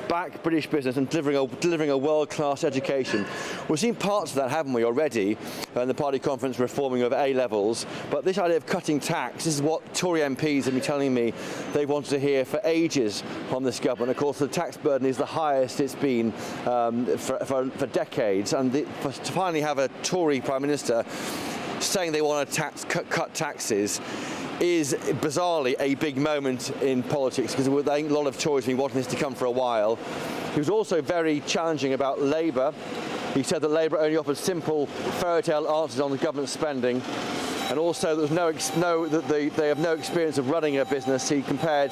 S3: back British business and delivering a world-class education. We've seen parts of that, haven't we, already, in the party conference reforming of A-levels, but this idea of cutting tax, this is what Tory MPs have been telling me they wanted to hear for ages from this government. Of course, the tax burden is the highest it's been for decades, and to finally have a Tory Prime Minister saying they want to cut taxes is bizarrely a big moment in politics, because I think a lot of Tories have been wanting this to come for a while. He was also very challenging about Labour. He said that Labour only offered simple fairy tale answers on the government spending, and also there was they have no experience of running a business. He compared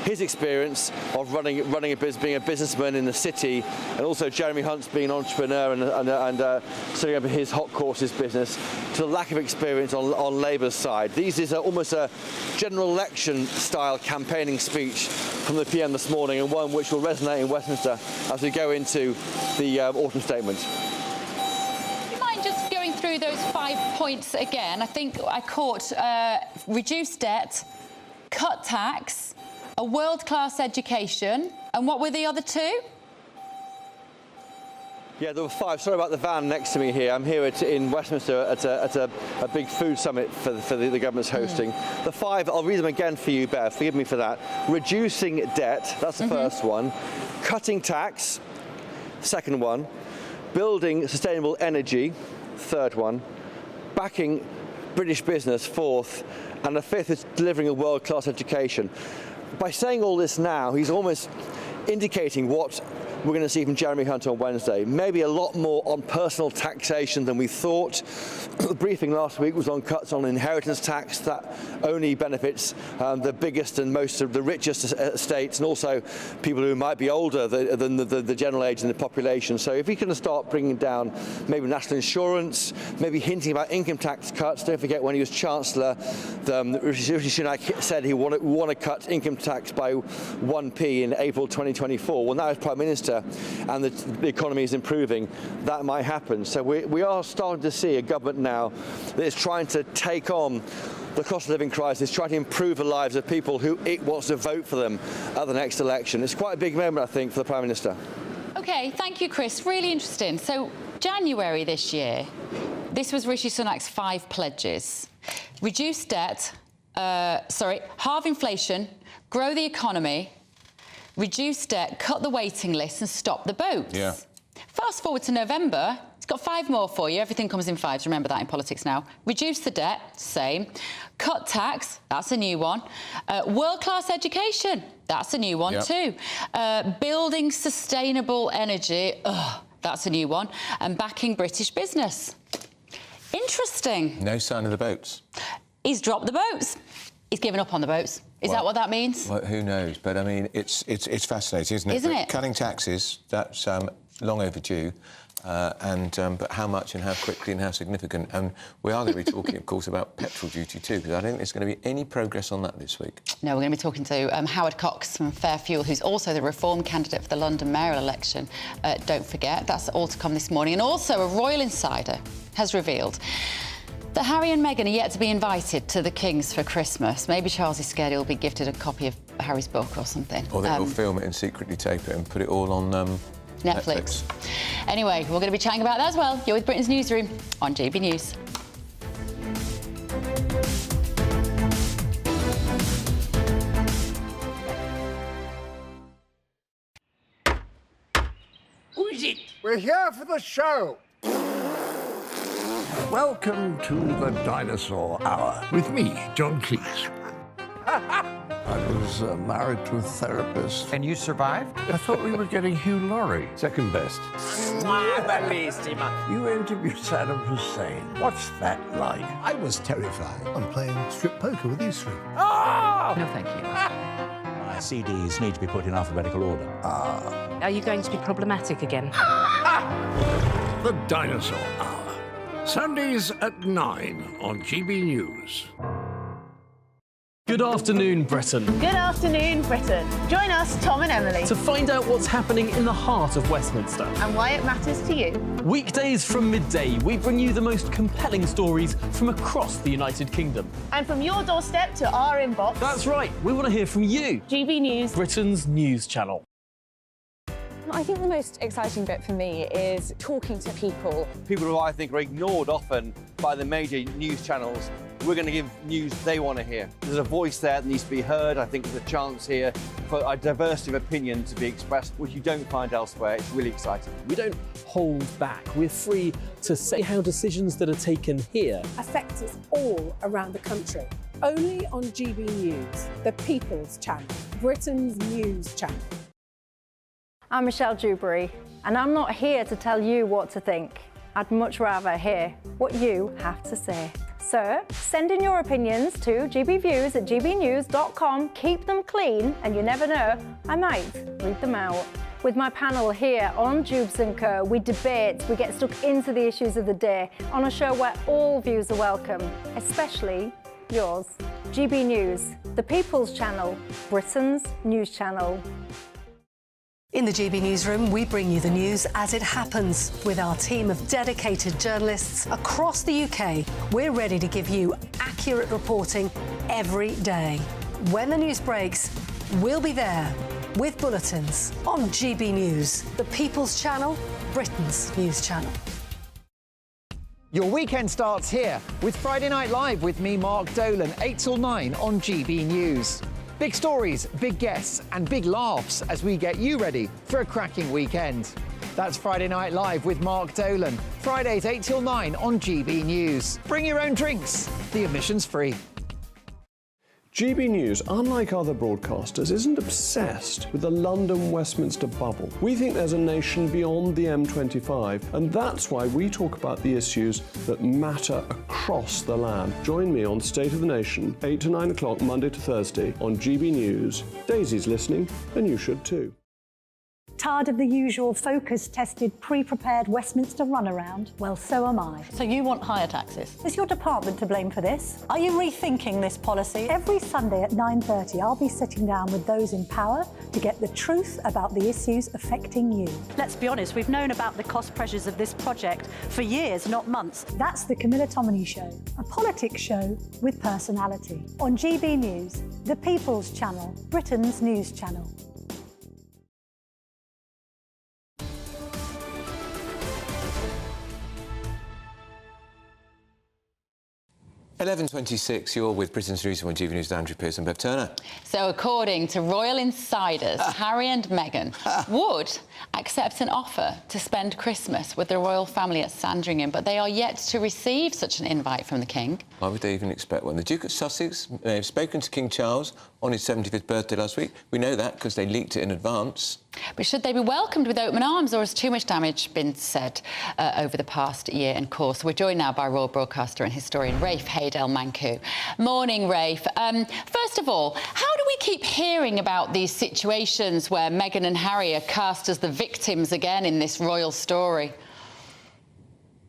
S3: his experience of running a business, being a businessman in the city, and also Jeremy Hunt's being an entrepreneur and setting up his hot courses business, to the lack of experience on Labour's side. These is almost a general election style campaigning speech from the PM this morning, and one which will resonate in Westminster as we go into the autumn statement.
S11: Do you mind just going through those 5 points again? I think I caught reduce debt, cut tax, a world-class education, and what were the other two?
S3: Yeah, there were 5. Sorry about the van next to me here. I'm here in Westminster at a big food summit for the government's hosting. The 5, I'll read them again for you, Bev. Forgive me for that. Reducing debt, that's the first one. Cutting tax, second one. Building sustainable energy, third one. Backing British business, fourth. And the 5th is delivering a world-class education. By saying all this now, he's almost indicating what we're going to see from Jeremy Hunt on Wednesday. Maybe a lot more on personal taxation than we thought. The briefing last week was on cuts on inheritance tax that only benefits the biggest and most of the richest estates, and also people who might be older than the general age in the population. So if we can start bringing down maybe national insurance, maybe hinting about income tax cuts. Don't forget when he was Chancellor, Rishi Sunak said he want to cut income tax by 1p in April 2024. Well, now as Prime Minister and the economy is improving, that might happen. So we are starting to see a government now that is trying to take on the cost of living crisis, trying to improve the lives of people who it wants to vote for them at the next election. It's quite a big moment, I think, for the Prime Minister.
S11: OK, thank you, Chris. Really interesting. So, January this year, this was Rishi Sunak's 5 pledges. Reduce debt, halve inflation, grow the economy, reduce debt, cut the waiting list and stop the boats.
S7: Yeah.
S11: Fast forward to November, it's got 5 more for you. Everything comes in 5s, remember that in politics now. Reduce the debt, same. Cut tax, that's a new one. World-class education, that's a new one too. Building sustainable energy, that's a new one. And backing British business. Interesting.
S7: No sign of the boats.
S11: He's dropped the boats. He's given up on the boats. Is that what that means?
S7: Well, who knows? But I mean, it's fascinating, isn't it?
S11: Isn't it?
S7: Cutting taxes, that's long overdue. But how much and how quickly and how significant? And we are going to be talking, of course, about petrol duty too, because I don't think there's going to be any progress on that this week.
S11: No, we're going to be talking to Howard Cox from Fair Fuel, who's also the Reform candidate for the London mayoral election. Don't forget, that's all to come this morning. And also, a royal insider has revealed that Harry and Meghan are yet to be invited to the Kings for Christmas. Maybe Charles is scared he'll be gifted a copy of Harry's book or something.
S7: Or they will film it and secretly tape it and put it all on Netflix.
S11: Anyway, we're going to be chatting about that as well. You're with Britain's Newsroom on GB News.
S18: Who is it? We're here for the show. Welcome to the Dinosaur Hour with me, John Cleese. I was married to a therapist.
S12: And you survived?
S18: I thought we were getting Hugh Laurie. Second best. You interviewed Saddam Hussein. What's that like?
S6: I was terrified. I'm playing strip poker with these 3.
S12: Oh!
S11: No, thank you.
S21: My CDs need to be put in alphabetical order.
S22: Are you going to be problematic again?
S18: The Dinosaur Hour. Sundays at 9 on GB News.
S20: Good afternoon, Britain.
S23: Good afternoon, Britain. Join us, Tom and Emily,
S20: To find out what's happening in the heart of Westminster.
S23: and why it matters to you.
S20: Weekdays from midday, we bring you the most compelling stories from across the United Kingdom.
S23: And from your doorstep to our inbox.
S20: That's right, we want to hear from you.
S23: GB News,
S20: Britain's news channel.
S2: I think the most exciting bit for me is talking to people.
S3: People who I think are ignored often by the major news channels. We're going to give news they want to hear. There's a voice there that needs to be heard. I think there's a chance here for a diversity of opinion to be expressed, which you don't find elsewhere. It's really exciting.
S20: We don't hold back. We're free to say how decisions that are taken here
S5: affect us all around the country. Only on GB News, the People's Channel, Britain's news channel.
S24: I'm Michelle Dewberry, and I'm not here to tell you what to think.
S12: I'd much rather hear what you have to say. So send in your opinions to gbviews@gbnews.com. Keep them clean, and you never know, I might read them out. With my panel here on Jubes & Co, we debate, we get stuck into the issues of the day on a show where all views are welcome, especially yours. GB News, the People's Channel, Britain's news channel.
S14: In the GB Newsroom, we bring you the news as it happens. With our team of dedicated journalists across the UK, we're ready to give you accurate reporting every day. When the news breaks, we'll be there with bulletins on GB News, the People's Channel, Britain's news channel.
S8: Your weekend starts here with Friday Night Live with me, Mark Dolan, 8 till 9 on GB News. Big stories, big guests and big laughs as we get you ready for a cracking weekend. That's Friday Night Live with Mark Dolan. Fridays 8 till 9 on GB News. Bring your own drinks. The admission's free.
S1: GB News, unlike other broadcasters, isn't obsessed with the London-Westminster bubble. We think there's a nation beyond the M25, and that's why we talk about the issues that matter across the land. Join me on State of the Nation, 8 to 9 o'clock, Monday to Thursday, on GB News. Daisy's listening, and you should too.
S9: Tired of the usual focus-tested, pre-prepared Westminster runaround? Well, so am I.
S10: So you want higher taxes?
S9: Is your department to blame for this? Are you rethinking this policy? Every Sunday at 9:30, I'll be sitting down with those in power to get the truth about the issues affecting you.
S10: Let's be honest, we've known about the cost pressures of this project for years, not months.
S9: That's the Camilla Tominey Show, a politics show with personality. On GB News, the People's Channel, Britain's news channel.
S7: 11:26, you're with Britain's Newsroom on GB News, Andrew Pearce and Bev Turner.
S11: So according to royal insiders, Harry and Meghan would accept an offer to spend Christmas with the royal family at Sandringham, but they are yet to receive such an invite from the King.
S7: Why would they even expect one? The Duke of Sussex may have spoken to King Charles on his 75th birthday last week. We know that because they leaked it in advance.
S11: But should they be welcomed with open arms, or has too much damage been said over the past year and course? We're joined now by royal broadcaster and historian Rafe Haydel-Mancu. Morning, Rafe. First of all, how do we keep hearing about these situations where Meghan and Harry are cast as the victims again in this royal story?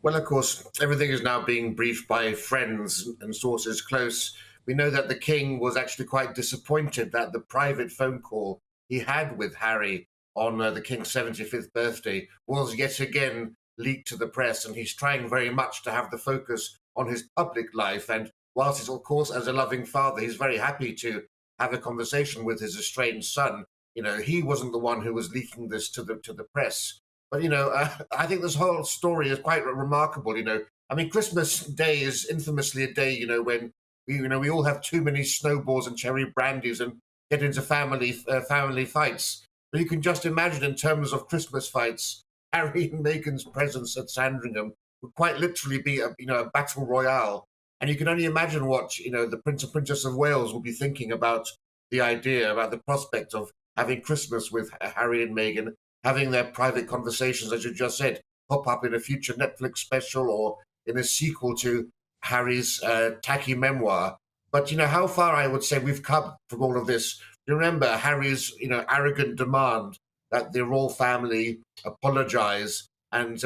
S16: Well, of course, everything is now being briefed by friends and sources close. We know that the King was actually quite disappointed that the private phone call he had with Harry on the King's 75th birthday was yet again leaked to the press, and he's trying very much to have the focus on his public life. And whilst he's, of course, as a loving father, he's very happy to have a conversation with his estranged son, you know, he wasn't the one who was leaking this to the press. But, you know, I think this whole story is quite remarkable, you know. I mean, Christmas Day is infamously a day, you know, when we all have too many snowballs and cherry brandies and get into family fights. But you can just imagine, in terms of Christmas fights, Harry and Meghan's presence at Sandringham would quite literally be a battle royale. And you can only imagine what, you know, the Prince and Princess of Wales will be thinking about the idea, about the prospect of having Christmas with Harry and Meghan, having their private conversations, as you just said, pop up in a future Netflix special or in a sequel to Harry's tacky memoir. But, you know, how far I would say we've come from all of this. You remember Harry's, you know, arrogant demand that the royal family apologise and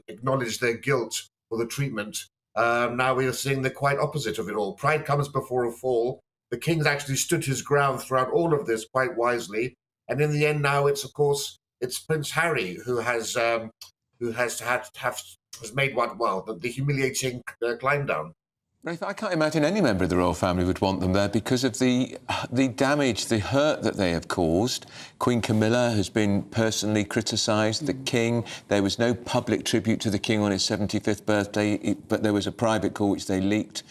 S16: acknowledge their guilt for the treatment. Now we are seeing the quite opposite of it all. Pride comes before a fall. The King's actually stood his ground throughout all of this quite wisely. And in the end now it's, of course, it's Prince Harry who has made the humiliating climb down.
S7: Rafe, I can't imagine any member of the royal family would want them there because of the damage, the hurt that they have caused. Queen Camilla has been personally criticised. The King, there was no public tribute to the King on his 75th birthday, but there was a private call which they leaked.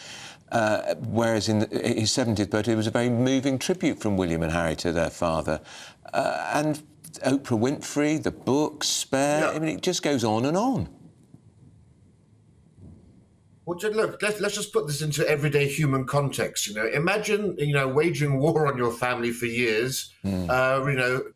S7: Whereas in his 70th birthday, there was a very moving tribute from William and Harry to their father. And Oprah Winfrey, the book, Spare, yeah. I mean, it just goes on and on.
S16: Well, look, let's just put this into everyday human context. You know, imagine, you know, waging war on your family for years, trashing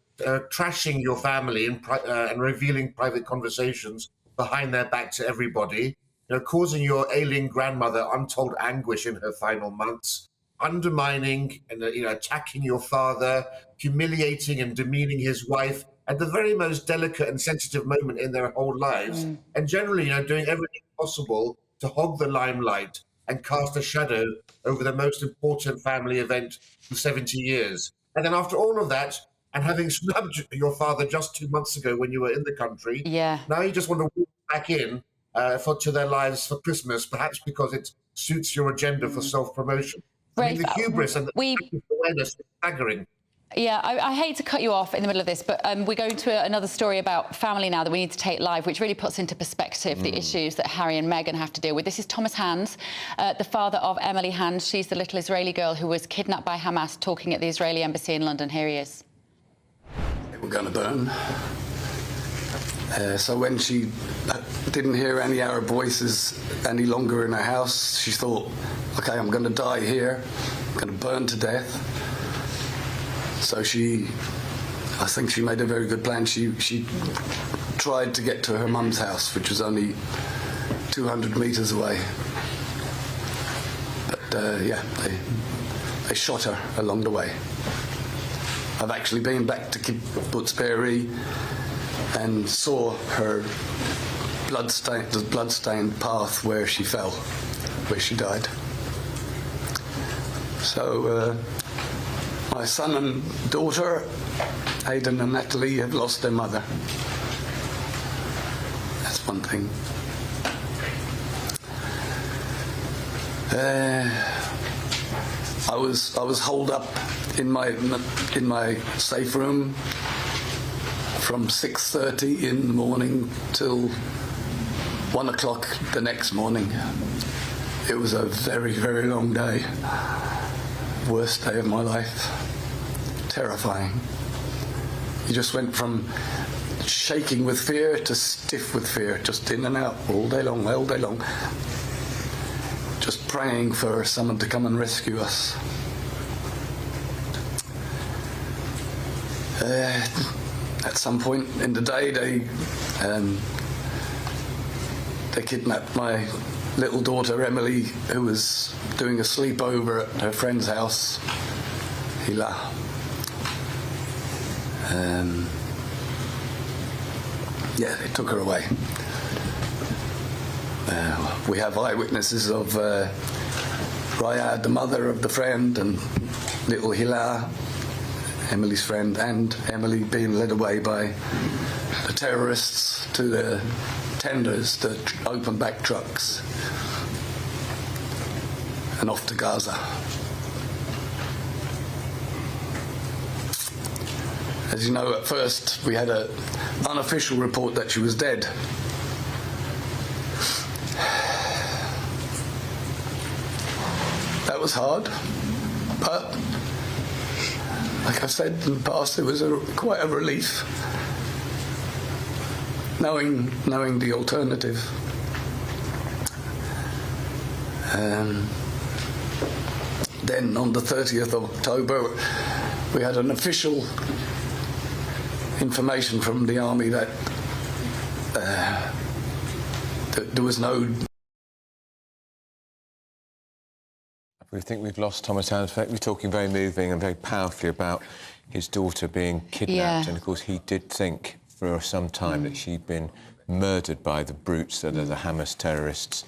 S16: your family and revealing private conversations behind their back to everybody, causing your ailing grandmother untold anguish in her final months, undermining and attacking your father, humiliating and demeaning his wife at the very most delicate and sensitive moment in their whole lives, and generally, doing everything possible to hog the limelight and cast a shadow over the most important family event for 70 years. And then after all of that, and having snubbed your father just 2 months ago when you were in the country, now you just want to walk back in to their lives for Christmas, perhaps because it suits your agenda for self-promotion. I mean, the hubris and the awareness is staggering.
S11: Yeah, I hate to cut you off in the middle of this, but we're going to another story about family now that we need to take live, which really puts into perspective the issues that Harry and Meghan have to deal with. This is Thomas Hands, the father of Emily Hands. She's the little Israeli girl who was kidnapped by Hamas, talking at the Israeli embassy in London. Here he is.
S4: They were going to burn. So when she didn't hear any Arab voices any longer in her house, she thought, OK, I'm going to die here. I'm going to burn to death. So I think she made a very good plan. She tried to get to her mum's house, which was only 200 metres away. But yeah, they shot her along the way. I've actually been back to Kibbutz Be'eri and saw her blood-stained path where she fell, where she died. So my son and daughter, Aidan and Natalie, have lost their mother. That's one thing. I was holed up in my safe room from 6:30 in the morning till 1 o'clock the next morning. It was a very, very long day. Worst day of my life. Terrifying. You just went from shaking with fear to stiff with fear, just in and out all day long, just praying for someone to come and rescue us. At some point in the day, they kidnapped my little daughter Emily, who was doing a sleepover at her friend's house, Hila. Yeah, they took her away. We have eyewitnesses of Raya, the mother of the friend, and little Hila, Emily's friend, and Emily being led away by the terrorists to the tenders, the open back trucks, and off to Gaza. As you know, at first we had an unofficial report that she was dead. That was hard, but like I've said in the past, it was quite a relief knowing the alternative. Then on the 30th of October, we had an official information from the army that there was no...
S7: We think we've lost Thomas Hands. We're talking very moving and very powerfully about his daughter being kidnapped. And, of course, he did think for some time that she'd been murdered by the brutes that are the Hamas terrorists.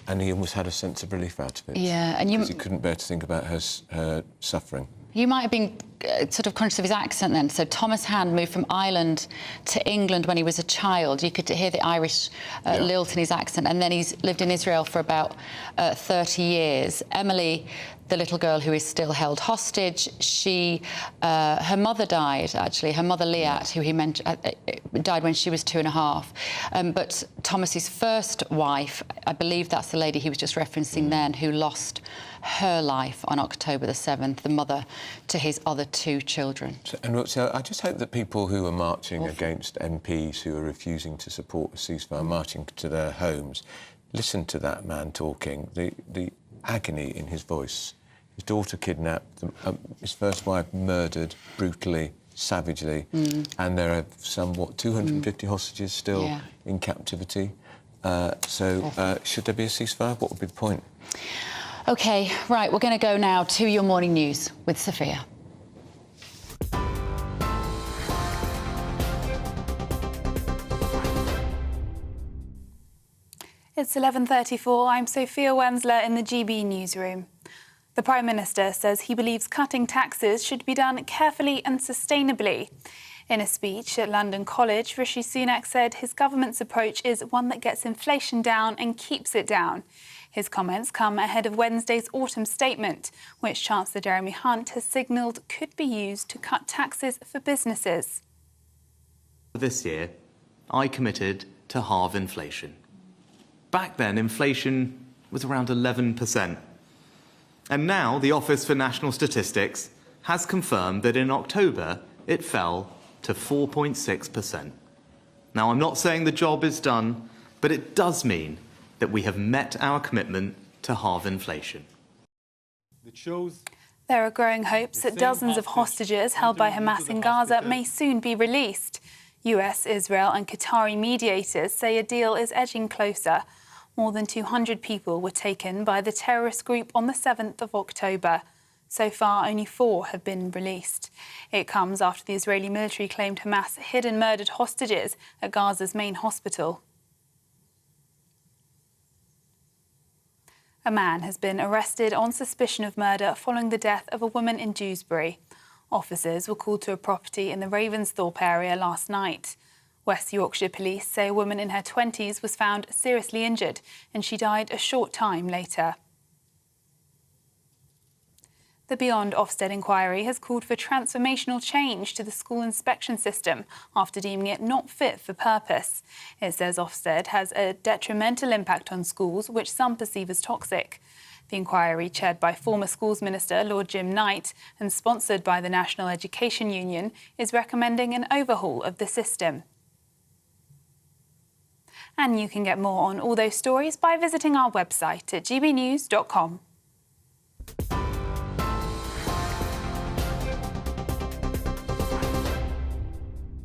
S7: And he almost had a sense of relief out of it.
S11: Yeah, and
S7: because he couldn't bear to think about her suffering.
S11: You might have been sort of conscious of his accent then. So Thomas Hand moved from Ireland to England when he was a child. You could hear the Irish lilt in his accent. And then he's lived in Israel for about 30 years. Emily, the little girl who is still held hostage, her mother died, actually. Her mother, Liat, who he mentioned, died when she was 2.5. But Thomas's first wife, I believe that's the lady he was just referencing then, who lost her life on October the 7th, the mother to his other 2 children.
S7: So I just hope that people who are marching against MPs who are refusing to support a ceasefire, marching to their homes, listen to that man talking, the agony in his voice. His daughter kidnapped, his first wife murdered brutally, savagely, and there are somewhat 250 hostages still in captivity. Should there be a ceasefire? What would be the point?
S11: OK, right, we're going to go now to your morning news with Sophia.
S13: It's 11:34. I'm Sophia Wensler in the GB Newsroom. The Prime Minister says he believes cutting taxes should be done carefully and sustainably. In a speech at London College, Rishi Sunak said his government's approach is one that gets inflation down and keeps it down. His comments come ahead of Wednesday's autumn statement, which Chancellor Jeremy Hunt has signalled could be used to cut taxes for businesses.
S15: This year, I committed to halve inflation. Back then, inflation was around 11%. And now the Office for National Statistics has confirmed that in October it fell to 4.6%. Now, I'm not saying the job is done, but it does mean that we have met our commitment to halve inflation.
S13: There are growing hopes that dozens of hostages held by Hamas in Gaza may soon be released. US, Israel and Qatari mediators say a deal is edging closer. More than 200 people were taken by the terrorist group on the 7th of October. So far, only 4 have been released. It comes after the Israeli military claimed Hamas hid and murdered hostages at Gaza's main hospital. A man has been arrested on suspicion of murder following the death of a woman in Dewsbury. Officers were called to a property in the Ravensthorpe area last night. West Yorkshire police say a woman in her 20s was found seriously injured and she died a short time later. The Beyond Ofsted inquiry has called for transformational change to the school inspection system after deeming it not fit for purpose. It says Ofsted has a detrimental impact on schools, which some perceive as toxic. The inquiry, chaired by former Schools Minister Lord Jim Knight and sponsored by the National Education Union, is recommending an overhaul of the system. And you can get more on all those stories by visiting our website at gbnews.com.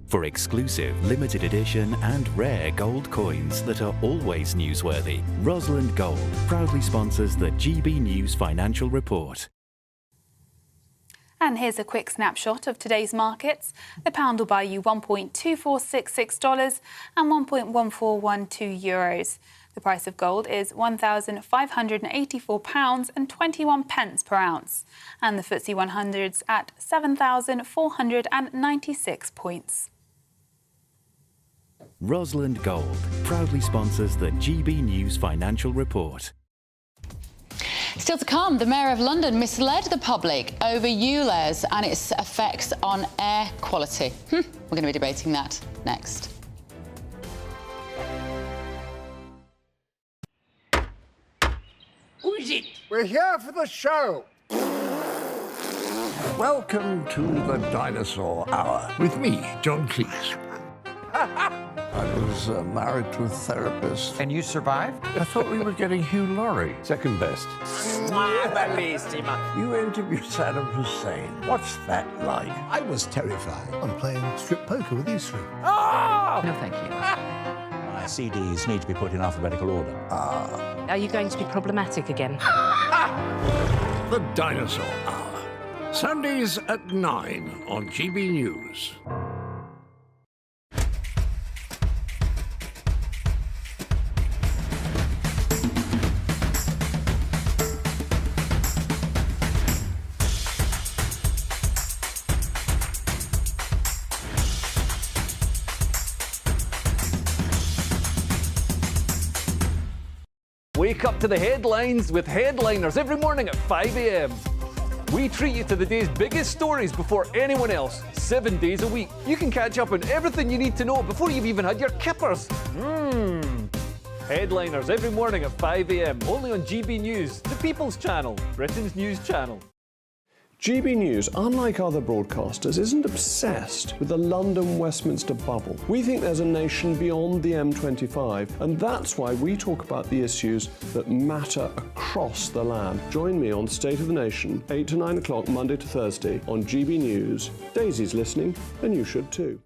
S17: For exclusive, limited edition and rare gold coins that are always newsworthy, Rosalind Gold proudly sponsors the GB News Financial Report.
S13: And here's a quick snapshot of today's markets. The pound will buy you $1.2466 and €1.1412. The price of gold is £1,584.21 per ounce. And the FTSE 100's at 7,496 points.
S17: Rosalind Gold proudly sponsors the GB News Financial Report.
S11: Still to come, the Mayor of London misled the public over ULEZ and its effects on air quality. We're going to be debating that next.
S18: Who is it? We're here for the show. Welcome to the Dinosaur Hour with me, John Cleese. I was married to a therapist.
S8: And you survived?
S18: I thought we were getting Hugh Laurie. Second best. You interviewed Saddam Hussein. What's that like?
S6: I was terrified. I'm playing strip poker with these three.
S18: Ah!
S22: No, thank you.
S21: My CDs need to be put in alphabetical order.
S22: Are you going to be problematic again?
S18: The Dinosaur Hour. Sundays at 9 on GB News.
S20: Wake up to the headlines with Headliners every morning at 5 a.m. We treat you to the day's biggest stories before anyone else, 7 days a week. You can catch up on everything you need to know before you've even had your kippers. Headliners every morning at 5 a.m. only on GB News, the People's Channel, Britain's news channel.
S1: GB News, unlike other broadcasters, isn't obsessed with the London-Westminster bubble. We think there's a nation beyond the M25, and that's why we talk about the issues that matter across the land. Join me on State of the Nation, 8 to 9 o'clock, Monday to Thursday, on GB News. Daisy's listening, and you should too.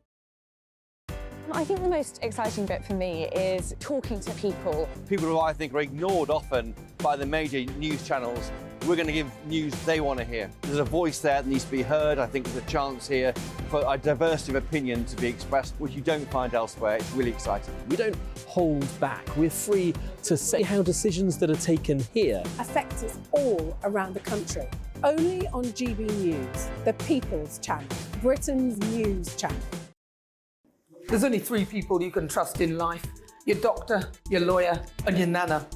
S2: I think the most exciting bit for me is talking to people.
S3: People who I think are ignored often by the major news channels. We're going to give news they want to hear. There's a voice there that needs to be heard. I think there's a chance here for a diversity of opinion to be expressed, which you don't find elsewhere. It's really exciting.
S19: We don't hold back. We're free to say how decisions that are taken here
S5: affect us all around the country. Only on GB News, the People's Channel, Britain's news channel.
S23: There's only 3 people you can trust in life. Your doctor, your lawyer, and your nana.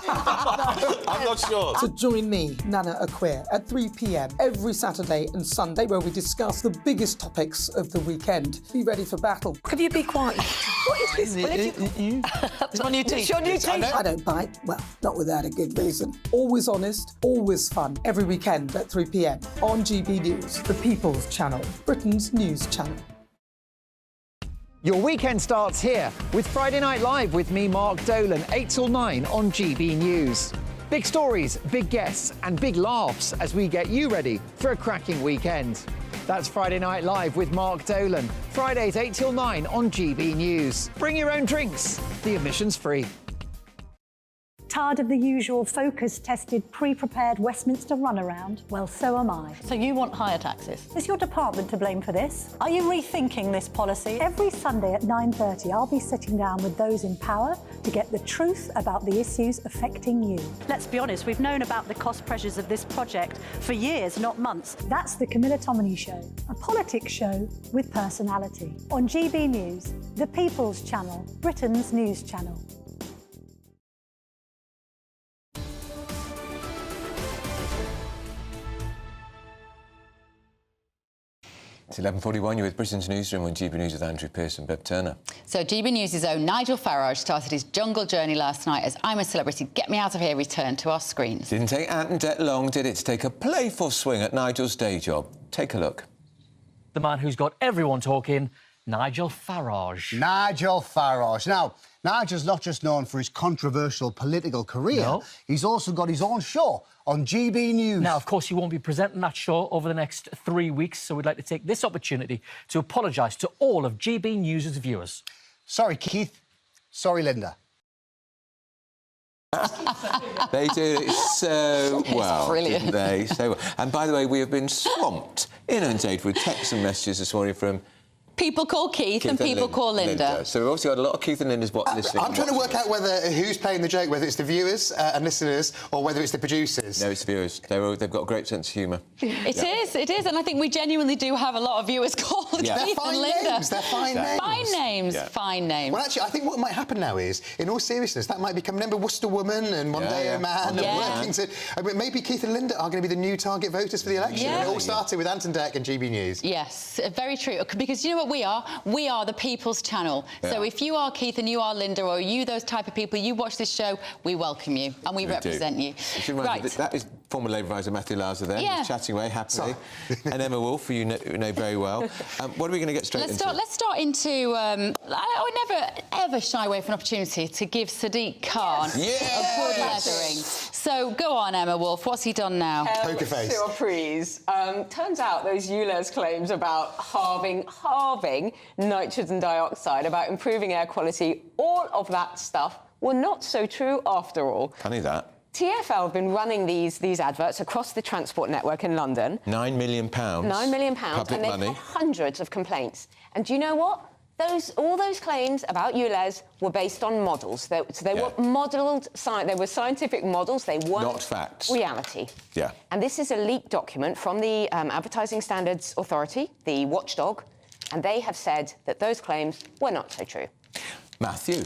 S7: I'm not sure.
S23: So join me, Nana Aquare, at 3 p.m. every Saturday and Sunday, where we discuss the biggest topics of the weekend. Be ready for battle. Could you be quiet? What is this?
S14: It's my new teeth.
S23: It's your new teeth. I don't bite. Well, not without a good reason. Always honest, always fun. Every weekend at 3 p.m. on GB News, the People's Channel, Britain's news channel.
S8: Your weekend starts here with Friday Night Live with me, Mark Dolan, 8 till 9 on GB News. Big stories, big guests and big laughs as we get you ready for a cracking weekend. That's Friday Night Live with Mark Dolan. Fridays 8 till 9 on GB News. Bring your own drinks. The admission's free.
S9: Tired of the usual focus-tested, pre-prepared Westminster runaround? Well, so am I.
S10: So you want higher taxes?
S9: Is your department to blame for this? Are you rethinking this policy? Every Sunday at 9:30, I'll be sitting down with those in power to get the truth about the issues affecting you.
S10: Let's be honest, we've known about the cost pressures of this project for years, not months.
S9: That's the Camilla Tominey Show, a politics show with personality. On GB News, the People's Channel, Britain's news channel.
S7: It's 11:41. You're with Britain's Newsroom on GB News with Andrew Pearce and Bev Turner.
S11: So GB News' own Nigel Farage started his jungle journey last night as I'm a Celebrity, Get Me Out of Here returned to our screens.
S7: Didn't take Ant and Det long, did it, to take a playful swing at Nigel's day job? Take a look.
S24: The man who's got everyone talking, Nigel Farage.
S6: Nigel Farage. Now, Nigel's not just known for his controversial political career,
S24: No.
S6: He's also got his own show on GB News.
S24: Now, of course, you won't be presenting that show over the next 3 weeks, so we'd like to take this opportunity to apologise to all of GB News' viewers.
S6: Sorry, Keith. Sorry, Linda.
S7: They did it so well,
S11: brilliant.
S7: didn't they? So well. And by the way, we have been swamped, inundated with texts and messages this morning from
S11: People call Keith and people call Linda.
S7: So we've obviously got a lot of Keith and Linda's listening.
S25: I'm trying to work out whether who's playing the joke, whether it's the viewers and listeners or whether it's the producers.
S7: No, it's the viewers. They've got a great sense of humour.
S11: It is, and I think we genuinely do have a lot of viewers called Keith and Linda.
S25: They're fine names.
S11: Fine names,
S25: Yeah.
S11: fine names.
S25: Well, actually, I think what might happen now is, in all seriousness, that might become, remember Worcester Woman and Monday Man and Workington. I mean, maybe Keith and Linda are going to be the new target voters for the election.
S11: Yeah.
S25: And it all started with Ant and Dec and GB News.
S11: Yes, very true. Because you know what we are? We are the People's Channel.
S25: Yeah.
S11: So if you are Keith and you are Linda, or you those type of people, you watch this show, we welcome you and we represent you.
S7: Right. That is former Labour advisor Matthew Lauser there.
S11: Yeah.
S7: He's chatting away happily. And Emma Wolfe, who you know very well. What are we going to get straight into?
S11: Let's start into... I would never, ever shy away from an opportunity to give Sadiq Khan a good leathering. So go on, Emma Wolfe. What's he done now?
S25: Poker face.
S2: Surprise. Turns out those ULEZ claims about halving nitrogen dioxide, about improving air quality, all of that stuff were not so true after all.
S7: Funny that.
S2: TfL have been running these adverts across the transport network in London.
S7: £9 million.
S2: £9 million,
S7: Public
S2: and they've
S7: money.
S2: had hundreds of complaints. And do you know what? All those claims about ULEZ were based on models. They were modelled, they were scientific models. They weren't
S7: Not facts.
S2: reality.
S7: Yeah.
S2: And this is a leaked document from the Advertising Standards Authority, the watchdog, and they have said that those claims were not so true.
S7: Matthew.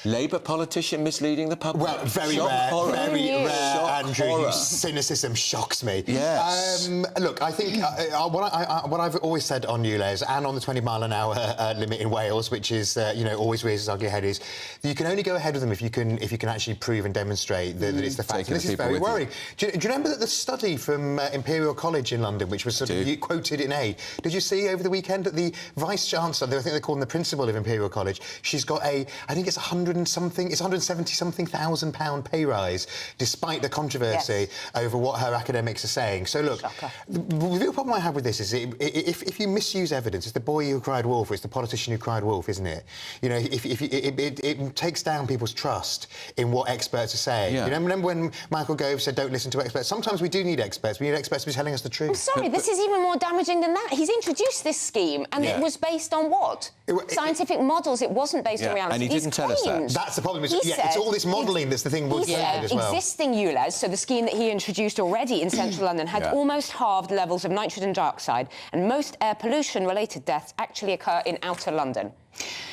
S7: Labour politician misleading the public.
S25: Well, very rare, Andrew. Your cynicism shocks me.
S7: Yes.
S25: Look, I think what I've always said on ULEZ and on the 20-mile-an-hour limit in Wales, which is always raises ugly head, is you can only go ahead with them if you can actually prove and demonstrate that it's the fact. And this is very worrying. Do you remember that the study from Imperial College in London, which was sort of quoted in A? Did you see over the weekend that the Vice Chancellor, I think they call him the Principal of Imperial College, she's got I think it's £170-something thousand pay rise, despite the controversy over what her academics are saying. So look, the real problem I have with this is if you misuse evidence, it's the boy who cried wolf, or it's the politician who cried wolf, isn't it? You know, it takes down people's trust in what experts are saying. You know, remember when Michael Gove said, don't listen to experts? Sometimes we do need experts. We need experts to be telling us the truth.
S2: I'm sorry, this is even more damaging than that. He's introduced this scheme, and it was based on what? Scientific models. It wasn't based on reality.
S7: And he didn't tell us that.
S25: That's the problem. It's all this modelling that's the thing we'll say as well.
S2: Existing ULEZ, so the scheme that he introduced already in central London, had almost halved levels of nitrogen dioxide, and most air pollution-related deaths actually occur in outer London.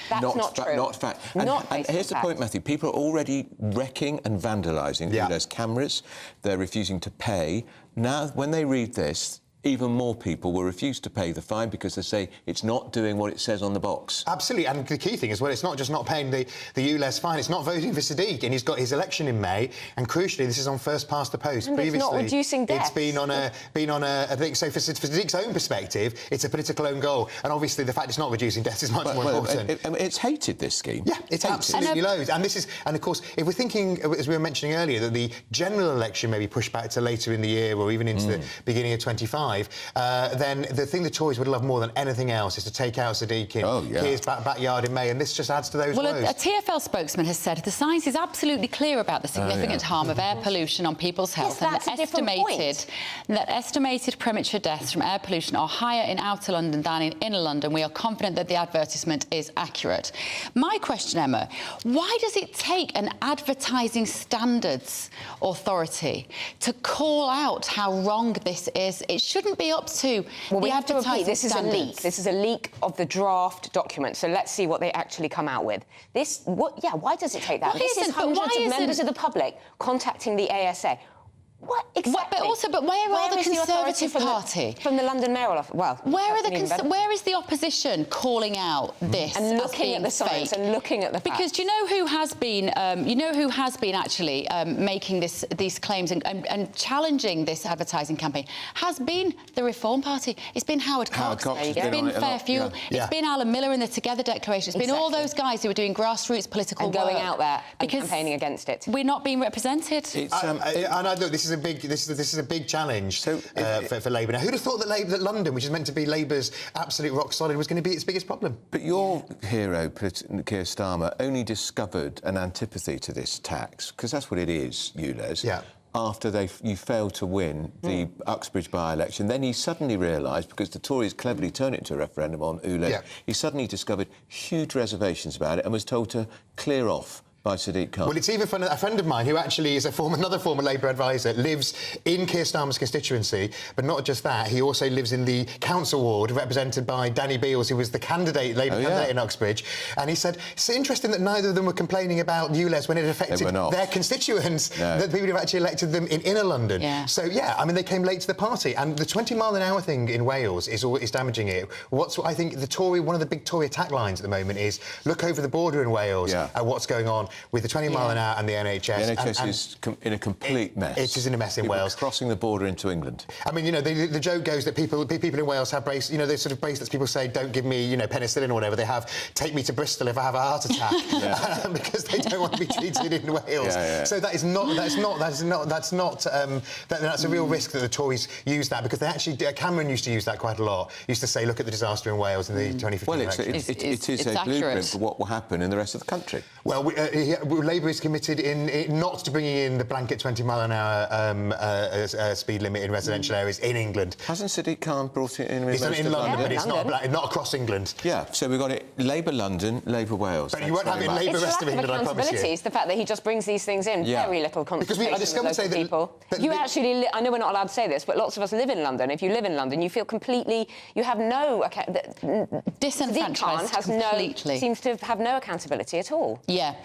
S2: That's not true.
S7: Not fact. And here's the point, Matthew. People are already wrecking and vandalising ULEZ cameras. They're refusing to pay. Now, when they read this, even more people will refuse to pay the fine because they say it's not doing what it says on the box.
S25: Absolutely, and the key thing as well, it's not just not paying the ULEZ fine, it's not voting for Sadiq, and he's got his election in May, and crucially, this is on first past the post.
S2: And
S25: previously,
S2: it's not reducing deaths.
S25: It's been on a thing. So for Sadiq's own perspective, it's a political own goal, and obviously the fact it's not reducing deaths is much more important.
S7: It's hated, this scheme.
S25: Yeah, it's absolutely loads. And of course, if we're thinking, as we were mentioning earlier, that the general election may be pushed back to later in the year or even into the beginning of 25, then the thing the Tories would love more than anything else is to take out Sadiq in his backyard in May, and this just adds to those woes.
S11: Well, a TfL spokesman has said the science is absolutely clear about the significant harm of air pollution on people's health, and that estimated premature deaths from air pollution are higher in outer London than in inner London. We are confident that the advertisement is accurate. My question, Emma, why does it take an advertising standards authority to call out how wrong this is? It shouldn't be up to
S2: we have to repeat, this is a leak. This is a leak of the draft document. So let's see what they actually come out with. Why does it take that? This is hundreds of members of the public contacting the ASA. What exactly?
S11: But where are the Conservative Party
S2: from the London mayoral office? Well,
S11: where is the opposition calling out this
S2: and looking at the science and looking at the facts?
S11: Because do you know who has been? Actually making these claims and challenging this advertising campaign has been the Reform Party. It's been Howard Cox. It's been Fair Fuel. It's been Alan Miller in the Together Declaration. It's been all those guys who are doing grassroots political
S2: and going out there and campaigning against it.
S11: We're not being represented.
S25: Look, this is a big challenge for Labour. Now, who'd have thought that London, which is meant to be Labour's absolute rock solid, was going to be its biggest problem?
S7: But your hero, Keir Starmer, only discovered an antipathy to this tax, because that's what it is, ULEZ. After you failed to win the Uxbridge by-election, then he suddenly realised, because the Tories cleverly turned it into a referendum on ULEZ, he suddenly discovered huge reservations about it and was told to clear off by Sadiq Khan.
S25: Well, it's even a friend of mine who actually is another former Labour advisor, lives in Keir Starmer's constituency, but not just that, he also lives in the council ward represented by Danny Beales, who was the Labour candidate in Uxbridge, and he said, it's interesting that neither of them were complaining about ULEZ when it affected their constituents, that people have actually elected them in inner London. So, I mean, they came late to the party, and the 20-mile-an-hour thing in Wales is damaging it. I think one of the big Tory attack lines at the moment is look over the border in Wales at what's going on with the 20-mile-an-hour and the NHS.
S7: The NHS is in a complete mess.
S25: It is in a mess in Wales.
S7: Crossing the border into England.
S25: I mean, you know, the joke goes that people in Wales have bracelets, you know, those sort of bracelets people say, don't give me, you know, penicillin or whatever. They have, take me to Bristol if I have a heart attack, because they don't want to be treated in Wales. So that's a real risk that the Tories use that, because they actually, Cameron used to use that quite a lot. Used to say, look at the disaster in Wales in the 2015 election.
S7: It is a blueprint for what will happen in the rest of the country.
S25: Well, Labour is committed in not to bringing in the blanket 20-mile-an-hour speed limit in residential areas in England.
S7: Hasn't Sadiq Khan brought it in?
S25: It's not in London, but it's not across England.
S7: So we've got it Labour London, Labour Wales.
S25: But you won't have it in Labour rest of England, I promise you.
S2: It's the fact that he just brings these things in, very little consultation
S25: because I discovered
S2: with local people. I know we're not allowed to say this, but lots of us live in London. If you live in London, you feel completely, you have no
S11: disenfranchised completely.
S2: seems to have no accountability at all.
S11: Yeah.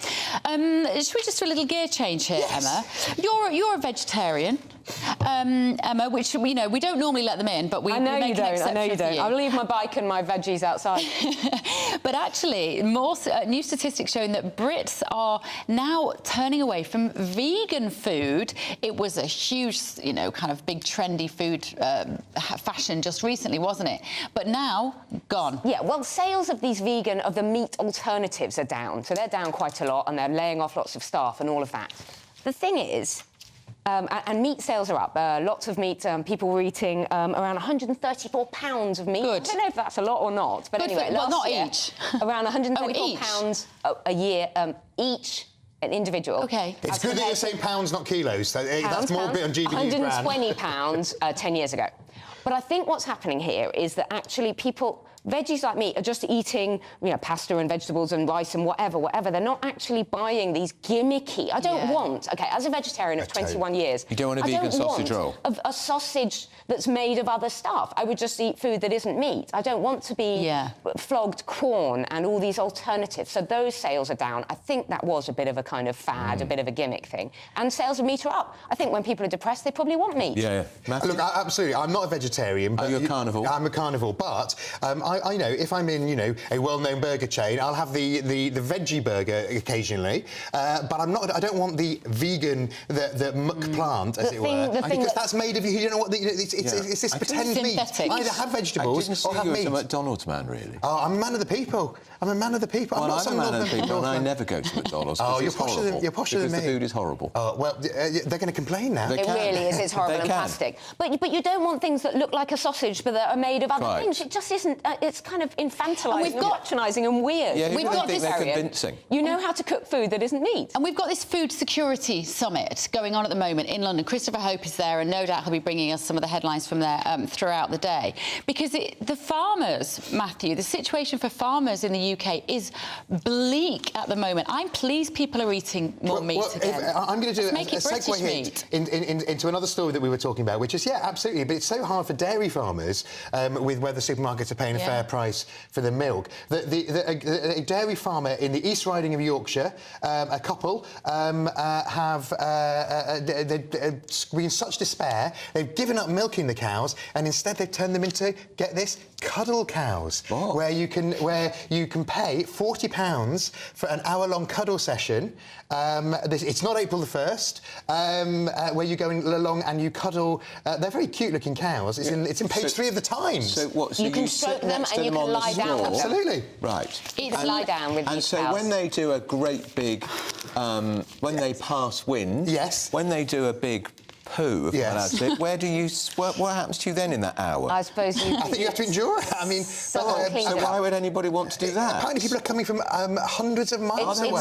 S11: Should we just do a little gear change here, Emma? You're a vegetarian, Emma, which, you know, we don't normally let them in, but we
S2: I know
S11: make
S2: you
S11: an
S2: don't. I
S11: exception
S2: know you
S11: for
S2: don't. I'll leave my bike and my veggies outside.
S11: But actually, more new statistics showing that Brits are now turning away from vegan food. It was a huge, you know, kind of big trendy food fashion just recently, wasn't it? But now, gone.
S2: Yeah, well, sales of these vegan, of the meat alternatives are down. So they're down quite a lot, and they're laying off lots of staff and all of that. The thing is, and meat sales are up. Lots of meat. People were eating around 134 pounds of meat.
S11: Good.
S2: I don't know if that's a lot or not, but
S11: Good
S2: anyway,
S11: for, well,
S2: last
S11: not
S2: year,
S11: each.
S2: around 134
S11: each.
S2: pounds a year each. An individual.
S11: Okay.
S25: It's good that you're saying pounds, not kilos. So, that's more a bit on GBNews brand.
S2: 120 pounds 10 years ago. But I think what's happening here is that actually people, veggies like me, are just eating, you know, pasta and vegetables and rice and whatever. They're not actually buying these gimmicky. I don't want, OK, as a vegetarian of 21 years...
S7: You don't want a vegan sausage roll?
S2: A sausage that's made of other stuff. I would just eat food that isn't meat. I don't want to be flogged corn and all these alternatives. So those sales are down. I think that was a bit of a kind of fad, a bit of a gimmick thing. And sales of meat are up. I think when people are depressed, they probably want meat.
S7: Yeah.
S25: Look, absolutely. I'm not a vegetarian. But
S7: you're a carnivore?
S25: I'm a carnivore, but I know if I'm in, you know, a well-known burger chain, I'll have the veggie burger occasionally. But I'm not. I don't want the vegan, the muck plant, as it were, because that's made of. You don't know what it's this pretend meat. Either have vegetables or have meat.
S7: You're a McDonald's man, really.
S25: Oh, I'm a man of the people. I'm a man of the people.
S7: Well, I'm a man of the people, and I never go to McDonald's.
S25: Oh, you're posher than me.
S7: Because the food is horrible.
S25: Oh, well, they're going to complain now.
S2: It really is. It's horrible and plastic. But you don't want things that look like a sausage but that are made of other things. It just isn't. It's kind of infantilising and patronising and weird.
S7: Yeah,
S2: we've got this
S7: they're convincing.
S2: You know how to cook food that isn't meat.
S11: And we've got this food security summit going on at the moment in London. Christopher Hope is there, and no doubt he'll be bringing us some of the headlines from there throughout the day. Because the farmers, Matthew, the situation for farmers in the UK is bleak at the moment. I'm pleased people are eating more meat again.
S25: I'm going to do a
S11: British
S25: segue here into another story that we were talking about, which is, absolutely, but it's so hard for dairy farmers with whether supermarkets are paying a fair price for the milk. A dairy farmer in the East Riding of Yorkshire, a couple, have been in such despair, they've given up milking the cows, and instead they've turned them into, get this, cuddle cows, where you can pay £40 for an hour-long cuddle session. It's not April the 1st, where you go along and you cuddle. They're very cute-looking cows. It's in page 3 of the Times.
S7: So what? So
S2: you can stroke them and you can lie down with them.
S25: Absolutely.
S7: Right.
S2: Either lie down with these
S7: And so
S2: cows.
S7: when they do a great big, when they pass wind, when they do a big poo, where do you? What happens to you then in that hour?
S2: I suppose you.
S25: I think you have to endure it. I mean,
S7: so why would anybody want to do that?
S25: Apparently, people are coming from hundreds of miles away.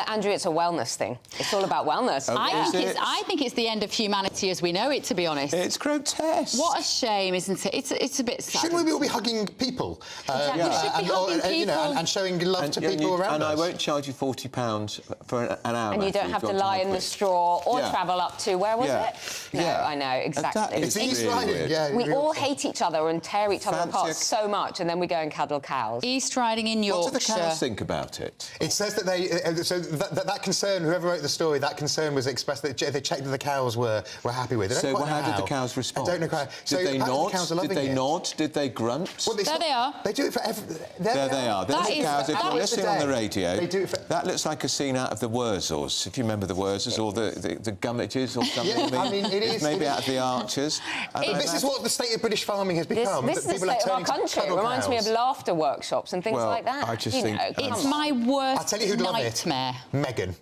S2: Andrew, it's a wellness thing. It's all about wellness.
S11: I think it's the end of humanity as we know it, to be honest.
S7: It's grotesque.
S11: What a shame, isn't it? It's a bit sad.
S25: Shouldn't we all be hugging people?
S11: Exactly. We should be hugging people.
S25: You know, and showing love to people around us.
S7: And I won't charge you £40 for an hour.
S2: And you don't have to lie in the straw or travel up to, where was it? No, I know, exactly.
S25: It's East Riding.
S2: We all hate each other and tear each other apart so much, and then we go and cuddle cows.
S11: East Riding in Yorkshire.
S7: What do the cows think about it?
S25: It says that they... that concern, whoever wrote the story, that concern was expressed that they checked that the cows were happy with it.
S7: So how did the cows respond?
S25: I don't know quite.
S7: Did they nod? Did they nod? Did they grunt?
S11: There they are.
S25: They do it for every...
S7: There they are. There's the cows. If you're listening on the radio,
S25: they do it for...
S7: that looks like a scene out of the Wurzels, if you remember the Wurzels, or the Gummidges or something.
S25: I mean, it is...
S7: Maybe out of the Archers.
S25: This is what the state of British farming has become.
S2: This is the state of our country. It reminds me of laughter workshops and things like that.
S7: I just think...
S11: It's my worst
S25: I'll tell you who'd
S11: nightmare.
S25: Love it. Meghan.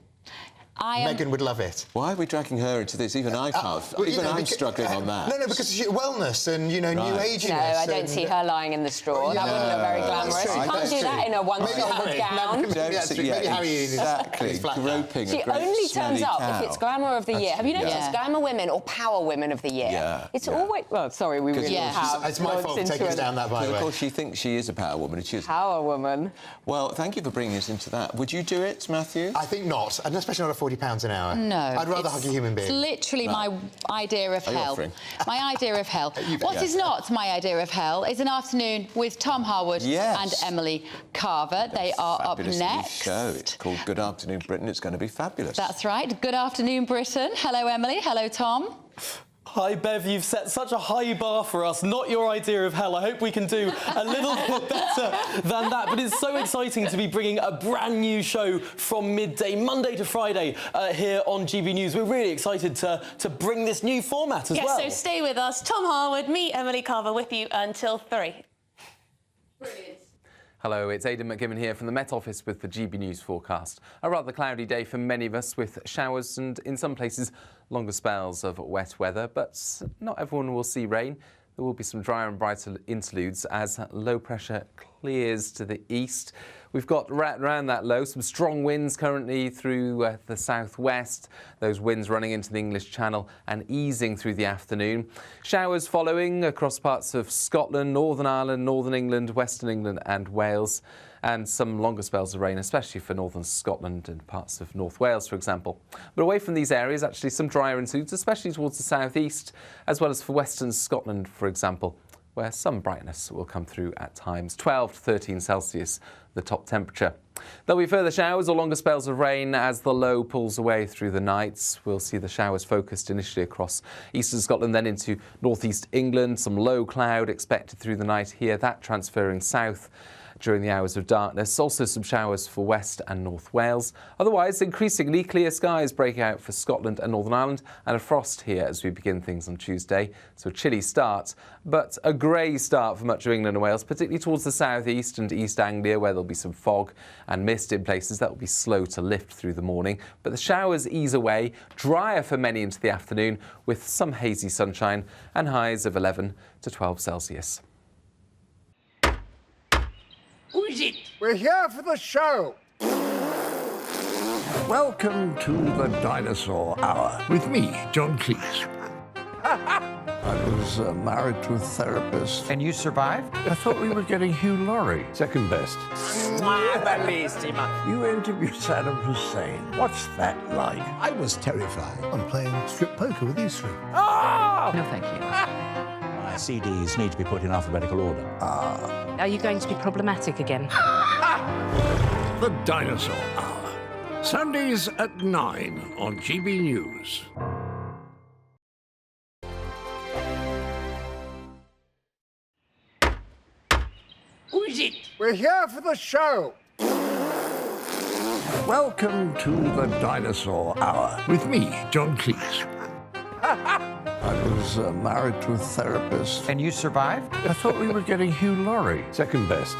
S25: Meghan would love it.
S7: Why are we dragging her into this? Even I can't. I'm struggling on that.
S25: No, because wellness and, new aginess.
S2: No, I don't see her lying in the straw. That wouldn't look very glamorous. You can't do that in a one-piece gown.
S25: Maybe Harry
S7: exactly. Groping
S2: She only turns up if it's Glamour of the Year. Have you noticed Glamour Women or Power Women of the Year?
S7: Yeah.
S2: It's always... Well, sorry, we really have...
S25: It's my fault for taking us down that by the way.
S7: Of course, she thinks she is a power woman. And she is.
S2: Power woman.
S7: Well, thank you for bringing us into that. Would you do it, Matthew?
S25: I think not, and especially not a £40 an hour.
S11: No.
S25: I'd rather hug a human being.
S11: It's literally my idea of hell.
S25: offering?
S11: My idea of hell. What is not my idea of hell is an afternoon with Tom Harwood and Emily Carver. They are up
S7: Fabulous
S11: next.
S7: New show. It's called Good Afternoon Britain. It's going to be fabulous.
S11: That's right. Good afternoon, Britain. Hello, Emily. Hello, Tom.
S4: Hi, Bev. You've set such a high bar for us. Not your idea of hell. I hope we can do a little bit better than that. But it's so exciting to be bringing a brand new show from midday, Monday to Friday, here on GB News. We're really excited to bring this new format as well.
S12: So stay with us. Tom Harwood, me, Emily Carver, with you until 3.
S13: Brilliant. Hello, it's Aidan McGibbon here from the Met Office with the GB News forecast. A rather cloudy day for many of us, with showers and, in some places, longer spells of wet weather, but not everyone will see rain. There will be some drier and brighter interludes as low pressure clears to the east. We've got right around that low, some strong winds currently through the southwest. Those winds running into the English Channel and easing through the afternoon. Showers following across parts of Scotland, Northern Ireland, Northern England, Western England and Wales. And some longer spells of rain, especially for northern Scotland and parts of North Wales, for example. But away from these areas, actually some drier interludes, especially towards the southeast, as well as for western Scotland, for example, where some brightness will come through at times. 12 to 13 Celsius, the top temperature. There'll be further showers or longer spells of rain as the low pulls away through the nights. We'll see the showers focused initially across eastern Scotland, then into northeast England. Some low cloud expected through the night here, that transferring south during the hours of darkness. Also some showers for West and North Wales. Otherwise, increasingly clear skies break out for Scotland and Northern Ireland, and a frost here as we begin things on Tuesday. So a chilly start, but a grey start for much of England and Wales, particularly towards the southeast and East Anglia, where there'll be some fog and mist in places. That will be slow to lift through the morning, but the showers ease away, drier for many into the afternoon, with some hazy sunshine and highs of 11 to 12 Celsius.
S18: Who is it? We're here for the show. Welcome to the Dinosaur Hour with me, John Cleese. I was married to a therapist.
S8: And you survived?
S18: I thought we were getting Hugh Laurie.
S21: Second best.
S18: You interviewed Saddam Hussein. What's that like?
S6: I was terrified. I'm playing strip poker with these three.
S18: Ah!
S8: No, thank you.
S21: My CDs need to be put in alphabetical order.
S22: Are you going to be problematic again?
S18: The Dinosaur Hour. Sundays at 9 on GB News. Who is it? We're here for the show. Welcome to the Dinosaur Hour with me, John Cleese. I was married to a therapist.
S8: And you survived?
S18: I thought we were getting Hugh Laurie.
S21: Second best.